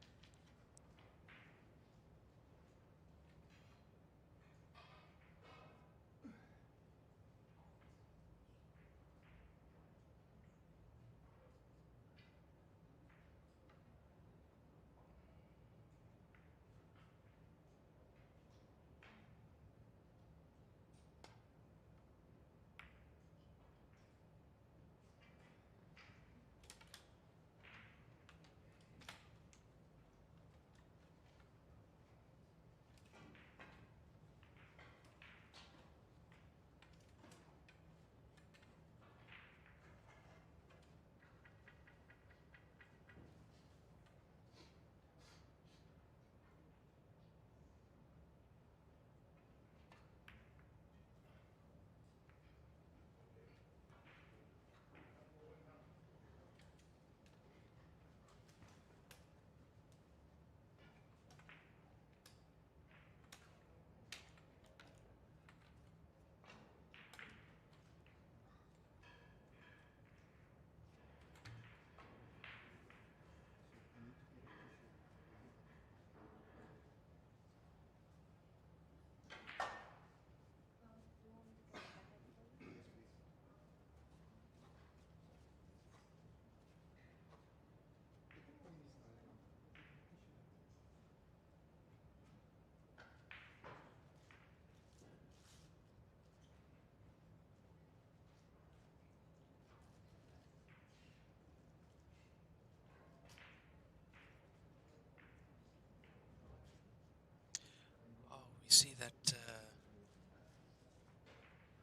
Speaker 5: Oh, we see that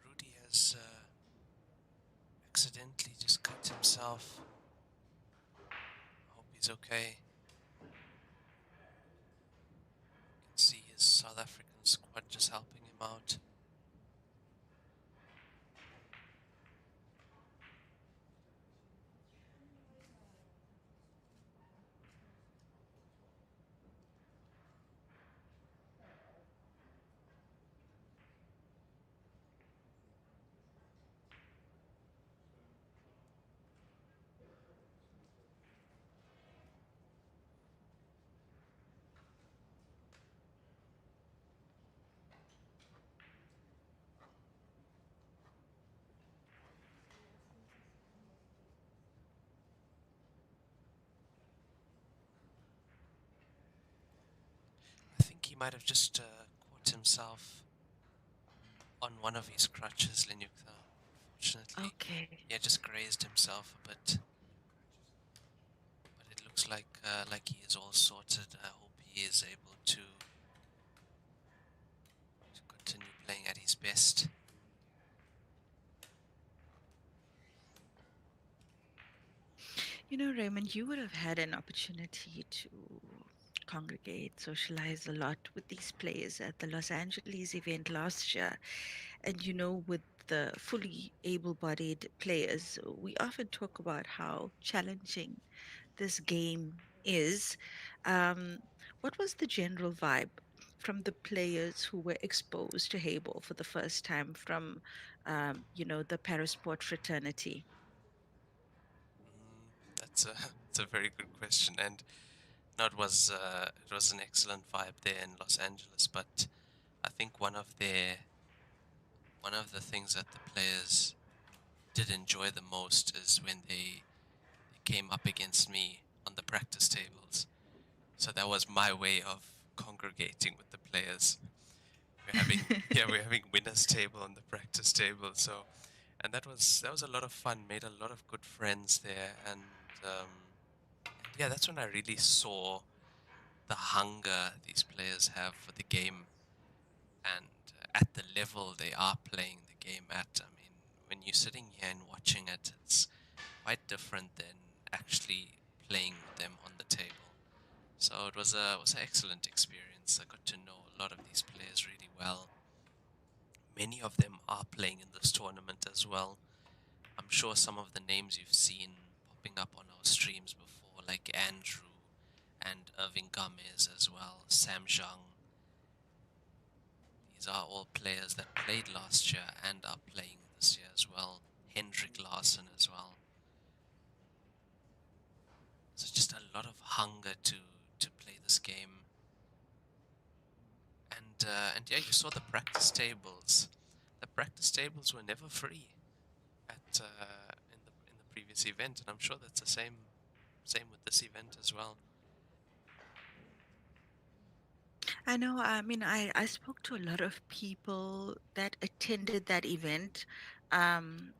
Speaker 5: Rudy has accidentally just cut himself. I hope he's okay. You can see his South African squad just helping him out. I think he might have just caught himself on one of his crutches, Lenyukta. Unfortunately,
Speaker 9: Okay.
Speaker 5: yeah, just grazed himself a bit. But it looks like he is all sorted. I hope he is able to continue playing at his best.
Speaker 9: You know, Raymond, you would have had an opportunity to congregate, socialize a lot with these players at the Los Angeles event last year. And, you know, with the fully able bodied players, we often talk about how challenging this game is. Um, what was the general vibe from the players who were exposed to Heyball for the first time from, the Parasport fraternity?
Speaker 5: That's a very good question, and no, it was an excellent vibe there in Los Angeles. But I think one of the things that the players did enjoy the most is when they came up against me on the practice tables. So that was my way of congregating with the players. We're having we're having winners table on the practice table. So, and that was a lot of fun. Made a lot of good friends there, and yeah, that's when I really saw the hunger these players have for the game, and at the level they are playing the game at. I mean, when you're sitting here and watching it, it's quite different than actually playing with them on the table. So it was an excellent experience. I got to know a lot of these players really well. Many of them are playing in this tournament as well. I'm sure some of the names you've seen popping up on our streams before, like Andrew and Irving Gomez as well, Sam Zhang. These are all players that played last year and are playing this year as well. Hendrik Larsen as well. So just a lot of hunger to play this game. And yeah, you saw the practice tables. The practice tables were never free at in the previous event, and I'm sure that's the same with this event as well.
Speaker 9: I know. I mean, I spoke to a lot of people that attended that event, um,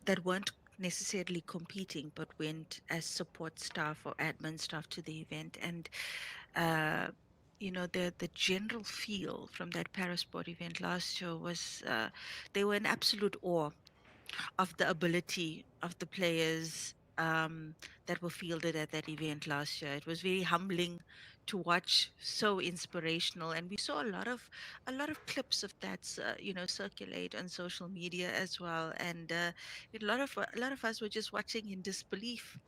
Speaker 9: that weren't necessarily competing, but went as support staff or admin staff to the event. And, the general feel from that Parasport event last year was they were in absolute awe of the ability of the players that were fielded at that event last year. It was very humbling to watch, so inspirational, and we saw a lot of clips of that, circulate on social media as well. And a lot of us were just watching in disbelief.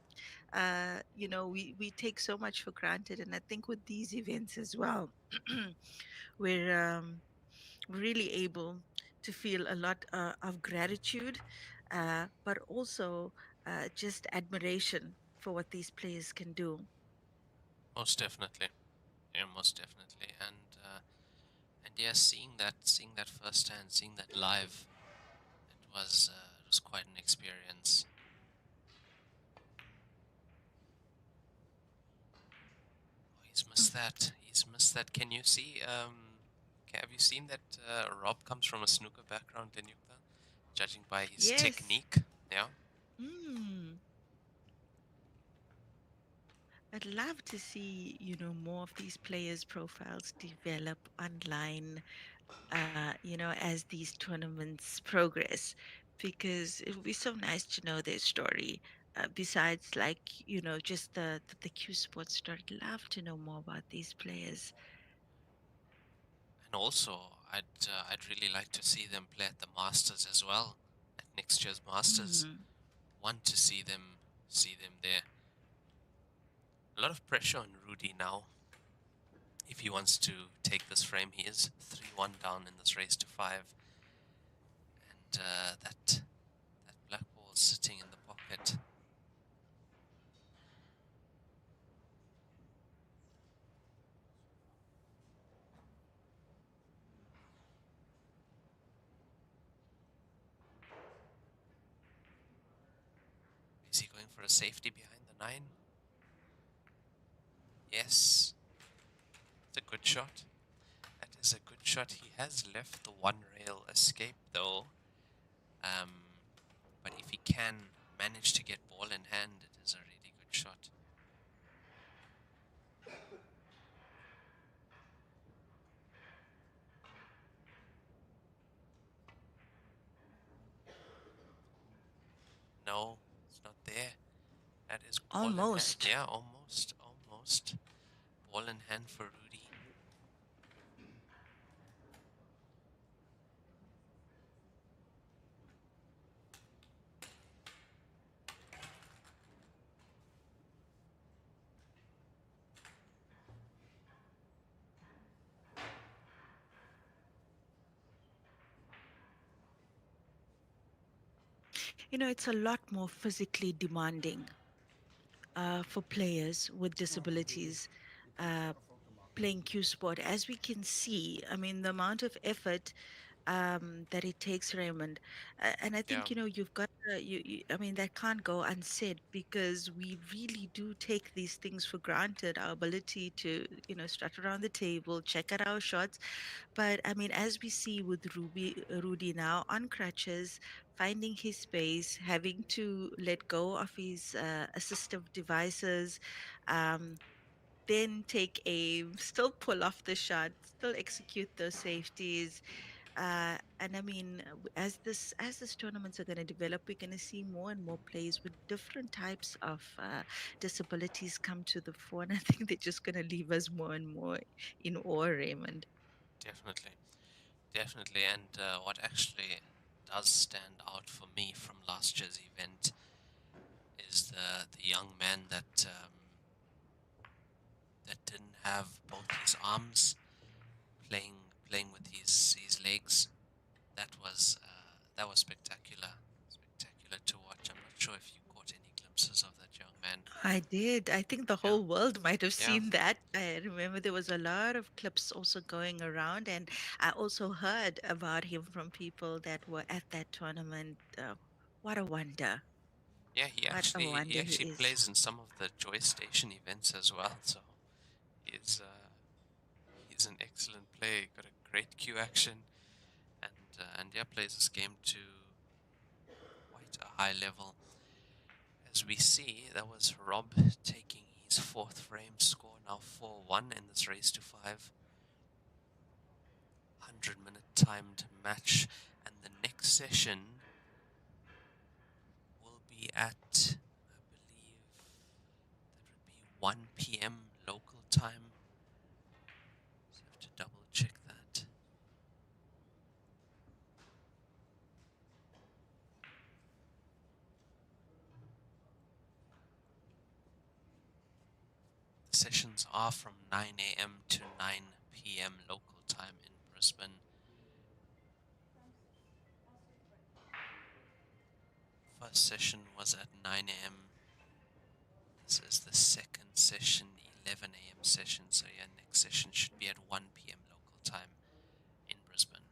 Speaker 9: We take so much for granted, and I think with these events as well, we're really able to feel a lot of gratitude, but also just admiration for what these players can do.
Speaker 5: Most definitely, yeah, most definitely, and yeah, seeing that firsthand, seeing that live, it was quite an experience. Oh, he's missed that. He's missed that. Can you see? Have you seen that Rob comes from a snooker background, Lenyukta? Judging by his
Speaker 9: Yes.
Speaker 5: technique, yeah.
Speaker 9: Mm. I'd love to see, more of these players' profiles develop online, as these tournaments progress, because it would be so nice to know their story. Besides, like, just the Q Sports story, I'd love to know more about these players.
Speaker 5: And also, I'd really like to see them play at the Masters as well, at next year's Masters.
Speaker 9: Mm.
Speaker 5: Want to see them there. A lot of pressure on Rudy now. If he wants to take this frame, he is 3-1 down in this race to 5, and that black ball sitting in the pocket. Is he going for a safety behind the 9? Yes. It's a good shot. That is a good shot. He has left the one rail escape though. But if he can manage to get ball in hand, it is a really good shot. No, it's not there. That is ball in hand.
Speaker 9: Almost.
Speaker 5: Yeah, almost. Ball in hand for Rudy.
Speaker 9: It's a lot more physically demanding for players with disabilities playing Q sport. As we can see, I mean, the amount of effort that it takes, Raymond. And I
Speaker 5: Yeah,
Speaker 9: think, you've got, I mean, that can't go unsaid because we really do take these things for granted, our ability to, strut around the table, check out our shots. But I mean, as we see with Rudy now on crutches, finding his space, having to let go of his assistive devices, um, then take aim, still pull off the shot, still execute those safeties. And I mean, as this tournaments are going to develop, we're going to see more and more players with different types of disabilities come to the fore, and I think they're just going to leave us more and more in awe, Raymond.
Speaker 5: definitely. Definitely. And what actually does stand out for me from last year's event is the young man that didn't have both his arms, playing with his legs. That was spectacular to watch. I'm not sure if you caught any glimpses of that young man.
Speaker 9: I did. I think the
Speaker 5: Yeah,
Speaker 9: whole world might have
Speaker 5: yeah,
Speaker 9: seen that. I remember there was a lot of clips also going around, and I also heard about him from people that were at that tournament. What a wonder!
Speaker 5: yeah. He
Speaker 9: What a
Speaker 5: actually he
Speaker 9: wonder he
Speaker 5: actually
Speaker 9: is.
Speaker 5: plays in some of the Joy Station events as well. So he's he's an excellent player. Got a great cue action, and yeah, plays this game to quite a high level. As we see, that was Rob taking his fourth frame score, now 4-1 in this race to 5. 100-minute timed match, and the next session will be at, I believe, that would be 1 p.m. local time. Just have to double check that. The sessions are from 9 a.m. to 9 p.m. local time in Brisbane. First session was at 9 a.m. This is the second session, 11 a.m. session. So yeah, next session should be at 1 p.m. local time in Brisbane.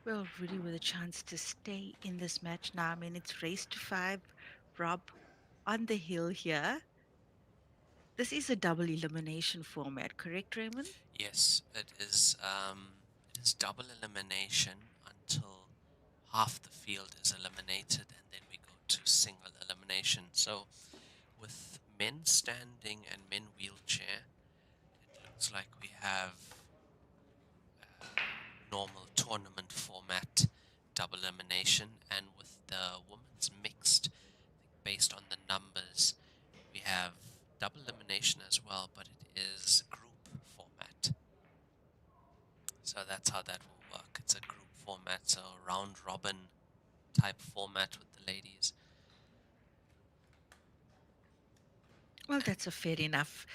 Speaker 9: Well, really with a chance to stay in this match now. I mean, it's race to 5. Rob on the hill here. This is a double elimination format, correct, Raymond?
Speaker 5: Yes, it is. It is double elimination until half the field is eliminated, and then we go to single elimination. So, with men standing and men wheelchair, it looks like we have normal tournament format double elimination, and with the women's mixed, based on the numbers, we have double elimination as well, but it is group format. So that's how that will work. It's a group format, so round robin type format with the ladies.
Speaker 9: Well, that's a fair enough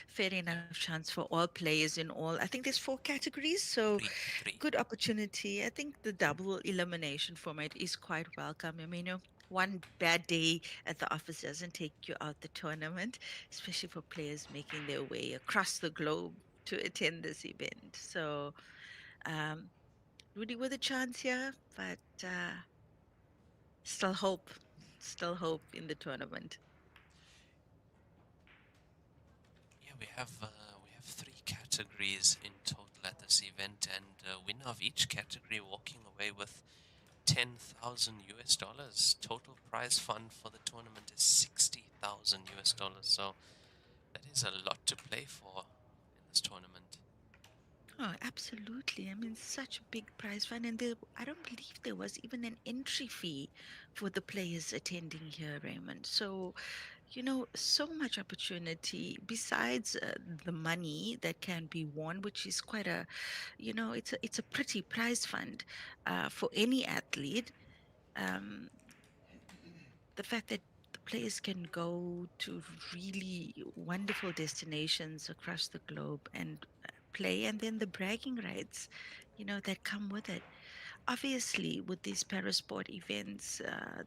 Speaker 9: chance for all players in all. I think there's 4 categories, so
Speaker 5: Three.
Speaker 9: good opportunity. I think the double elimination format is quite welcome. I mean, one bad day at the office doesn't take you out the tournament, especially for players making their way across the globe to attend this event. So, um, really with a chance here, but still hope, still hope in the tournament.
Speaker 5: Yeah, we have 3 categories in total at this event, and winner of each category walking away with 10,000 US dollars. Total prize fund for the tournament is 60,000 US dollars. So that is a lot to play for in this tournament.
Speaker 9: Oh, absolutely. I mean, such a big prize fund, and I don't believe there was even an entry fee for the players attending here, Raymond. So, so much opportunity besides the money that can be won, which is quite it's a pretty prize fund for any athlete. Um, the fact that the players can go to really wonderful destinations across the globe and play, and then the bragging rights, that come with it. Obviously, with these parasport events,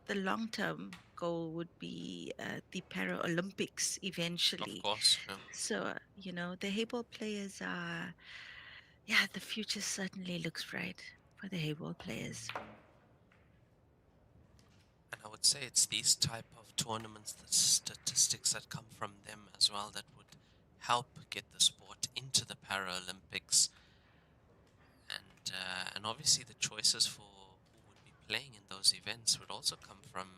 Speaker 9: the long term goal would be the Paralympics
Speaker 5: Of
Speaker 9: eventually.
Speaker 5: course, yeah.
Speaker 9: So, the Heyball players are, yeah, the future certainly looks bright for the Heyball players.
Speaker 5: And I would say it's these type of tournaments, the statistics that come from them as well, that would help get the sport into the Paralympics. And obviously the choices for who would be playing in those events would also come from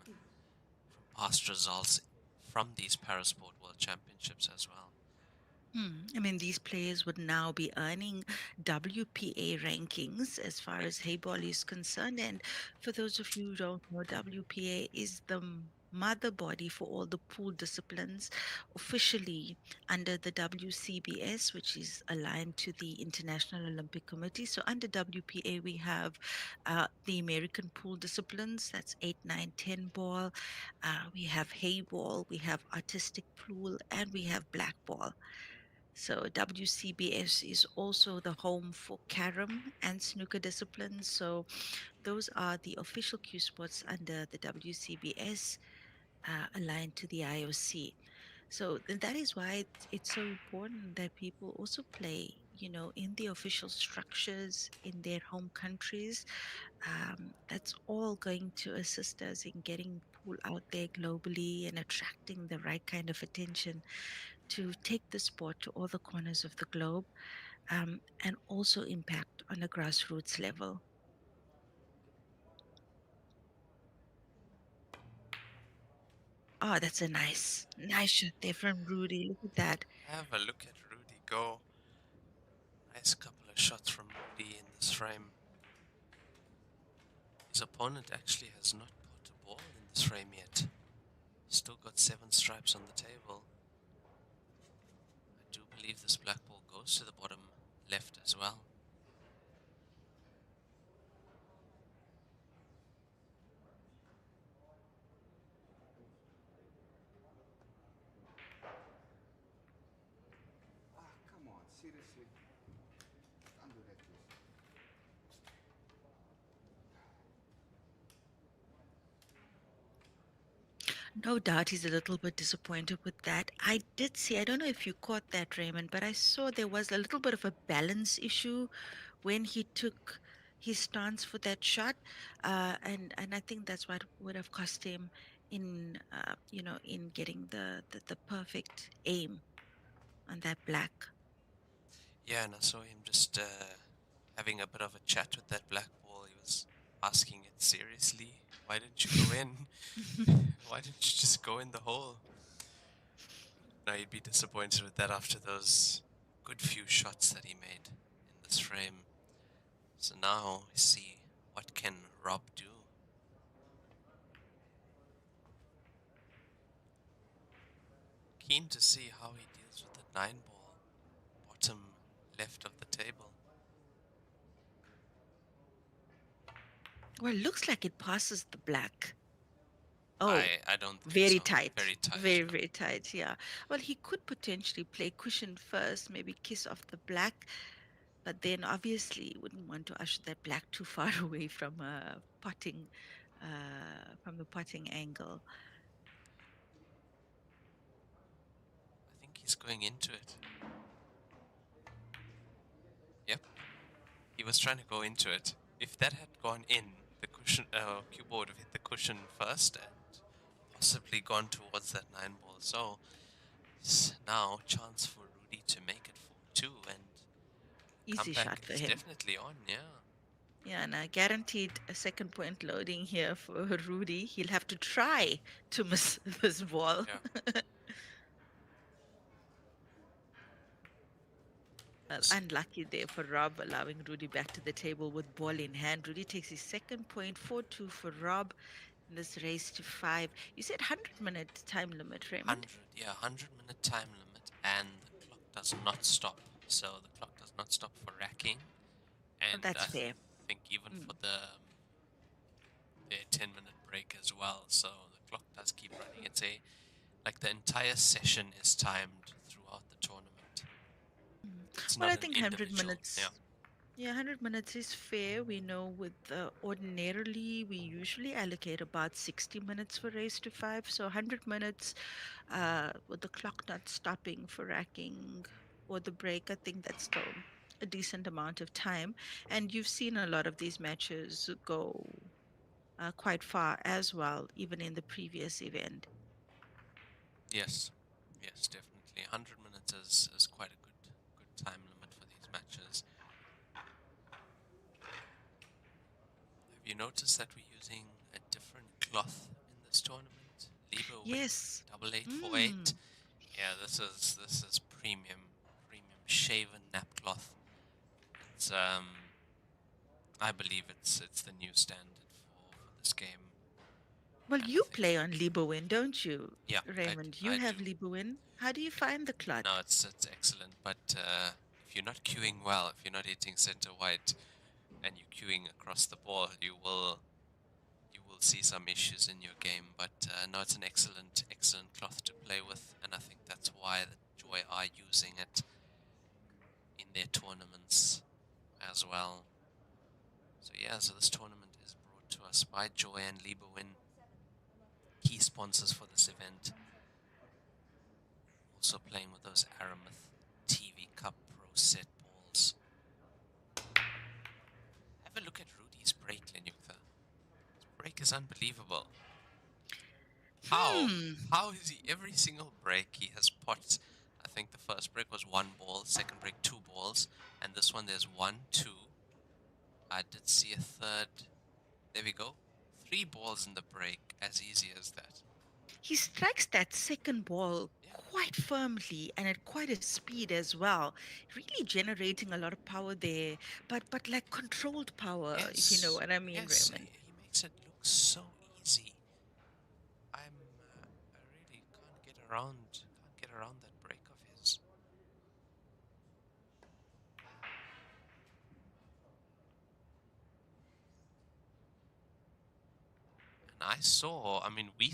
Speaker 5: past results from these Parasport World Championships as well.
Speaker 9: I mean, these players would now be earning WPA rankings as far as Heyball is concerned. And for those of you who don't know, WPA is the mother body for all the pool disciplines, officially under the WCBS, which is aligned to the International Olympic Committee. So under WPA, we have the American pool disciplines, that's 8, 9, 10 ball. We have Heyball, we have artistic pool, and we have black ball. So WCBS is also the home for carom and snooker disciplines. So those are the official cue sports under the WCBS, aligned to the IOC. So that is why it's so important that people also play, in the official structures in their home countries. That's all going to assist us in getting pool out there globally and attracting the right kind of attention to take the sport to all the corners of the globe, and also impact on a grassroots level. Oh, that's a nice shot there from Rudy. Look at that.
Speaker 5: Have a look at Rudy go. Nice couple of shots from Rudy in this frame. His opponent actually has not put a ball in this frame yet. Still got 7 stripes on the table. I do believe this black ball goes to the bottom left as well.
Speaker 8: Come on, seriously. Don't do that, please.
Speaker 9: No doubt he's a little bit disappointed with that. I did see, I don't know if you caught that, Raymond, but I saw there was a little bit of a balance issue when he took his stance for that shot. And I think that's what would have cost him in getting the perfect aim on that black.
Speaker 5: Yeah, and I saw him just having a bit of a chat with that black ball. He was asking it seriously. Why didn't you go in? Why didn't you just go in the hole? Now you'd be disappointed with that after those good few shots that he made in this frame. So now we see, what can Rob do? Keen to see how he deals with the 9 ball, bottom left of the table.
Speaker 9: Well, it looks like it passes the black. Oh,
Speaker 5: I don't think
Speaker 9: very
Speaker 5: so.
Speaker 9: tight.
Speaker 5: Very tight.
Speaker 9: Very, very tight, yeah. Well, he could potentially play cushion first, maybe kiss off the black, but then obviously wouldn't want to usher that black too far away from from the potting angle.
Speaker 5: I think he's going into it. Yep. He was trying to go into it. If that had gone in, the cushion, cue ball would have hit the cushion first and possibly gone towards that 9 ball. So now chance for Rudy to make it 4-2, and
Speaker 9: Easy
Speaker 5: comeback
Speaker 9: shot for
Speaker 5: is
Speaker 9: him.
Speaker 5: definitely on. Yeah.
Speaker 9: Yeah, and I guaranteed a second point loading here for Rudy. He'll have to try to miss this ball.
Speaker 5: Yeah.
Speaker 9: Unlucky there for Rob, allowing Rudy back to the table with ball in hand. Rudy takes his second point, 4-2 for Rob. this race to 5. You said 100-minute time limit, Raymond?
Speaker 5: 100-minute time limit, and the clock does not stop. So the clock does not stop for racking,
Speaker 9: Oh,
Speaker 5: and
Speaker 9: that's
Speaker 5: I
Speaker 9: fair.
Speaker 5: think even
Speaker 9: Mm.
Speaker 5: for the 10-minute break as well. So the clock does keep running. It's like the entire session is timed throughout the tournament. It's
Speaker 9: Well,
Speaker 5: not
Speaker 9: I
Speaker 5: an
Speaker 9: think 100
Speaker 5: individual.
Speaker 9: minutes. Yeah, 100 minutes is fair. We know with ordinarily we usually allocate about 60 minutes for race to 5. So 100 minutes with the clock not stopping for racking or the break, I think that's still a decent amount of time. And you've seen a lot of these matches go quite far as well, even in the previous event.
Speaker 5: Yes, definitely. 100 minutes is quite a good time limit for these matches. Have you noticed that we're using a different cloth in this tournament? Libo
Speaker 9: Yes.
Speaker 5: Win 8848. Yeah, this is premium shaven nap cloth. It's I believe it's the new standard for this game.
Speaker 9: Well,
Speaker 5: And I
Speaker 9: you
Speaker 5: think,
Speaker 9: play on Libowin, don't you,
Speaker 5: yeah,
Speaker 9: Raymond? You
Speaker 5: I
Speaker 9: have
Speaker 5: do.
Speaker 9: Libowin. How do you find the cloth?
Speaker 5: No, it's excellent, but if you're not queuing well, if you're not hitting center white, and you're queuing across the ball, you will see some issues in your game. But no, it's an excellent cloth to play with, and I think that's why the Joy are using it in their tournaments as well. So yeah, so this tournament is brought to us by Joy and Libowin, key sponsors for this event. Also playing with those Aramuth TV Cup Pro Set balls. Have a look at Rudy's break, Lenyukta. His break is unbelievable. How is he every single break he has pots? I think the first break was 1 ball, second break 2 balls, and this one there's 1, 2. I did see a third. There we go. 3 balls in the break, as easy as that.
Speaker 9: He strikes that second ball quite firmly and at quite a speed as well, really generating a lot of power there, but like controlled power, if you know what I mean,
Speaker 5: Yes,
Speaker 9: Raymond.
Speaker 5: he makes it look so easy. I really can't get around that break of his. And we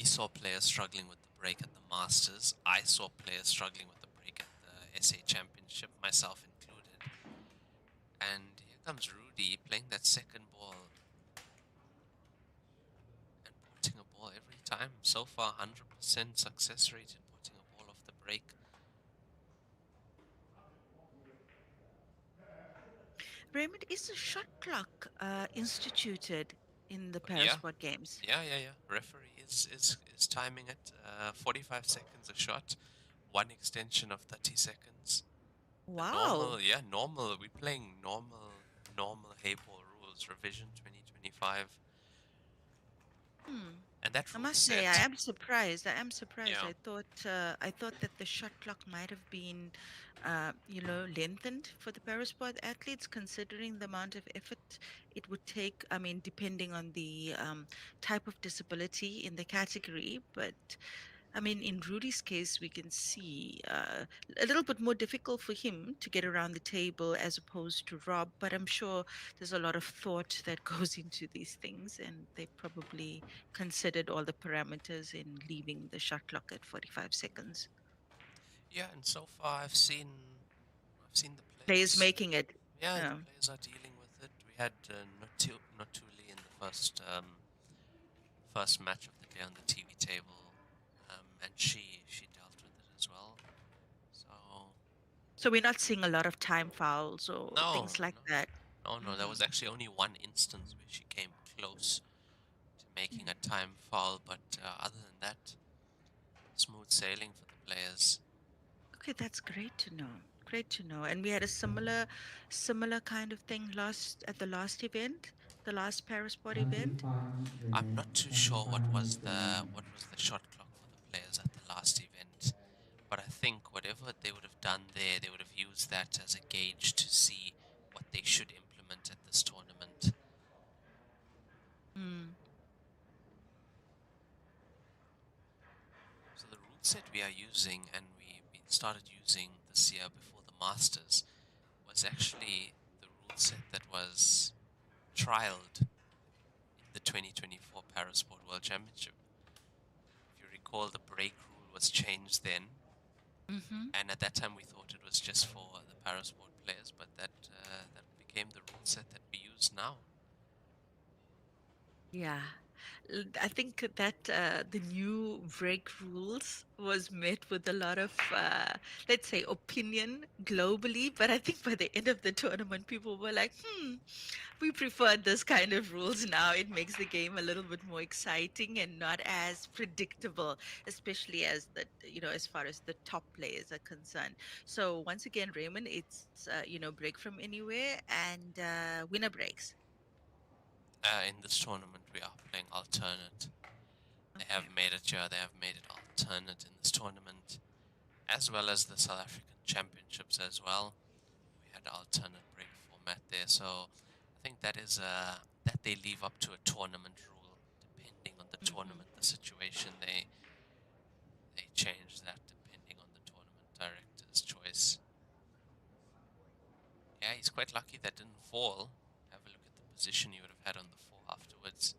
Speaker 5: saw players struggling with the break at the Masters. I saw players struggling with the break at the SA Championship, myself included. And here comes Rudy playing that second ball and putting a ball every time. So far, 100% success rate in putting a ball off the break.
Speaker 9: Raymond, is the shot clock instituted in the
Speaker 5: Yeah.
Speaker 9: Parasport games?
Speaker 5: Yeah. Referee is timing it 45 seconds a shot, one extension of 30 seconds.
Speaker 9: Wow.
Speaker 5: Normal. We're playing normal Heyball rules, revision 2025. And that
Speaker 9: I
Speaker 5: rule
Speaker 9: must say,
Speaker 5: set.
Speaker 9: I am surprised.
Speaker 5: Yeah.
Speaker 9: I thought that the shot clock might have been, lengthened for the parasport athletes, considering the amount of effort it would take. I mean, depending on the type of disability in the category, but I mean, in Rudy's case, we can see a little bit more difficult for him to get around the table as opposed to Rob. But I'm sure there's a lot of thought that goes into these things, and they probably considered all the parameters in leaving the shot clock at 45 seconds.
Speaker 5: Yeah, and so far I've seen the
Speaker 9: Players
Speaker 5: players.
Speaker 9: making it.
Speaker 5: Yeah,
Speaker 9: Yeah.
Speaker 5: the players are dealing with it. We had Notuli in the first match of the day on the TV table, and she dealt with it as well.
Speaker 9: So we're not seeing a lot of time fouls or things like that.
Speaker 5: No. There was actually only one instance where she came close to making a time foul, but other than that, smooth sailing for the players.
Speaker 9: Okay, that's great to know. Great to know. And we had a similar kind of thing at the last event, the last Parasport
Speaker 6: 25
Speaker 9: event.
Speaker 6: minutes
Speaker 5: I'm
Speaker 6: remaining.
Speaker 5: not too sure
Speaker 6: 25 minutes remaining.
Speaker 5: what was the shot clock for the players at the last event, but I think whatever they would have done there, they would have used that as a gauge to see what they should implement at this tournament. that we are using, and we started using this year before the Masters, was actually the rule set that was trialed in the 2024 Parasport World Championship. If you recall, the break rule was changed then, and at that time we thought it was just for the Parasport players, but that became the rule set that we use now.
Speaker 9: Yeah. I think that the new break rules was met with a lot of, let's say, opinion globally. But I think by the end of the tournament, people were like, we prefer this kind of rules now. It makes the game a little bit more exciting and not as predictable, especially as the, as far as the top players are concerned. So once again, Raymond, it's, break from anywhere and winner breaks.
Speaker 5: In this tournament, we are playing alternate. They have made it here. They have made it alternate in this tournament, as well as the South African Championships as well. We had alternate break format there, so I think that is that they leave up to a tournament rule, depending on the tournament, the situation. They change that depending on the tournament director's choice. Yeah, he's quite lucky that didn't fall. Have a look at the position he would have had on the four afterwards.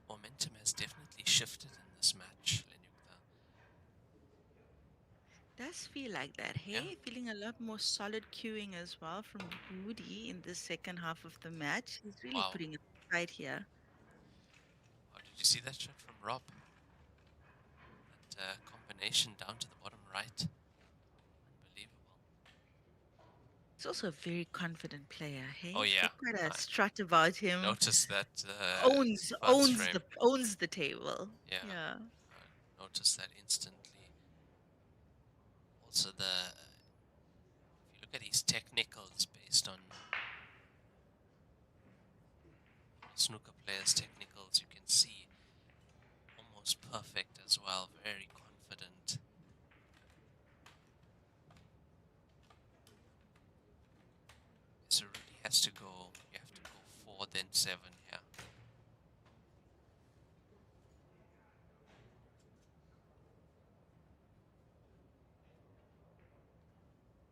Speaker 5: Momentum has definitely shifted in this match, Lenukta.
Speaker 9: Does feel like that, hey?
Speaker 5: Yeah.
Speaker 9: Feeling a lot more solid cueing as well from Rudy in the second half of the match. He's really
Speaker 5: Wow.
Speaker 9: putting it right here.
Speaker 5: Oh, did you see that shot from Rob? That combination down to the bottom right. Unbelievable.
Speaker 9: He's also a very confident player, hey?
Speaker 5: Oh, yeah.
Speaker 9: Got quite a strut about him.
Speaker 5: Notice that
Speaker 9: owns
Speaker 5: frame.
Speaker 9: owns the table.
Speaker 5: Yeah. Notice that instantly. Also, if you look at his technicals based on snooker players' technicals, you can see almost perfect as well. Very confident. So it really has to go. You have to go 4, then 7 here.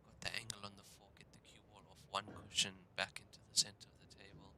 Speaker 5: Got the angle on the 4, get the cue ball off one cushion back into the center of the table.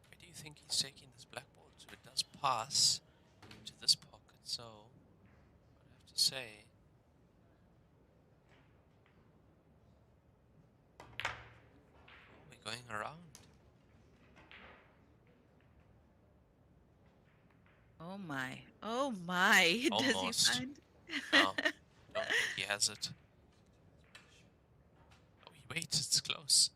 Speaker 5: Where do you think he's taking this black ball to? It does pass into this pocket, so I'd have to say we're going around.
Speaker 9: Oh my. Oh my. Does
Speaker 5: Almost.
Speaker 9: he find?
Speaker 5: No, don't think he has it. Oh, wait, it's close.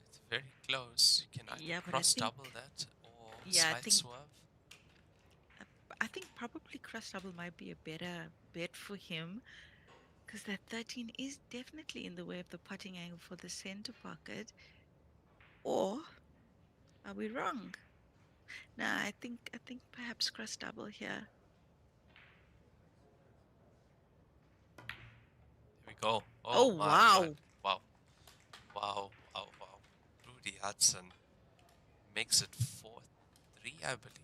Speaker 5: It's very close. You can either
Speaker 9: But I
Speaker 5: cross
Speaker 9: think-
Speaker 5: double that or
Speaker 9: Yeah, I
Speaker 5: slide
Speaker 9: think-
Speaker 5: swerve.
Speaker 9: I think probably cross double might be a better bet for him, because that 13 is definitely in the way of the putting angle for the center pocket. Or are we wrong? Nah, I think perhaps cross double here.
Speaker 5: Here we go.
Speaker 9: Oh,
Speaker 5: my
Speaker 9: wow.
Speaker 5: word. Wow. Rudy Hudson makes it 4-3, I believe.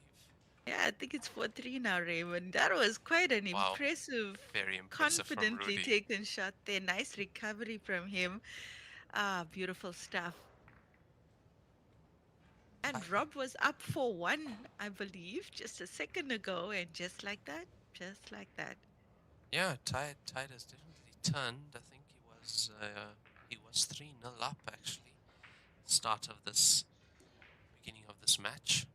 Speaker 9: Yeah, I think it's 4-3 now, Raymond. That was quite an
Speaker 5: Wow.
Speaker 9: impressive,
Speaker 5: Very impressive from
Speaker 9: confidently
Speaker 5: Rudy.
Speaker 9: taken shot there. Nice recovery from him. Beautiful stuff. And Rob was up 4-1, I believe, just a second ago, and just like that.
Speaker 5: Yeah, tide has definitely turned. I think he was 3-0 up actually. Start of this beginning of this match.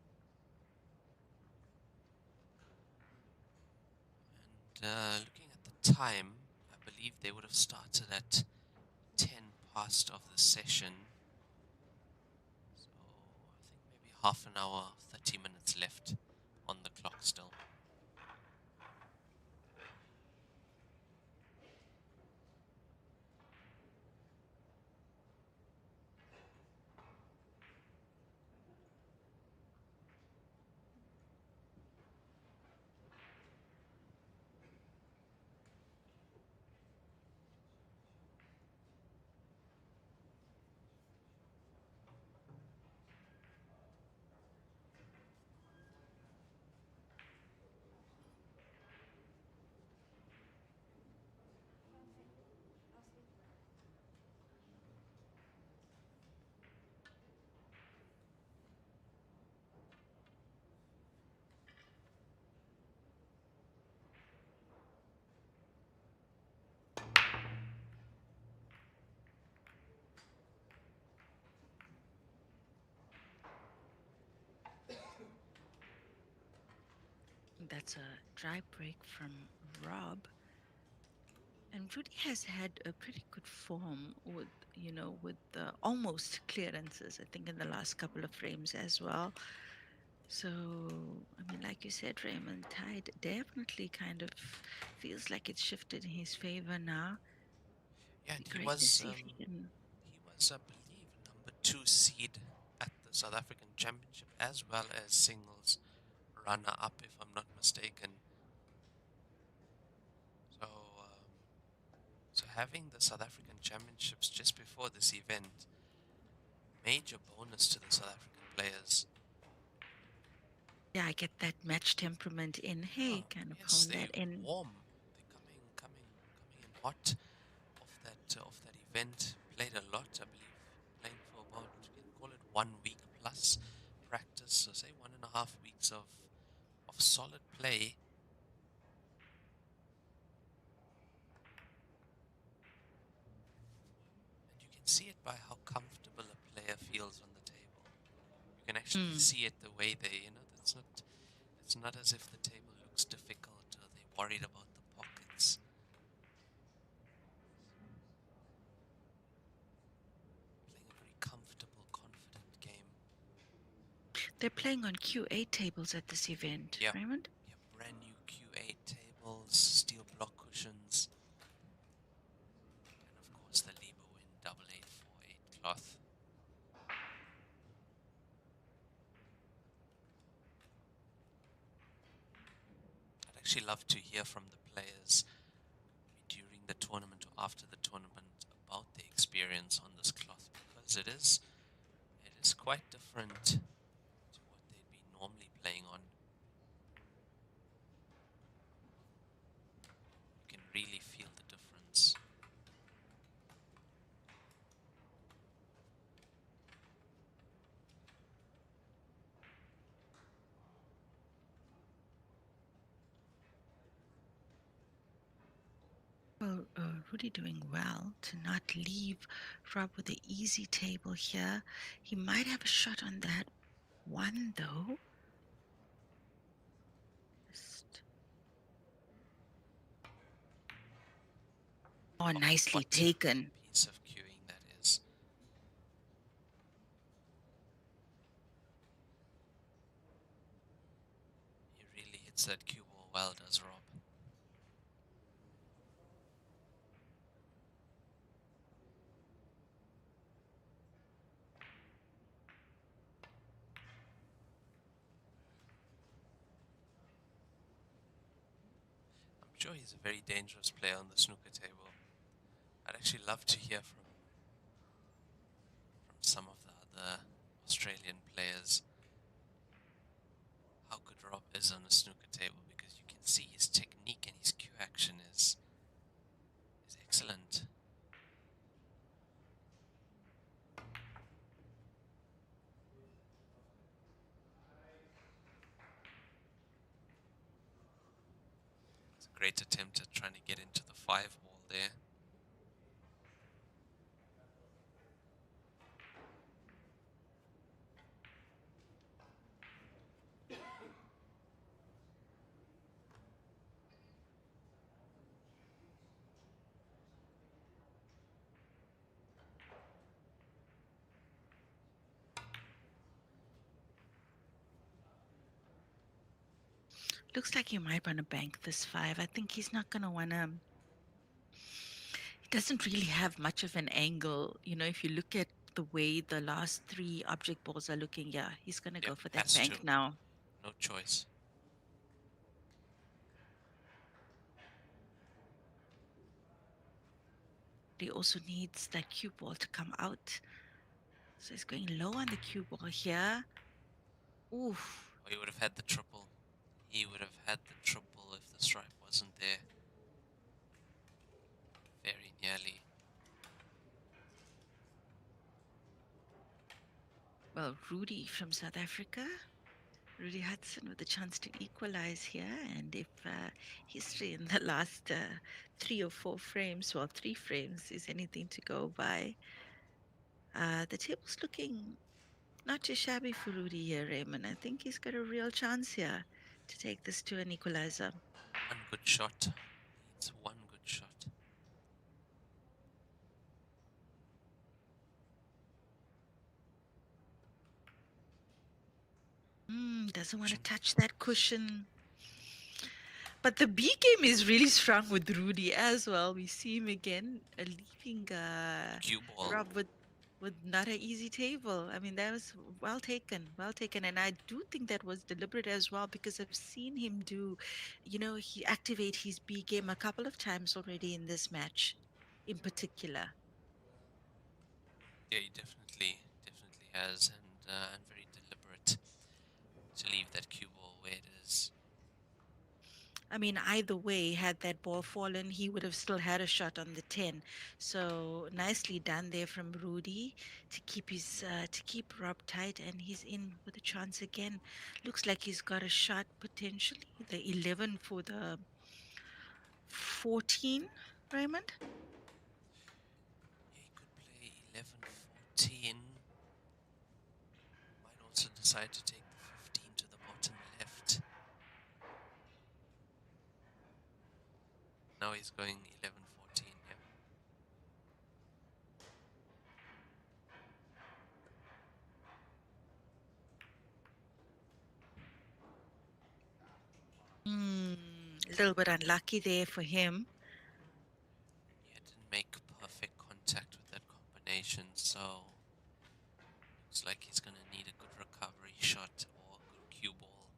Speaker 5: And looking at the time, I believe they would have started at 10 past of the session. So I think maybe half an hour, 30 minutes left on the clock still.
Speaker 9: That's a dry break from Rob. And Rudy has had a pretty good form with, with almost clearances, I think, in the last couple of frames as well. So, I mean, like you said, Raymond, tide definitely kind of feels like it's shifted in his favor now.
Speaker 5: Yeah, and
Speaker 9: Great to see if he can.
Speaker 5: He was, I believe, number 2 seed at the South African Championship as well as singles runner-up, if I'm not mistaken. So having the South African Championships just before this event, major bonus to the South African players.
Speaker 9: Yeah, I get that match temperament in. Hey, kind of
Speaker 5: yes,
Speaker 9: hone that in.
Speaker 5: Warm. They're coming in hot off that event. Played a lot, I believe. Playing for about, you can call it 1 week plus practice. So say 1.5 weeks of solid play. And you can see it by how comfortable a player feels on the table. You can actually see it the way they, it's not as if the table looks difficult or they're worried about the pockets. Playing a very comfortable, confident game.
Speaker 9: They're playing on Q8 tables at this event, Raymond?
Speaker 5: Yeah, brand new Q8 tables, steel block cushions, and of course the Lieberwind 8848 cloth. I'd actually love to hear from the players during the tournament or after the tournament about the experience on this cloth, because it is quite different to what they'd be normally playing on. You can really feel the difference.
Speaker 9: Well, Rudy doing well to not leave Rob with an easy table here. He might have a shot on that one, though. Oh, nicely taken.
Speaker 5: Piece of cueing that is. He really hits that cue ball well, does Rob. I'm sure he's a very dangerous player on the snooker table. I'd actually love to hear from some of the other Australian players how good Rob is on a snooker table, because you can see his technique and his cue action is excellent. Great attempt at trying to get into the 5 ball there.
Speaker 9: Looks like he might want to bank this 5. I think he's not going to want to. He doesn't really have much of an angle. You know, if you look at the way the last 3 object balls are looking, yeah, he's going to go for that
Speaker 5: Has
Speaker 9: bank
Speaker 5: to.
Speaker 9: now.
Speaker 5: No choice.
Speaker 9: He also needs that cue ball to come out. So he's going low on the cue ball here. Oof.
Speaker 5: Oh, he would have had the triple. He would have had the triple if the stripe wasn't there. Very nearly.
Speaker 9: Well, Rudy from South Africa. Rudy Hudson with a chance to equalize here. And if history in the last 3 or 4 frames, well, 3 frames is anything to go by, the table's looking not too shabby for Rudy here, Raymond. I think he's got a real chance here to take this to an equalizer.
Speaker 5: One good shot. It's one good shot.
Speaker 9: Doesn't want to touch that cushion. But the B game is really strong with Rudy as well. We see him again leaving
Speaker 5: Cue ball.
Speaker 9: Rob with not an easy table. I mean, that was well taken, well taken. And I do think that was deliberate as well, because I've seen him do, you know, he activate his B game a couple of times already in this match in particular.
Speaker 5: Yeah, he definitely has, and very deliberate to leave that cue ball where it is.
Speaker 9: I mean, either way, had that ball fallen, he would have still had a shot on the 10. So nicely done there from Rudy to keep his to keep Rob tight, and he's in with a chance again. Looks like he's got a shot potentially, the 11 for the 14, Raymond.
Speaker 5: Yeah, he could play 11-14. Might also decide to take the 15 to the bottom left. Now he's going 11-14, yeah.
Speaker 9: A little bit unlucky there for him.
Speaker 5: Yeah, didn't make perfect contact with that combination, so looks like he's going to need a good recovery shot or a good cue ball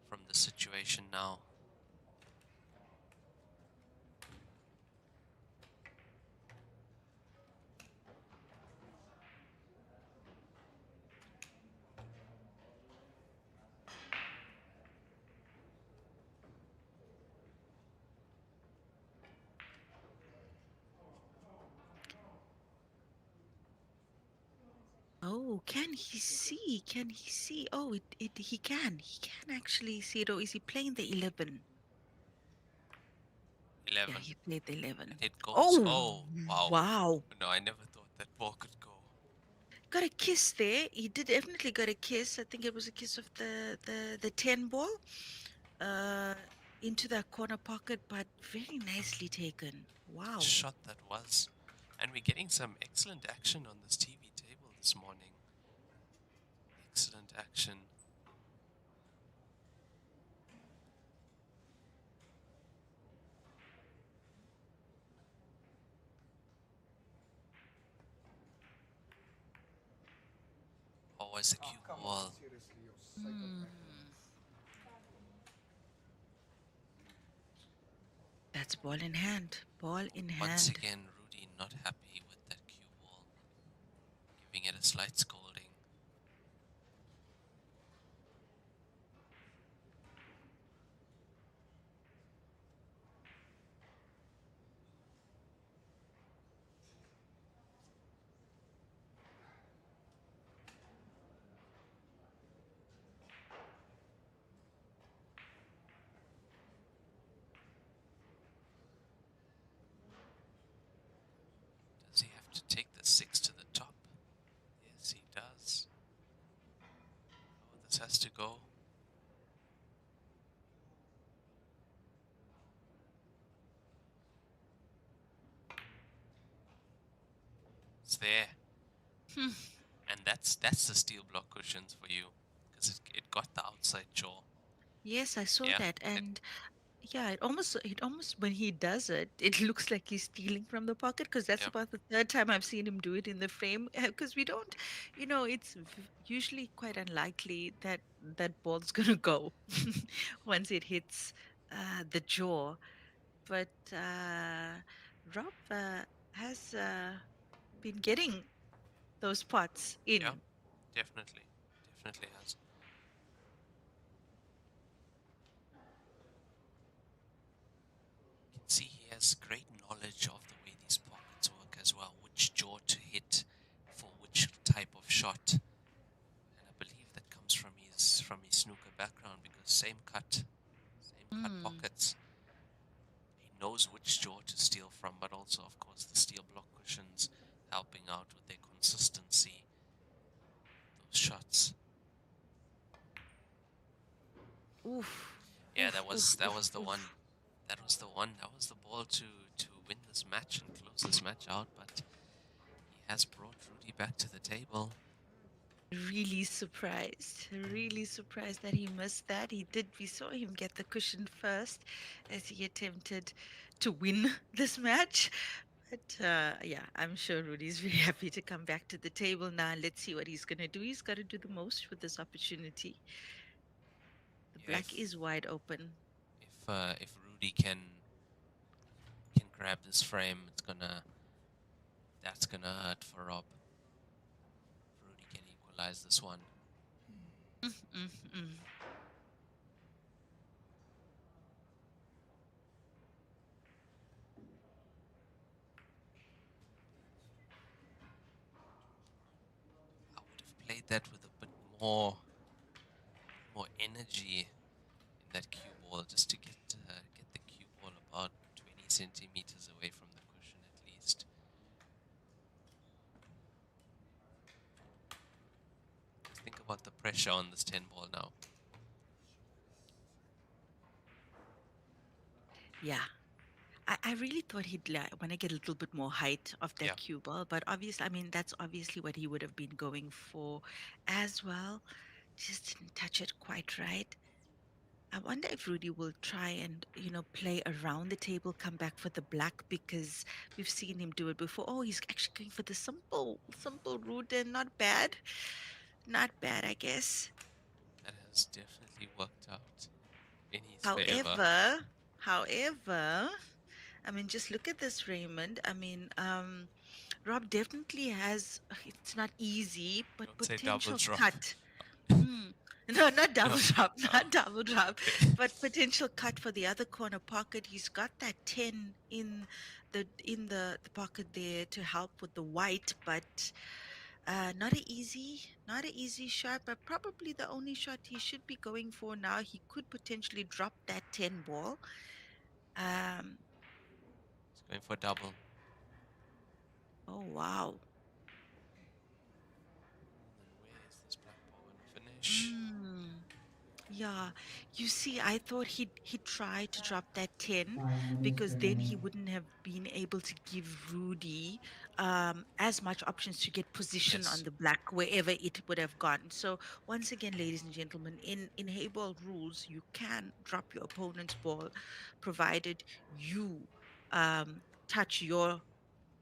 Speaker 5: from the situation now.
Speaker 9: Oh, can he see? Can he see? Oh, he can. He can actually see it. Or is he playing the 11?
Speaker 5: 11.
Speaker 9: Yeah, he played the 11.
Speaker 5: And it goes.
Speaker 9: Oh,
Speaker 5: wow.
Speaker 9: wow.
Speaker 5: No, I never thought that ball could go.
Speaker 9: Got a kiss there. He did definitely got a kiss. I think it was a kiss of the 10 ball into that corner pocket, but very nicely taken. Wow.
Speaker 5: Shot that was. And we're getting some excellent action on this TV table this morning. Excellent action. Always the cue ball.
Speaker 9: That's ball in hand. Ball in hand.
Speaker 5: Once again, Rudy not happy with that cue ball. Giving it a slight scolding. has to go. It's there. And that's the steel block cushions for you, because it got the outside jaw.
Speaker 9: Yes, I saw
Speaker 5: Yeah,
Speaker 9: that, and yeah, it almost when he does it, it looks like he's stealing from the pocket, because that's
Speaker 5: Yeah.
Speaker 9: about the third time I've seen him do it in the frame. Because we don't, it's usually quite unlikely that that ball's gonna go once it hits the jaw. But Rob has been getting those pots in.
Speaker 5: Yeah, definitely has. You can see he has great knowledge of the way these pockets work as well, which jaw to hit for which type of shot. And I believe that comes from his snooker background, because same cut pockets. He knows which jaw to steal from, but also, of course, the steel block cushions helping out with their consistency. Those shots.
Speaker 9: Oof.
Speaker 5: Yeah,
Speaker 9: Oof,
Speaker 5: that was
Speaker 9: oof,
Speaker 5: the
Speaker 9: oof, oof.
Speaker 5: one. That was the one. That was the ball to win this match and close this match out. But he has brought Rudy back to the table.
Speaker 9: Really surprised that he missed that. We saw him get the cushion first as he attempted to win this match. But yeah, I'm sure Rudy's very happy to come back to the table now. Let's see what he's going to do. He's got to do the most with this opportunity. The
Speaker 5: Yeah,
Speaker 9: black is wide open.
Speaker 5: if Rudy can grab this frame, that's gonna hurt for Rob. If Rudy can equalize this one.
Speaker 9: Mm-mm.
Speaker 5: I would have played that with a bit more energy in that cue ball, just to get the cue ball about 20 centimeters away from the cushion at least. Think about the pressure on this 10 ball now.
Speaker 9: Yeah. I really thought he'd want to get a little bit more height of that cue ball, but obviously, I mean, that's obviously what he would have been going for as well. Just didn't touch it quite right. I wonder if Rudy will try and, play around the table, come back for the black, because we've seen him do it before. Oh, he's actually going for the simple route, and not bad. Not bad, I guess.
Speaker 5: That has definitely worked out in his favor.
Speaker 9: However, I mean, just look at this, Raymond. I mean, Rob definitely has, it's not easy, but
Speaker 5: Don't say double
Speaker 9: potential
Speaker 5: drop.
Speaker 9: cut. No, not double drop, not double drop, but potential cut for the other corner pocket. He's got that 10 in the pocket there to help with the white, but not a easy shot, but probably the only shot he should be going for now. He could potentially drop that 10 ball.
Speaker 5: He's going for double.
Speaker 9: Oh wow.
Speaker 5: Then where is this black ball going to finish?
Speaker 9: Yeah, you see, I thought he'd try to drop that 10,
Speaker 6: 5 minutes
Speaker 9: because then he
Speaker 6: remaining.
Speaker 9: wouldn't have been able to give Rudy as much options to get position on
Speaker 5: Yes.
Speaker 9: the black wherever it would have gone. So once again, ladies and gentlemen, in Hayball rules, you can drop your opponent's ball, provided you touch your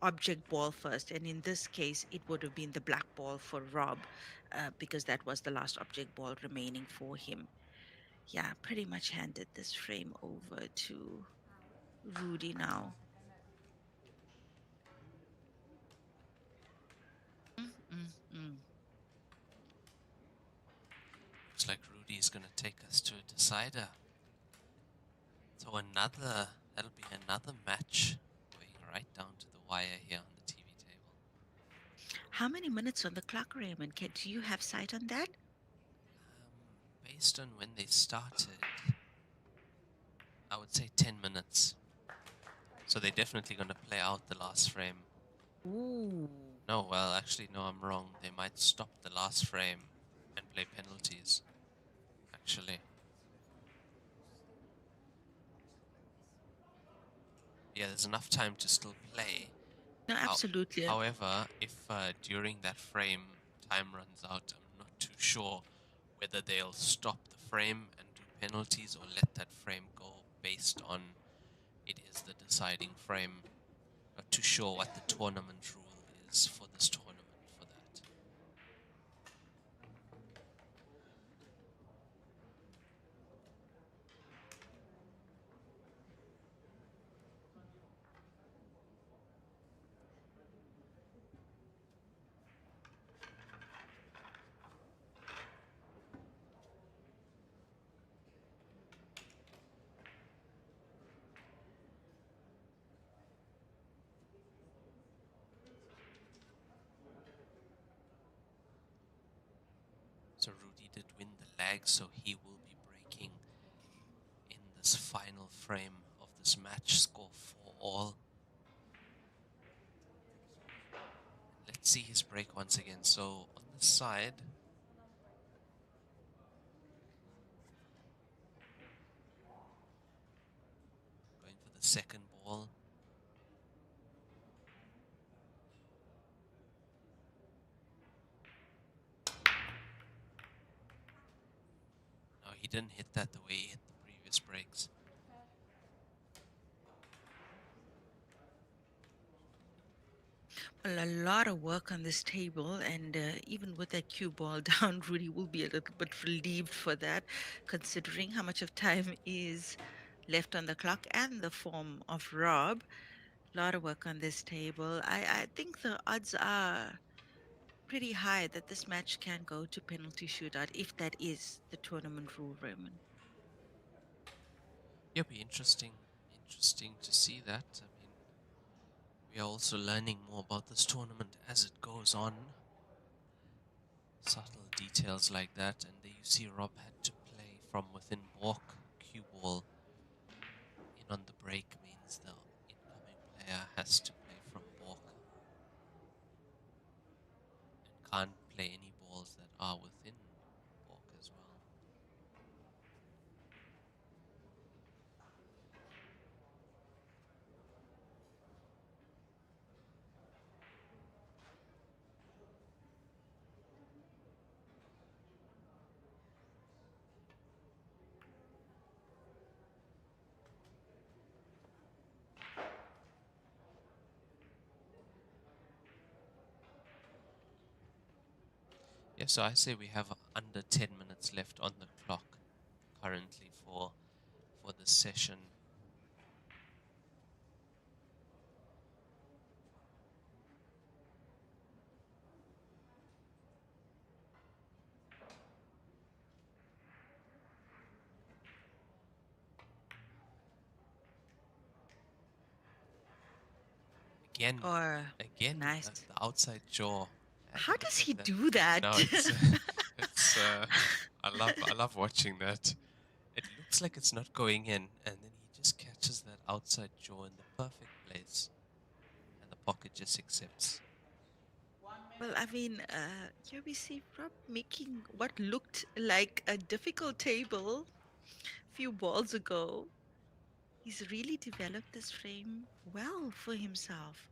Speaker 9: object ball first. And in this case, it would have been the black ball for Rob, because that was the last object ball remaining for him. Yeah, pretty much handed this frame over to Rudy now. Mm.
Speaker 5: Looks like Rudy is going to take us to a decider. So that'll be another match going right down to the wire here on the TV table.
Speaker 9: How many minutes on the clock, Raymond? Do you have sight on that?
Speaker 5: Based on when they started, I would say 10 minutes. So they're definitely going to play out the last frame.
Speaker 9: Ooh.
Speaker 5: No, well, actually, no, I'm wrong. They might stop the last frame and play penalties. actually. Yeah, there's enough time to still play.
Speaker 9: No, absolutely.
Speaker 5: However, if during that frame time runs out, I'm not too sure whether they'll stop the frame and do penalties or let that frame go based on it is the deciding frame. Not too sure what the tournament rule is for this tournament for that. So Rudy did win the leg, so he will be breaking in this final frame of this match, score 4-all. Let's see his break once again. So on the side, going for the second ball. No, he didn't hit that the way he hit the previous breaks.
Speaker 9: Well, a lot of work on this table, and even with that cue ball down, Rudy will be a little bit relieved for that, considering how much of time is left on the clock and the form of Rob. A lot of work on this table. I think the odds are pretty high that this match can go to penalty shootout, if that is the tournament rule, Raymond.
Speaker 5: Yeah, be interesting to see that. I mean, we are also learning more about this tournament as it goes on. Subtle details like that, and there you see Rob had to play from within balk. Cue ball in on the break means the incoming player has to play from balk and can't play any balls that are within balk as well. Yeah, so I say we have under 10 minutes left on the clock currently for this session. Again,
Speaker 9: Nice.
Speaker 5: the outside jaw.
Speaker 9: How does he do that?
Speaker 5: No, it's I love watching that. It looks like it's not going in, and then he just catches that outside jaw in the perfect place, and the pocket just accepts.
Speaker 9: Well, I mean, here we see Rob making what looked like a difficult table a few balls ago. He's really developed this frame well for himself.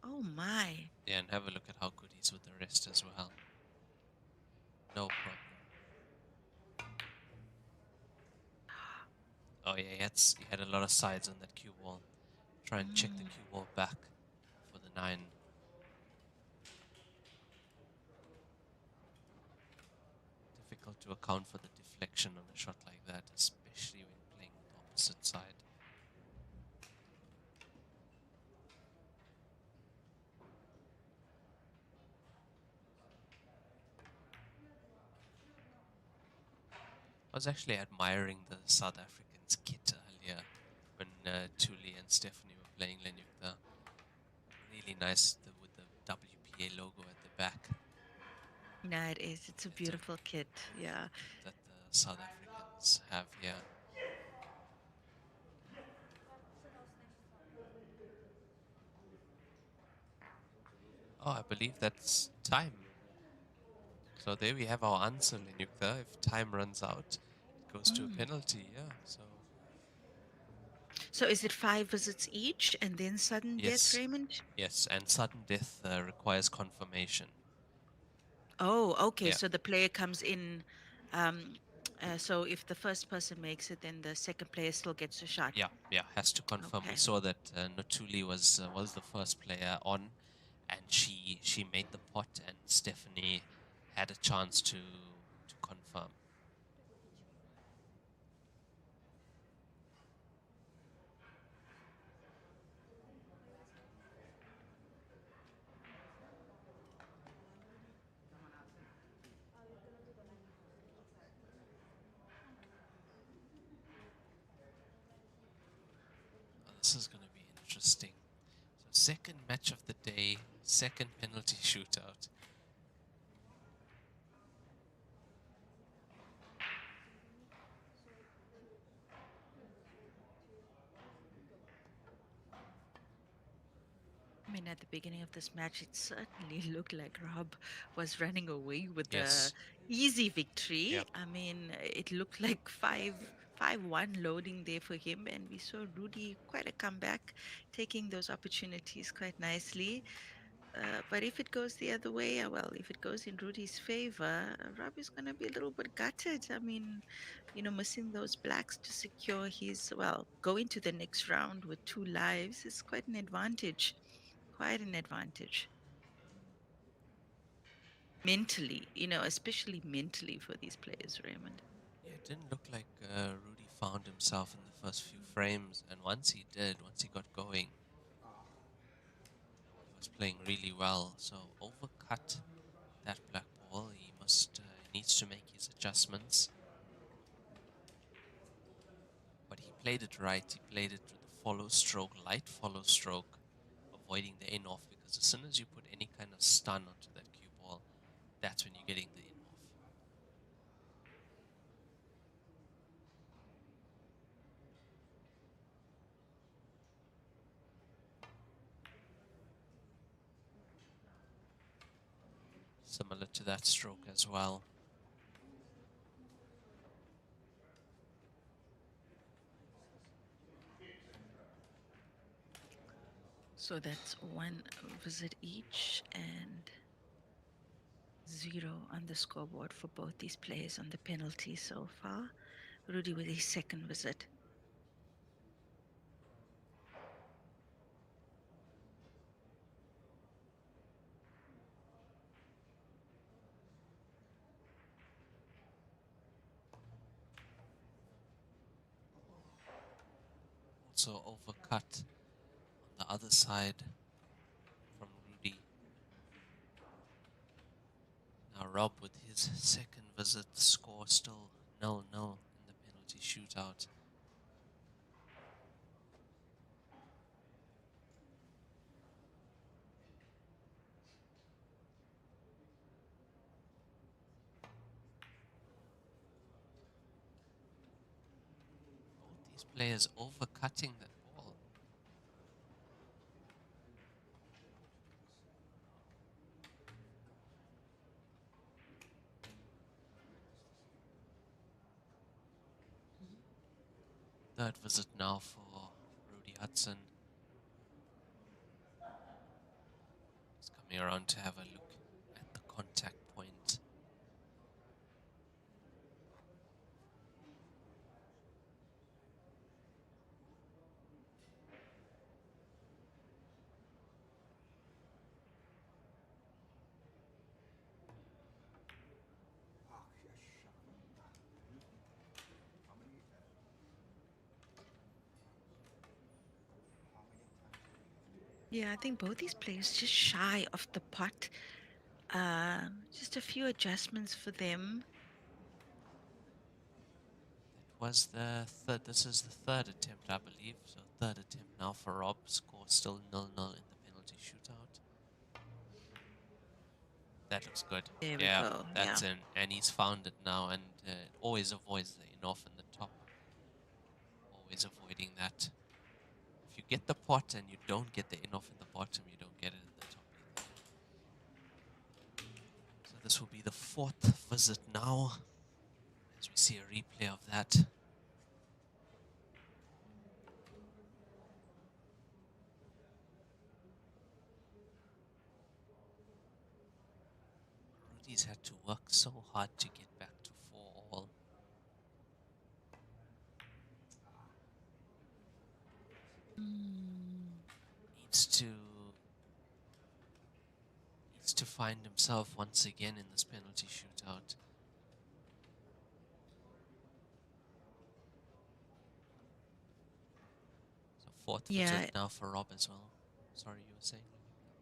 Speaker 9: Oh my.
Speaker 5: Yeah, and have a look at how good he's with the rest as well. No problem. Oh yeah, he had a lot of sides on that cue ball. Try and check the cue ball back for the 9. Difficult to account for the deflection on a shot like that, especially when playing the opposite side. I was actually admiring the South Africans' kit earlier when Thuli and Stephanie were playing Lenyukta. Really nice with the WPA logo at the back.
Speaker 9: No, it is. It's a beautiful kit. Yeah.
Speaker 5: That the South Africans have here. Oh, I believe that's time. So there we have our answer, Lenyukta. If time runs out, goes to a penalty, yeah.
Speaker 9: So is it 5 visits each and then sudden death, Raymond?
Speaker 5: Yes, and sudden death requires confirmation.
Speaker 9: Oh, okay.
Speaker 5: Yeah.
Speaker 9: So the player comes in. Um, so if the first person makes it, then the second player still gets a shot.
Speaker 5: Yeah, has to confirm.
Speaker 9: Okay.
Speaker 5: We saw that Notuli was the first player on, and she made the pot, and Stephanie had a chance to confirm. This is going to be interesting. So second match of the day, second penalty shootout.
Speaker 9: I mean, at the beginning of this match, it certainly looked like Rob was running away with
Speaker 5: Yes.
Speaker 9: the easy victory.
Speaker 5: Yep.
Speaker 9: I mean, it looked like 5-1 loading there for him, and we saw Rudy quite a comeback, taking those opportunities quite nicely. But if it goes the other way, well, if it goes in Rudy's favor, Rob is going to be a little bit gutted. I mean, missing those blacks to secure his, going to the next round with 2 lives is quite an advantage. Quite an advantage. Mentally, especially mentally for these players, Raymond.
Speaker 5: Yeah, it didn't look like Rudy found himself in the first few frames, and once he got going, he was playing really well. So overcut that black ball. He needs to make his adjustments. But he played it right. He played it with the follow stroke, light follow stroke, avoiding the in-off, because as soon as you put any kind of stun onto that cue ball, that's when you're getting the in-off. Similar to that stroke as well.
Speaker 9: So that's 1 visit each and 0 on the scoreboard for both these players on the penalty so far. Rudy with his second visit.
Speaker 5: Also overcut on the other side from Rudy. Now Rob with his second visit, score still 0-0 in the penalty shootout. Both these players overcutting that ball. Third visit now for Rudy Hudson. He's coming around to have a look at the contact point.
Speaker 9: Yeah, I think both these players just shy of the pot. Just a few adjustments for them.
Speaker 5: That was the third. This is the third attempt, I believe. So third attempt now for Rob. Score still 0-0 in the penalty shootout. That looks good.
Speaker 9: There we go.
Speaker 5: That's in, and he's found it now, and always avoids the in-off in the top. Always avoiding that. If you get the pot and you don't get the in-off in the bottom, you don't get it in the top either. So this will be the 4th visit now, as as we see a replay of that. Rudy's had to work so hard to get back to 4-all. Needs to find himself once again in this penalty shootout. So fourth visit now for Rob as well. Sorry, you were saying?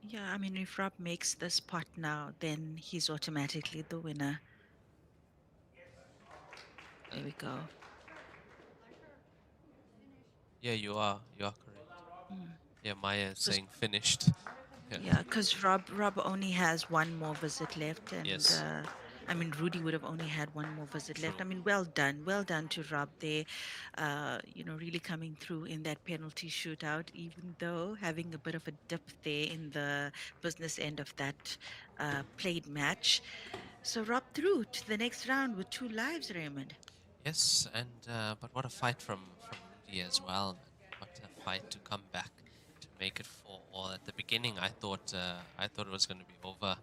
Speaker 9: Yeah, I mean, if Rob makes this pot now, then he's automatically the winner. There we go.
Speaker 5: Yeah, you are correct. Yeah, Maya is saying finished.
Speaker 9: Yeah, because Rob only has one more visit left, and
Speaker 5: Yes.
Speaker 9: I mean, Rudy would have only had one more visit left. I mean, well done to Rob there. Really coming through in that penalty shootout, even though having a bit of a dip there in the business end of that played match. So Rob through to the next round with 2 lives, Raymond.
Speaker 5: Yes, and but what a fight from Rudy as well, man. What a fight to come back to make it 4-all. At the beginning, I thought it was going to be over.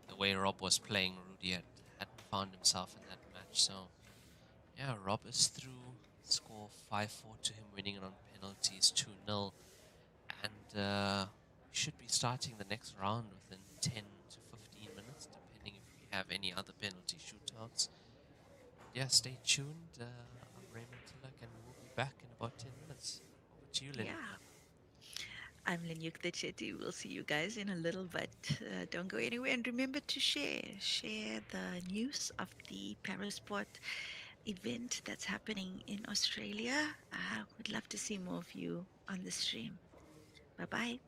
Speaker 5: The way Rob was playing, Rudy hadn't found himself in that match. So, yeah, Rob is through. Score 5-4 to him, winning it on penalties 2-0. And we should be starting the next round within 10 to 15 minutes, depending if we have any other penalty shootouts. Yeah, stay tuned. I'm Raymond Tilak, and we'll be back in about 10 minutes. Over to you, Lenny.
Speaker 9: Yeah. I'm Lenyukta Chetty. We'll see you guys in a little bit. Don't go anywhere, and remember to share the news of the Parasport event that's happening in Australia. I would love to see more of you on the stream. Bye-bye.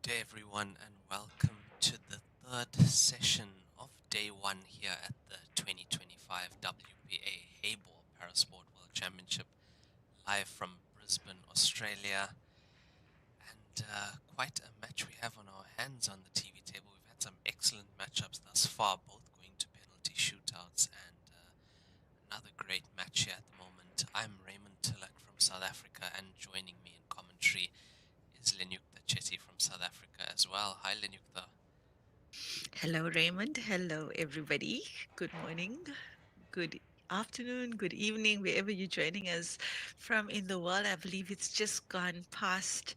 Speaker 5: Good day, everyone, and welcome to the third session of day one here at the 2025 WPA Heyball Parasport World Championship, live from Brisbane, Australia. And quite a match we have on our hands on the TV table. We've had some excellent matchups thus far, both going to penalty shootouts, and another great match here at the moment. I'm Raymond Tillak from South Africa, and joining me in commentary is Lenyukta Chetty from South Africa as well. Hi, Lenyukta.
Speaker 9: Hello, Raymond. Hello, everybody. Good morning, good afternoon, good evening, wherever you're joining us from in the world. I believe it's just gone past,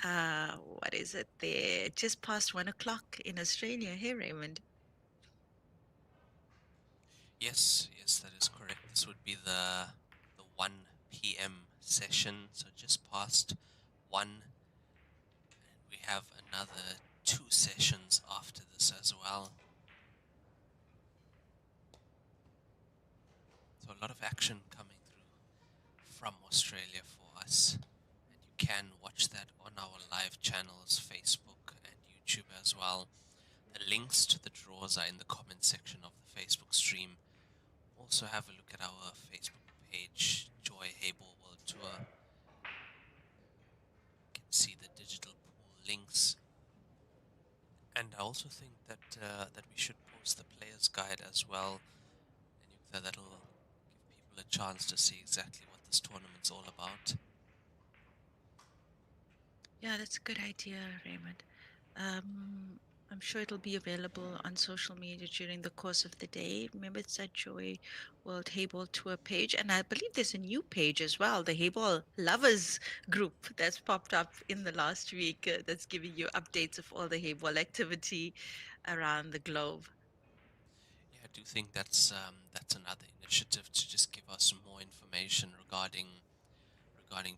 Speaker 9: what is it there? Just past 1 o'clock in Australia. Hey, Raymond.
Speaker 5: Yes, that is correct. This would be the 1 p.m. session, so just past 1, and we have another 2 sessions after this as well. So a lot of action coming through from Australia for us, and you can watch that on our live channels, Facebook and YouTube as well. The links to the draws are in the comment section of the Facebook stream. Also have a look at our Facebook page, Joy Heyball World Tour. You can see the digital pool links. And I also think that that we should post the player's guide as well, and that'll give people a chance to see exactly what this tournament's all about.
Speaker 9: Yeah, that's a good idea, Raymond. I'm sure it'll be available on social media during the course of the day. Remember, it's that Joy World Hayball Tour page. And I believe there's a new page as well, the Hayball Lovers group that's popped up in the last week that's giving you updates of all the Hayball activity around the globe.
Speaker 5: Yeah, I do think that's another initiative to just give us more information regarding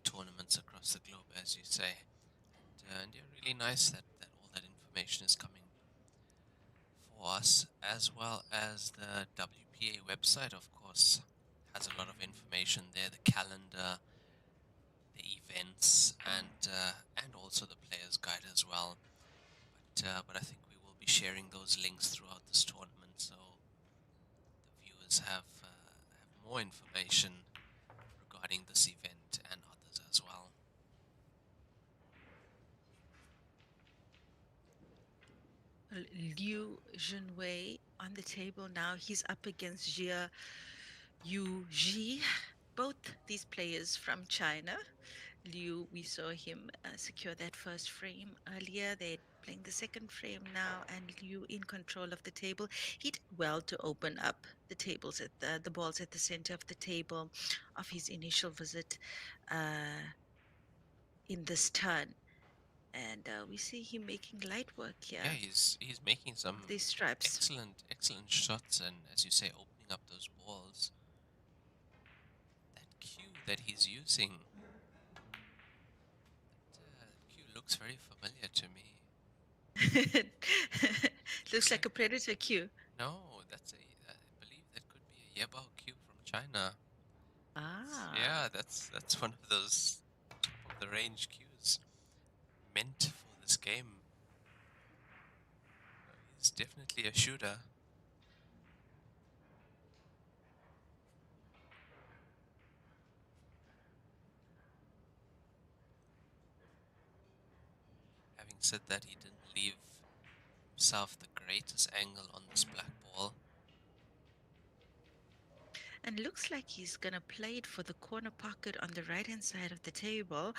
Speaker 5: tournaments across the globe, as you say. And yeah, really nice that all that information is coming for us, as well as the WPA website, of course, has a lot of information there, the calendar, the events, and also the player's guide as well. But I think we will be sharing those links throughout this tournament, so the viewers have more information regarding this event and others as well.
Speaker 9: Liu Junwei on the table now. He's up against Jia Yuji. Both these players from China. Liu, we saw him secure that first frame earlier. They're playing the second frame now, and Liu in control of the table. He did well to open up the tables at the balls at the center of the table of his initial visit in this turn. And we see him making light work here.
Speaker 5: Yeah, he's making some
Speaker 9: these stripes.
Speaker 5: excellent shots, and as you say, opening up those balls. That cue that he's using, that cue looks very familiar to me.
Speaker 9: Looks like a predator cue.
Speaker 5: No, I believe that could be a Yebao cue from China.
Speaker 9: Ah.
Speaker 5: Yeah, that's one of those top of the range cues meant for this game. He's definitely a shooter. Having said that, he didn't leave himself the greatest angle on this black ball.
Speaker 9: And looks like he's going to play it for the corner pocket on the right-hand side of the table.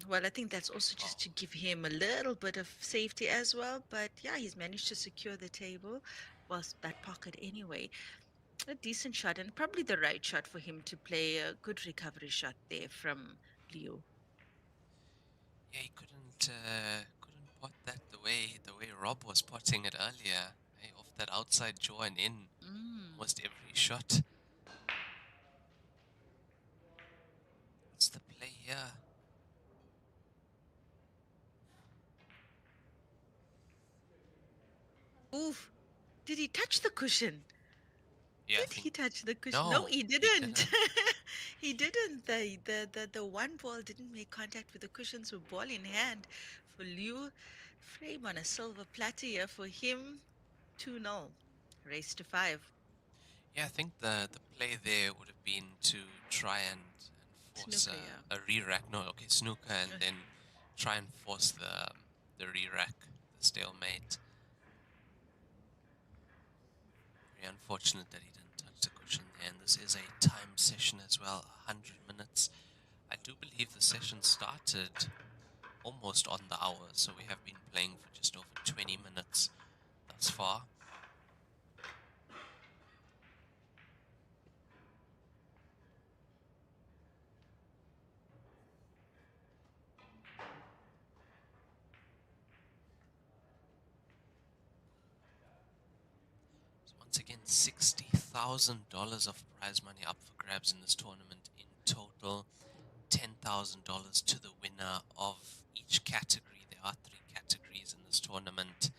Speaker 9: Well, I think that's also just to give him a little bit of safety as well. But yeah, he's managed to secure the table, whilst that pocket anyway. A decent shot, and probably the right shot for him to play. A good recovery shot there from Liu.
Speaker 5: Yeah, he couldn't pot that the way Rob was potting it earlier. Off that outside jaw and in almost every shot. What's the play here?
Speaker 9: Oof! Did he touch the cushion?
Speaker 5: Yeah, I
Speaker 9: Did
Speaker 5: think
Speaker 9: he touch the cushion?
Speaker 5: no,
Speaker 9: No, he didn't.
Speaker 5: didn't.
Speaker 9: He didn't. The one ball didn't make contact with the cushions with ball in hand. For Liu, frame on a silver platter here for him. 2-0. Race to 5.
Speaker 5: Yeah, I think the play there would have been to try and force
Speaker 9: Snooker, yeah.
Speaker 5: a re-rack. No, okay, snooker, and then try and force the re-rack, the stalemate. Very unfortunate that he didn't touch the cushion there, and this is a time session as well, 100 minutes. I do believe the session started almost on the hour, so we have been playing for just over 20 minutes thus far. So once again, $60,000 of prize money up for grabs in this tournament in total. $10,000 to the winner of each category. There are 3 categories in this tournament.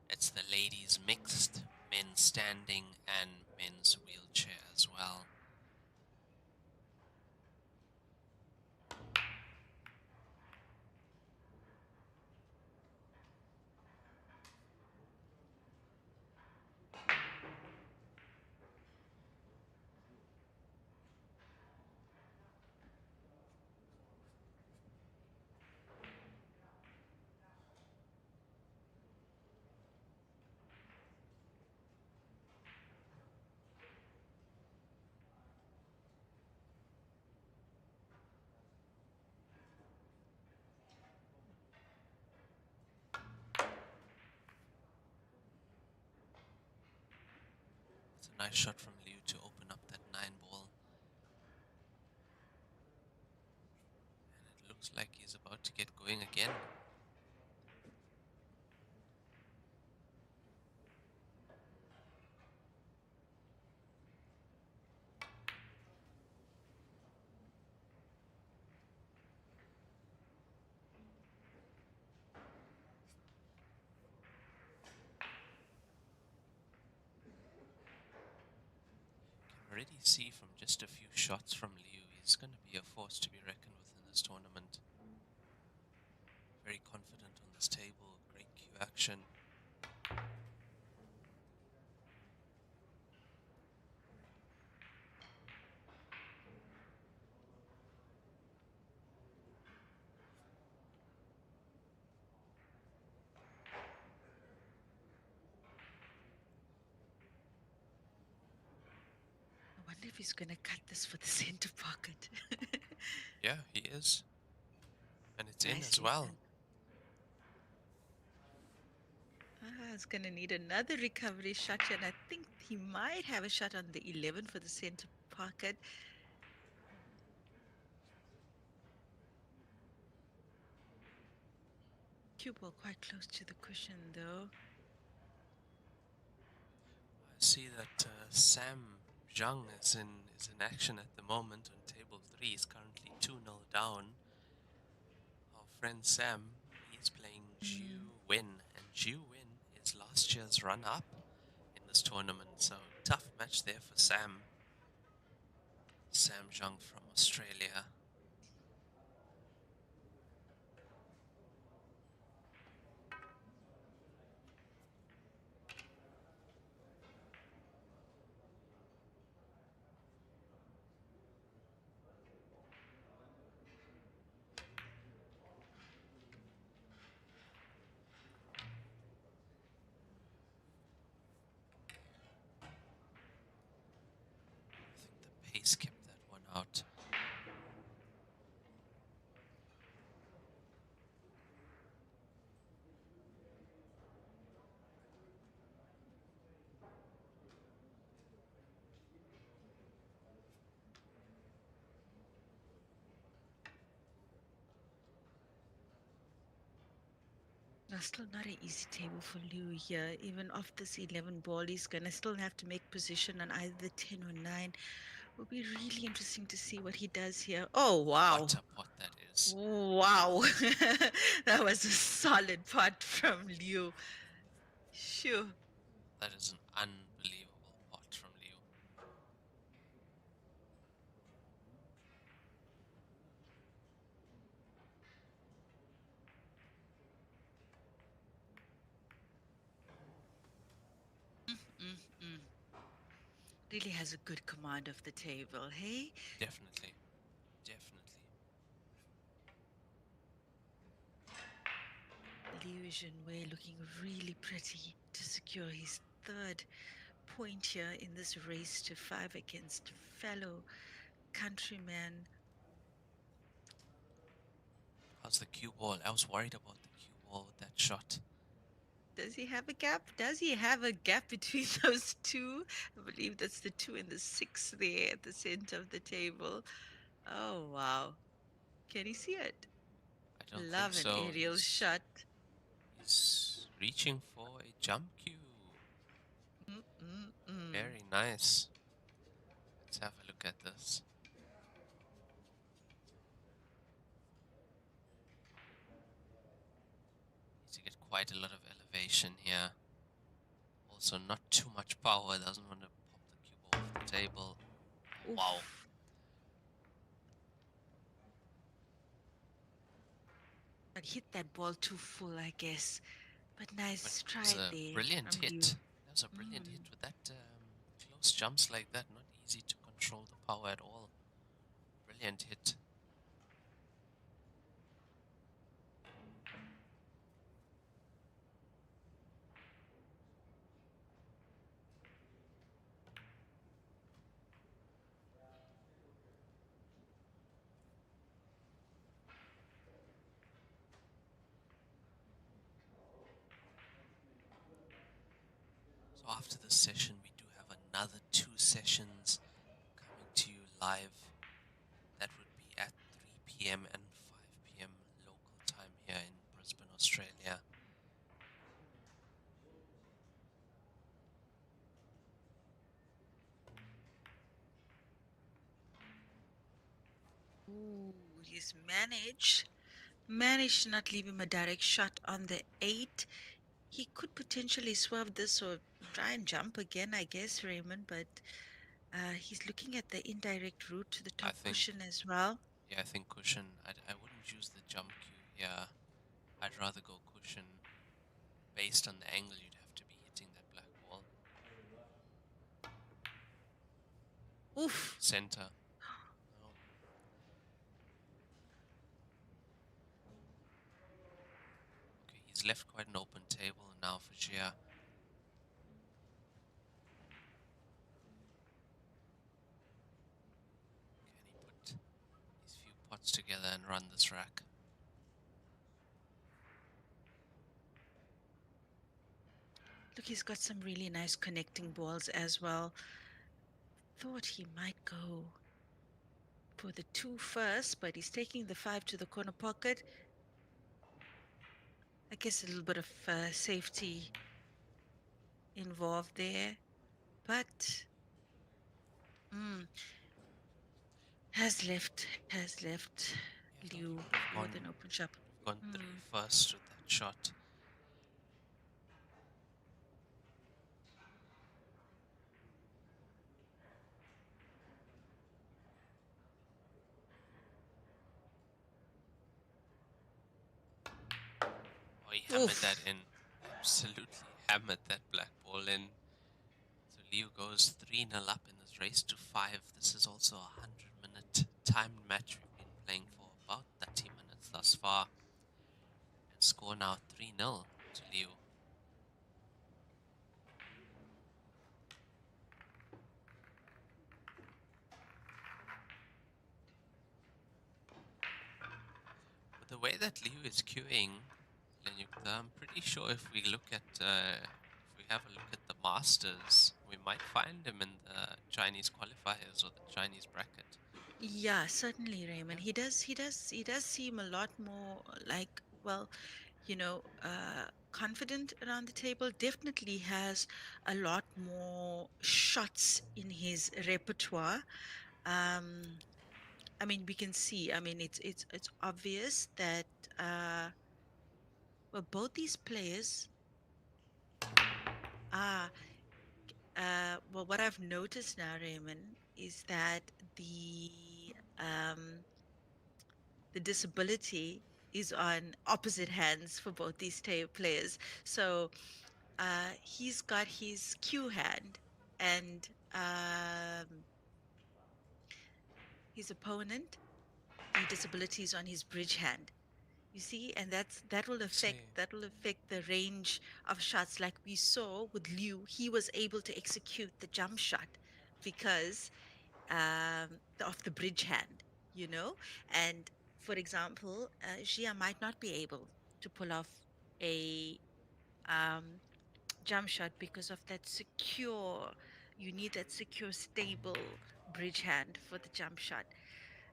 Speaker 5: It's the ladies mixed, men's standing, and men's wheelchair as well. It's a nice shot from Liu to open up that 9 ball. And it looks like he's about to get going again. Already see from just a few shots from Liu, he's going to be a force to be reckoned with in this tournament. Very confident on this table, great cue action.
Speaker 9: I wonder if he's going to cut this for the center pocket.
Speaker 5: Yeah, he is. And it's in as
Speaker 9: Nicely
Speaker 5: well.
Speaker 9: done. He's going to need another recovery shot, and I think he might have a shot on the 11 for the center pocket. Cue ball quite close to the cushion, though.
Speaker 5: I see that Sam Zhang is in action at the moment on table 3. He's currently 2-0 down. Our friend Sam, he's playing Jiu Wen, and Jiu Wen is last year's run-up in this tournament. So tough match there for Sam. Sam Zhang from Australia. I think the pace kept that one out.
Speaker 9: No, still not an easy table for Liu here. Even off this 11 ball, he's going to still have to make position on either the 10 or 9. Will be really interesting to see what he does here. Oh, wow.
Speaker 5: What a pot that is.
Speaker 9: Wow. That was a solid pot from Liu. Shoo.
Speaker 5: That is an unbelievable pot from Liu.
Speaker 9: Mm-mm. Really has a good command of the table, hey?
Speaker 5: Definitely. Definitely.
Speaker 9: Liu Junwei looking really pretty to secure his third point here in this race to 5 against fellow countryman.
Speaker 5: How's the cue ball? I was worried about the cue ball with that shot.
Speaker 9: Does he have a gap? Does he have a gap between those two? I believe that's the 2 and the 6 there at the center of the table. Oh, wow. Can he see it?
Speaker 5: I don't
Speaker 9: Love
Speaker 5: think
Speaker 9: an
Speaker 5: so.
Speaker 9: aerial shot.
Speaker 5: He's reaching for a jump cue.
Speaker 9: Mm-mm-mm.
Speaker 5: Very nice. Let's have a look at this. Needs to get quite a lot of elevation here. Also, not too much power. Doesn't want to pop the cue ball off the table.
Speaker 9: Oof.
Speaker 5: Wow.
Speaker 9: But hit that ball too full, I guess. But nice
Speaker 5: But
Speaker 9: try
Speaker 5: it was a
Speaker 9: there
Speaker 5: brilliant
Speaker 9: from Liu.
Speaker 5: hit. That was a brilliant hit with that close jumps like that. Not easy to control the power at all. Brilliant hit. So after this session, we do have another 2 sessions coming to you live. That would be at 3 p.m. and 5 p.m. local time here in Brisbane, Australia.
Speaker 9: Ooh, he's managed to not leave him a direct shot on the 8. He could potentially swerve this or try and jump again, I guess, Raymond, but he's looking at the indirect route to the top cushion as well.
Speaker 5: Yeah, I think cushion. I wouldn't use the jump cue here. I'd rather go cushion. Based on the angle, you'd have to be hitting that black ball.
Speaker 9: Oof.
Speaker 5: Center. No. Okay, he's left quite an open table now for Jia. Can he put these few pots together and run this rack?
Speaker 9: Look, he's got some really nice connecting balls as well. Thought he might go for the 2 first, but he's taking the 5 to the corner pocket. I guess a little bit of safety involved there, but has left Liu with an open shop.
Speaker 5: Gone 3 first with that shot. Oh, he hammered that in. Absolutely hammered that black ball in. So Liu goes 3-0 up in this race to 5. This is also a 100-minute timed match we've been playing for about 30 minutes thus far. And score now 3-0 to Liu. With the way that Liu is queuing, I'm pretty sure if we look at, if we have a look at the Masters, we might find him in the Chinese qualifiers or the Chinese bracket.
Speaker 9: Yeah, certainly, Raymond. He does seem a lot more like, well, confident around the table. Definitely has a lot more shots in his repertoire. I mean, we can see. I mean, it's obvious that well, both these players are. Well, what I've noticed now, Raymond, is that the um, the disability is on opposite hands for both these players. So he's got his cue hand, and his opponent, the disability is on his bridge hand. You see, and that will affect the range of shots. Like we saw with Liu, he was able to execute the jump shot because of the bridge hand, you know. And for example, Jia might not be able to pull off a um, jump shot because of that secure. You need that secure, stable bridge hand for the jump shot.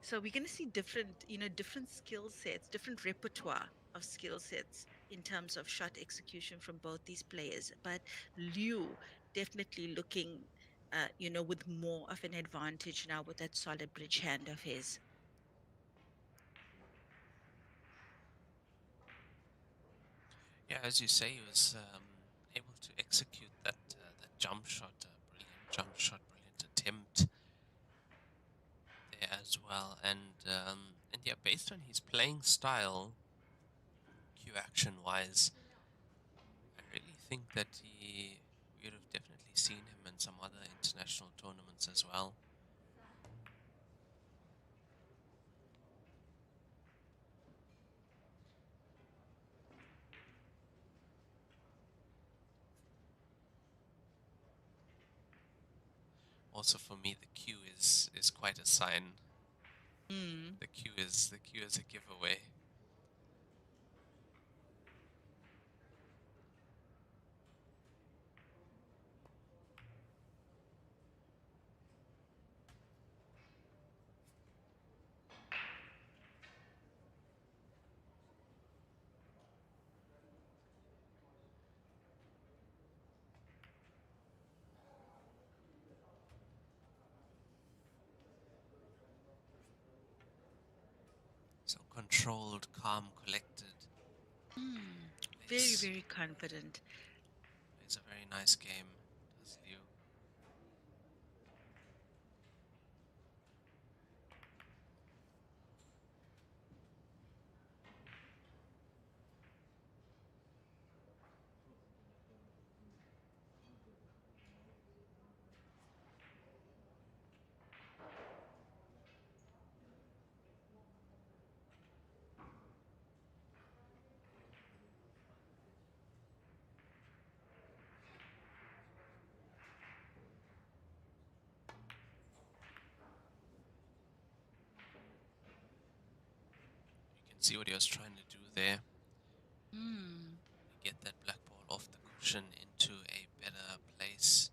Speaker 9: So we're going to see different skill sets, different repertoire of skill sets in terms of shot execution from both these players. But Liu definitely looking, with more of an advantage now with that solid bridge hand of his.
Speaker 5: Yeah, as you say, he was able to execute that jump shot, brilliant jump shot, brilliant attempt there as well. And yeah, based on his playing style, cue action wise, I really think that we would have definitely seen him in some other international tournaments as well. Also, for me, the cue is quite a sign. The cue is a giveaway. So controlled, calm, collected.
Speaker 9: Very, very confident.
Speaker 5: It's a very nice game, does Liu. You can see what he was trying to do there. Get that black ball off the cushion into a better place.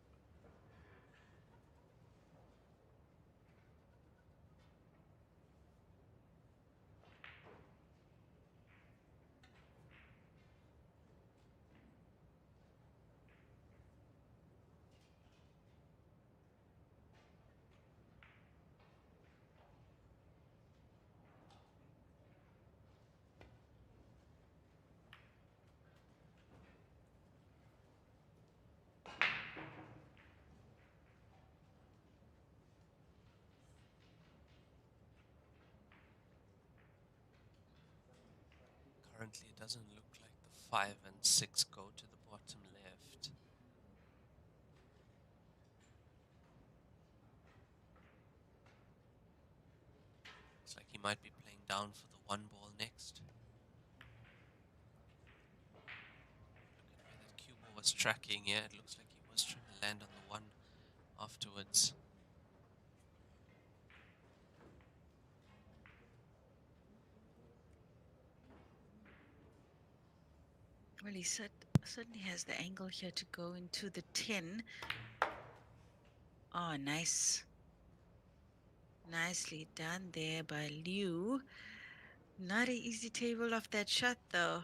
Speaker 5: Currently, it doesn't look like the 5 and 6 go to the bottom left. Looks like he might be playing down for the 1 ball next. Look at where that cue ball was tracking. Yeah, it looks like he was trying to land on the 1 afterwards.
Speaker 9: Well, he certainly has the angle here to go into the 10. Oh, nice. Nicely done there by Liu. Not an easy table off that shot, though.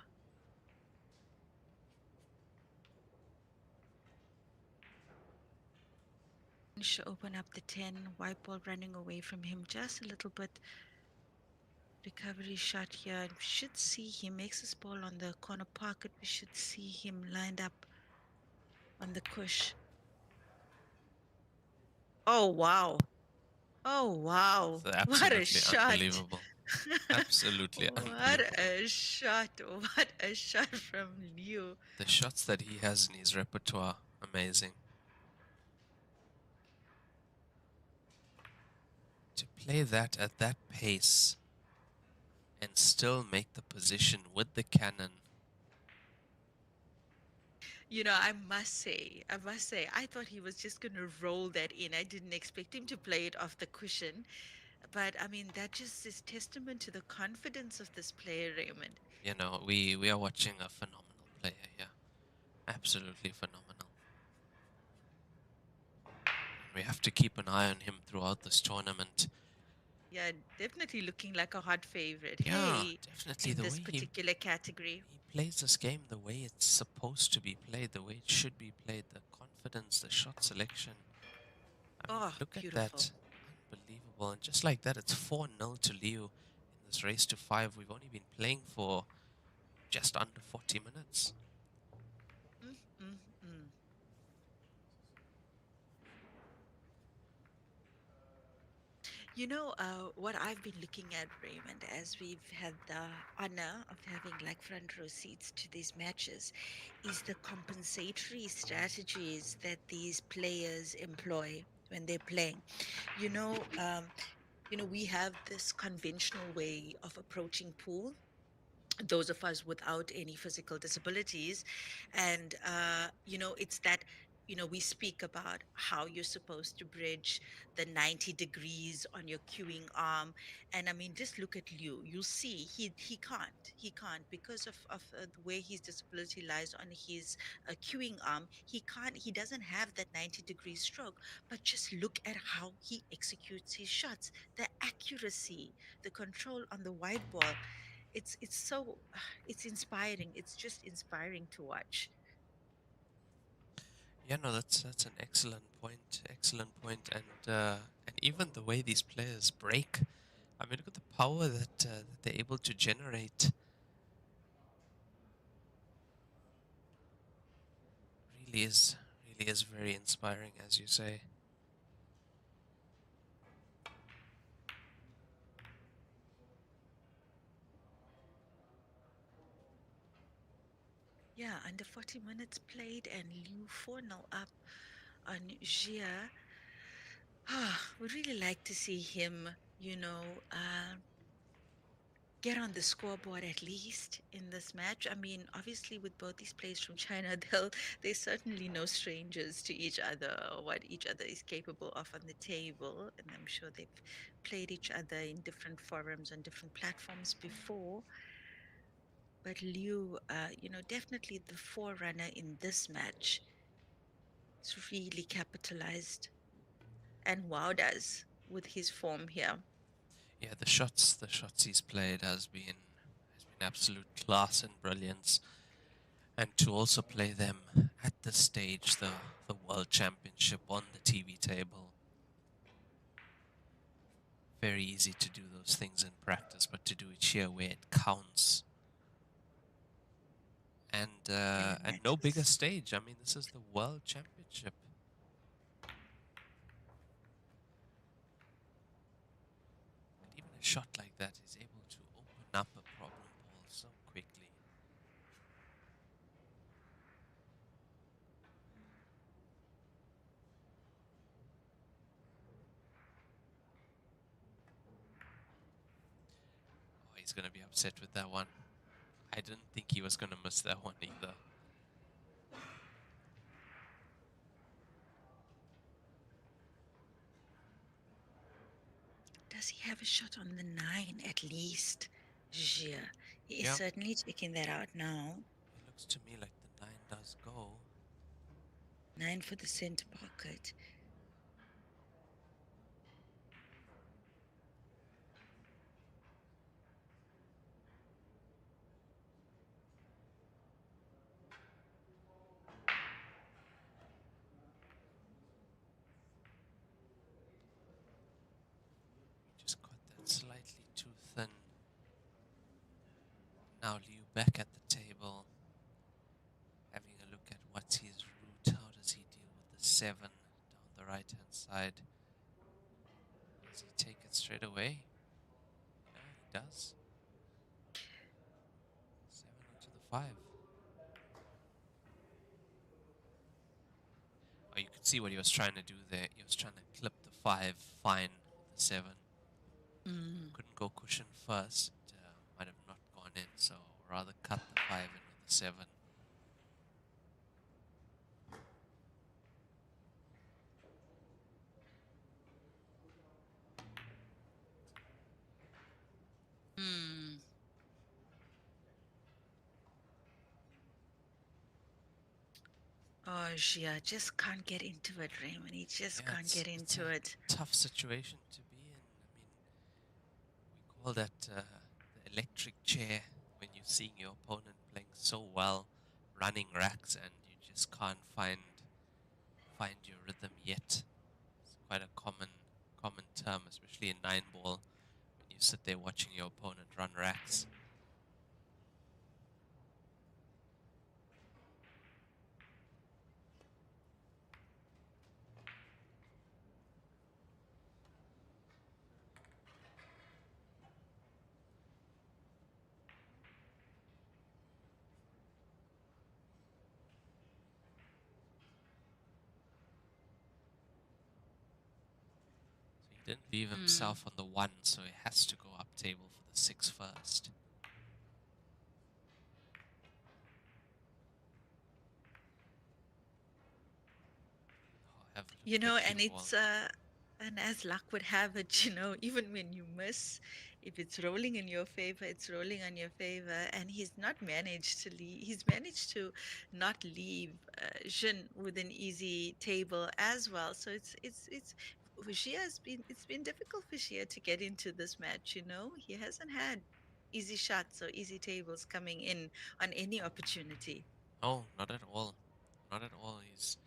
Speaker 9: Should open up the 10. White ball running away from him just a little bit. Recovery shot here. We should see him makes his ball on the corner pocket. We should see him lined up on the cush. Oh, wow. Oh, wow.
Speaker 5: So
Speaker 9: What a
Speaker 5: absolutely
Speaker 9: shot.
Speaker 5: unbelievable. Absolutely
Speaker 9: What
Speaker 5: unbelievable.
Speaker 9: a shot. What a shot from Liu.
Speaker 5: The shots that he has in his repertoire, amazing. To play that at that pace and still make the position with the cannon.
Speaker 9: You know, I must say, I thought he was just going to roll that in. I didn't expect him to play it off the cushion. But I mean, that just is testament to the confidence of this player, Raymond.
Speaker 5: You know, we are watching a phenomenal player here. Absolutely phenomenal. We have to keep an eye on him throughout this tournament.
Speaker 9: Yeah, definitely looking like a hot favorite.
Speaker 5: Yeah,
Speaker 9: Hey,
Speaker 5: definitely
Speaker 9: in
Speaker 5: the
Speaker 9: this
Speaker 5: way
Speaker 9: particular category.
Speaker 5: he plays this game, the way it's supposed to be played, the way it should be played, the confidence, the shot selection. I mean,
Speaker 9: Oh,
Speaker 5: look at
Speaker 9: beautiful.
Speaker 5: that. Unbelievable. And just like that, it's 4-0 to Liu in this race to 5. We've only been playing for just under 40 minutes.
Speaker 9: Mm, mm, mm. You know, what I've been looking at, Raymond, as we've had the honor of having like front row seats to these matches, is the compensatory strategies that these players employ when they're playing. You know, we have this conventional way of approaching pool, those of us without any physical disabilities, and it's that, we speak about how you're supposed to bridge the 90 degrees on your cueing arm. And I mean, just look at Liu. You'll see he can't because of the way his disability lies on his cueing arm. He doesn't have that 90-degree stroke. But just look at how he executes his shots, the accuracy, the control on the wide ball. It's so it's inspiring. It's just inspiring to watch.
Speaker 5: Yeah, no, that's an excellent point. Excellent point. And even the way these players break. I mean, look at the power that they're able to generate. Really is very inspiring, as you say.
Speaker 9: Yeah, under 40 minutes played and Liu 4-0 up on Jia. Would really like to see him, get on the scoreboard at least in this match. I mean, obviously, with both these players from China, they're certainly no strangers to each other or what each other is capable of on the table. And I'm sure they've played each other in different forums on different platforms before. But Liu, definitely the forerunner in this match. It's really capitalized and wowed us with his form here.
Speaker 5: Yeah, the shots he's played has been absolute class and brilliance. And to also play them at this stage, the World Championship on the TV table. Very easy to do those things in practice, but to do it here where it counts. And no bigger stage. I mean, this is the World Championship. And even a shot like that is able to open up a problem ball so quickly. Oh, he's going to be upset with that one. I didn't think he was going to miss that one either.
Speaker 9: Does he have a shot on the 9 at least? Jia. He is
Speaker 5: Yeah.
Speaker 9: certainly checking that out now.
Speaker 5: It looks to me like the 9 does go.
Speaker 9: 9 for the center pocket.
Speaker 5: Just got that slightly too thin. Now Liu back at the table, having a look at what's his route. How does he deal with the 7 down the right hand side? Does he take it straight away? No, he does. 7 onto the 5. Oh, you could see what he was trying to do there. He was trying to clip the 5 fine with the 7. Couldn't go cushion first. Might have not gone in, so rather cut the 5 in with the 7.
Speaker 9: Oh, Jia just can't get into it, Raymond. He just can't get into it.
Speaker 5: Tough situation to be in. I mean, we call that the electric chair when you're seeing your opponent playing so well, running racks, and you just can't find your rhythm yet. It's quite a common term, especially in 9-ball, when you sit there watching your opponent run racks. He didn't leave himself on the 1, so he has to go up table for the 6 first.
Speaker 9: You know, and it's and as luck would have it, you know, even when you miss, if it's rolling in your favor, it's rolling on your favor. And he's not managed to leave. He's managed to not leave Jin with an easy table as well. So it's for Xia it's been difficult for Xia to get into this match. You know, he hasn't had easy shots or easy tables coming in on any opportunity.
Speaker 5: No, not at all. Not at all. He's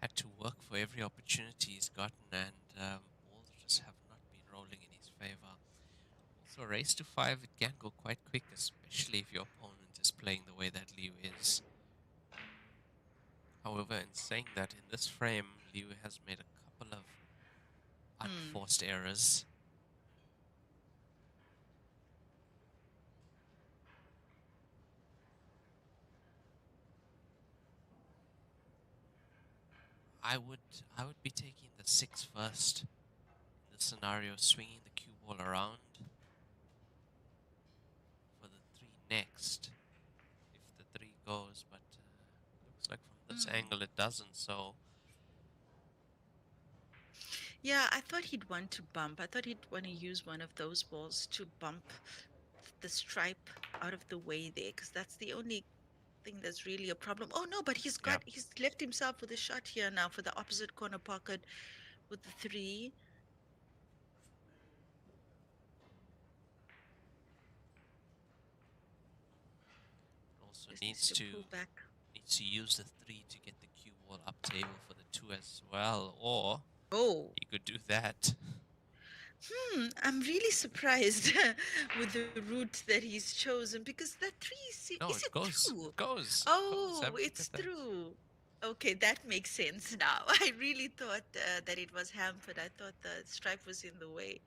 Speaker 5: had to work for every opportunity he's gotten, and balls just have not been rolling in his favor. Also, race to 5, it can go quite quick, especially if your opponent is playing the way that Liu is. However, in saying that, in this frame, Liu has made a couple of unforced errors. I would be taking the 6 first in this scenario, swinging the cue ball around for the 3 next, if the 3 goes, but looks like from this angle it doesn't, so...
Speaker 9: Yeah, I thought he'd want to bump. I thought he'd want to use one of those balls to bump the stripe out of the way there, because that's the only thing that's really a problem. Oh no, but he's left himself with a shot here now for the opposite corner pocket with the 3.
Speaker 5: Also
Speaker 9: Just
Speaker 5: needs to
Speaker 9: pull back.
Speaker 5: Use the 3 to get the cue ball up table for the 2 as well, or he could do that.
Speaker 9: I'm really surprised with the route that he's chosen, because that 3 is it through?
Speaker 5: It goes.
Speaker 9: Oh, it's through. Okay, that makes sense now. I really thought that it was hampered. I thought the stripe was in the way.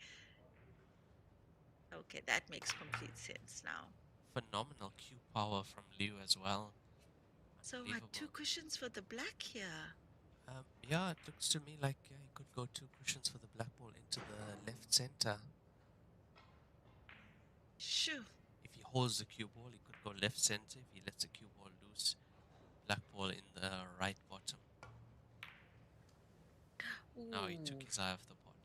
Speaker 9: Okay, that makes complete sense now.
Speaker 5: Phenomenal cue power from Liu as well.
Speaker 9: So what, 2 cushions for the black here?
Speaker 5: Yeah, it looks to me like he could go 2 cushions for the black ball into the left center.
Speaker 9: Sure.
Speaker 5: If he holds the cue ball, he could go left center. If he lets the cue ball loose, black ball in the right bottom. Now he took his eye off the pot.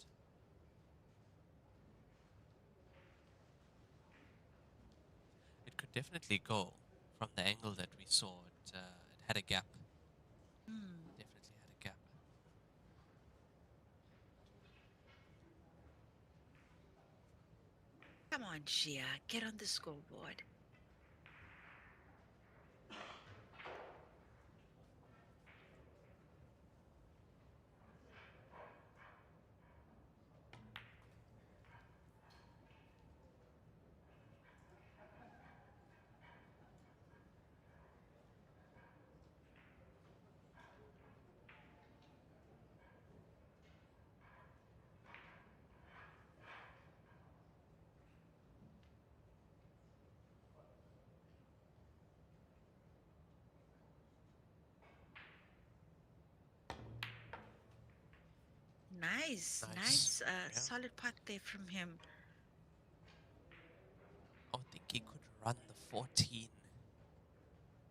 Speaker 5: It could definitely go from the angle that we saw. It had a gap. Definitely had a gap.
Speaker 9: Come on, Xia, get on the scoreboard. Nice.
Speaker 5: Yeah.
Speaker 9: Solid putt there from him.
Speaker 5: I think he could run the 14. Maybe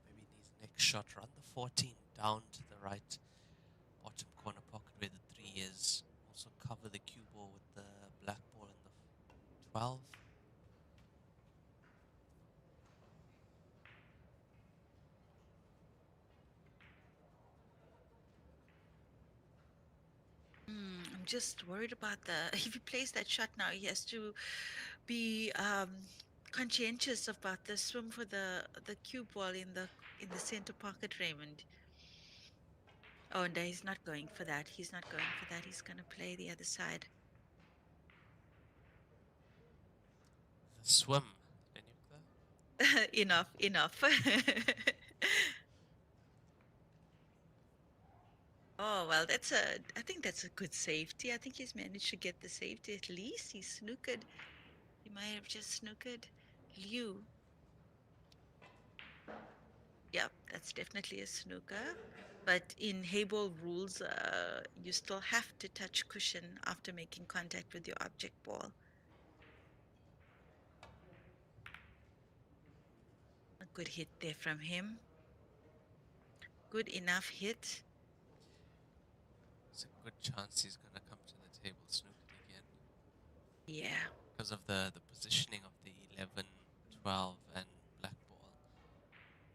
Speaker 5: in his next shot, run the 14 down to the right bottom corner pocket where the 3 is. Also cover the cue ball with the black ball in the 12.
Speaker 9: I'm just worried about if he plays that shot now, he has to be conscientious about the swim for the cue ball in the center pocket, Raymond. Oh, no, he's not going for that. He's not going for that. He's going to play the other side.
Speaker 5: The swim.
Speaker 9: Enough. Oh, well, I think that's a good safety. I think he's managed to get the safety at least. He's snookered. He might have just snookered. Liu. Yep, that's definitely a snooker. But in Heyball rules, you still have to touch cushion after making contact with your object ball. A good hit there from him. Good enough hit.
Speaker 5: There's a good chance he's going to come to the table snookered again.
Speaker 9: Yeah.
Speaker 5: Because of the positioning of the 11, 12 and black ball.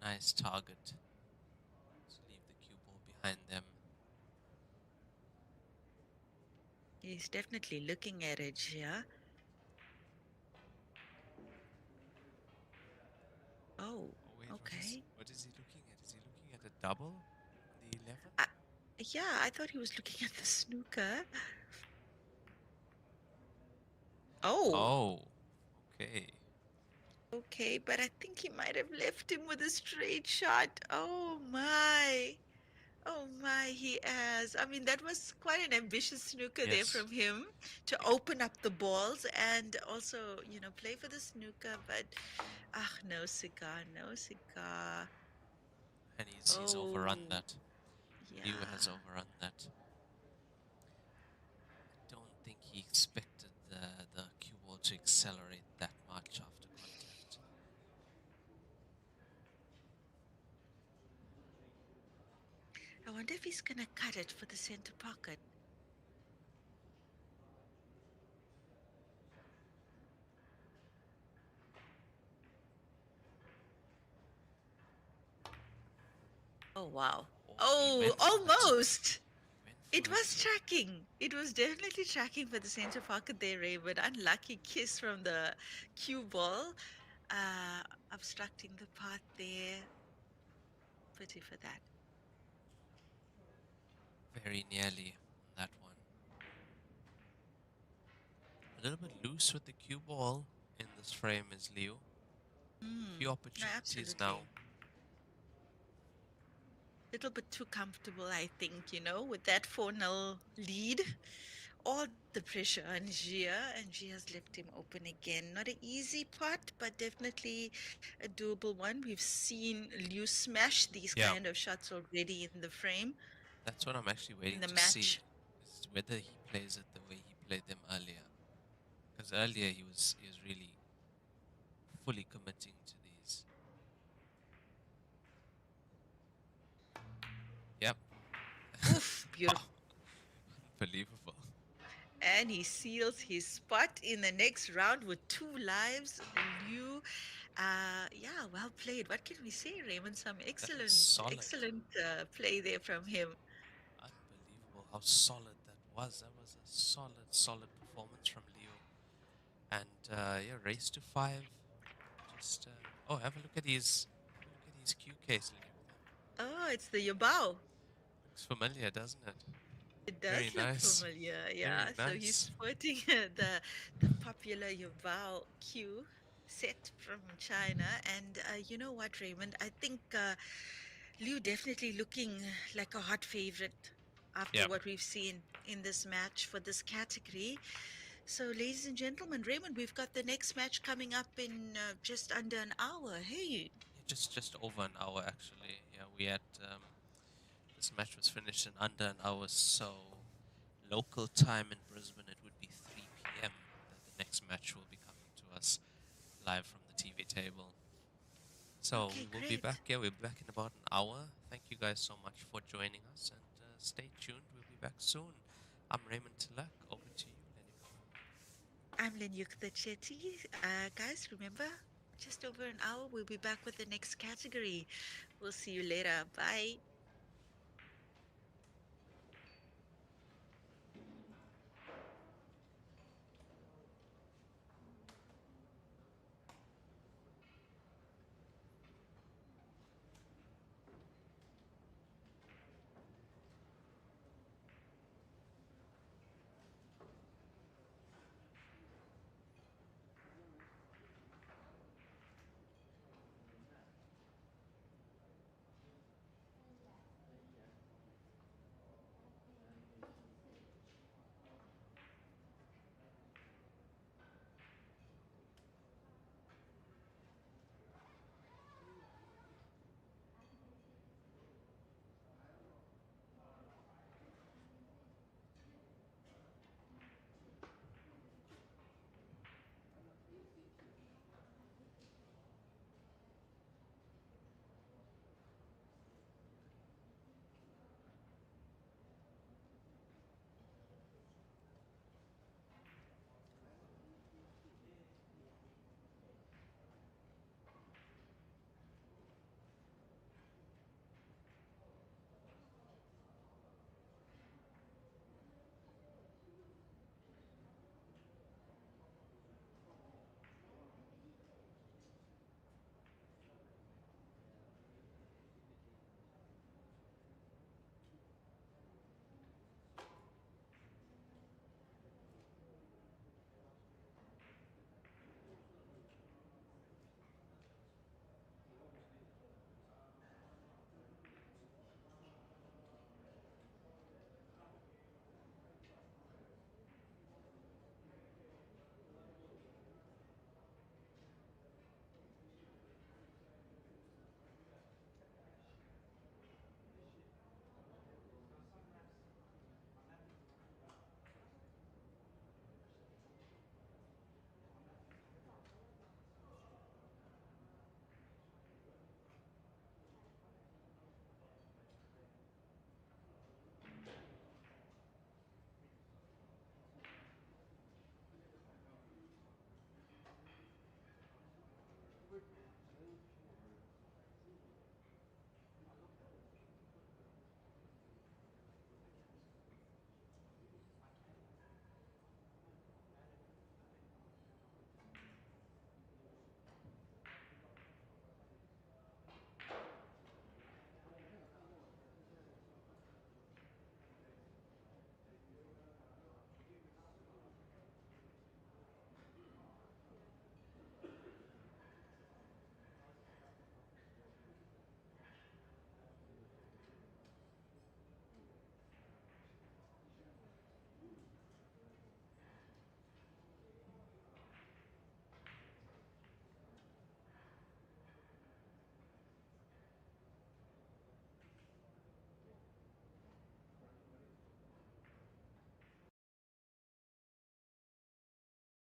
Speaker 5: Nice target. Just leave the cue ball behind them.
Speaker 9: He's definitely looking at it here. Oh,
Speaker 5: wait,
Speaker 9: okay.
Speaker 5: What is he looking at? Is he looking at a double? The 11?
Speaker 9: Yeah, I thought he was looking at the snooker.
Speaker 5: Oh, okay.
Speaker 9: Okay, but I think he might have left him with a straight shot. Oh my, he has. I mean, that was quite an ambitious snooker there from him to open up the balls and also, play for the snooker. But, no cigar.
Speaker 5: And he's overrun that.
Speaker 9: Yeah.
Speaker 5: Liu has overrun that. I don't think he expected the cue ball to accelerate that much after contact.
Speaker 9: I wonder if he's gonna cut it for the center pocket. Oh wow. Oh, almost. It was tracking. It was definitely tracking for the center pocket there, Ray, but unlucky kiss from the cue ball, obstructing the path there. Pity for that.
Speaker 5: Very nearly on that one. A little bit loose with the cue ball in this frame is Liu. Few opportunities now.
Speaker 9: Little bit too comfortable, I think, with that 4-0 lead. All the pressure on Gia, and Gia's left him open again. Not an easy putt, but definitely a doable one. We've seen Liu smash these kind of shots already in the frame.
Speaker 5: That's what I'm actually waiting to see. Is whether he plays it the way he played them earlier. Because earlier he was really fully committing to these. Yep.
Speaker 9: Oof, beautiful.
Speaker 5: Unbelievable.
Speaker 9: And he seals his spot in the next round with 2 lives. Liu, well played. What can we say, Raymond? Some excellent play there from him.
Speaker 5: Unbelievable how solid that was. That was a solid performance from Liu. And race to 5. Just have a look at his cue case.
Speaker 9: Oh, it's the Yabao.
Speaker 5: Looks familiar, doesn't it?
Speaker 9: It does
Speaker 5: Very
Speaker 9: look
Speaker 5: nice.
Speaker 9: familiar, yeah.
Speaker 5: Very
Speaker 9: So he's sporting the popular Yabao cue set from China. And you know what, Raymond? I think Liu definitely looking like a hot favorite after what we've seen in this match for this category. So, ladies and gentlemen, Raymond, we've got the next match coming up in just under an hour. Hey.
Speaker 5: Just over an hour, actually. Yeah, we had this match was finished in under an hour, so local time in Brisbane, it would be 3 p.m. that the next match will be coming to us live from the TV table. So
Speaker 9: Okay,
Speaker 5: we'll be
Speaker 9: great.
Speaker 5: back. Yeah, we'll be back in about an hour. Thank you guys so much for joining us, and stay tuned. We'll be back soon. I'm Raymond Tilak. Over to you, Lenika.
Speaker 9: I'm Lenyukta Chetty. Guys, remember, just over an hour, we'll be back with the next category. We'll see you later. Bye.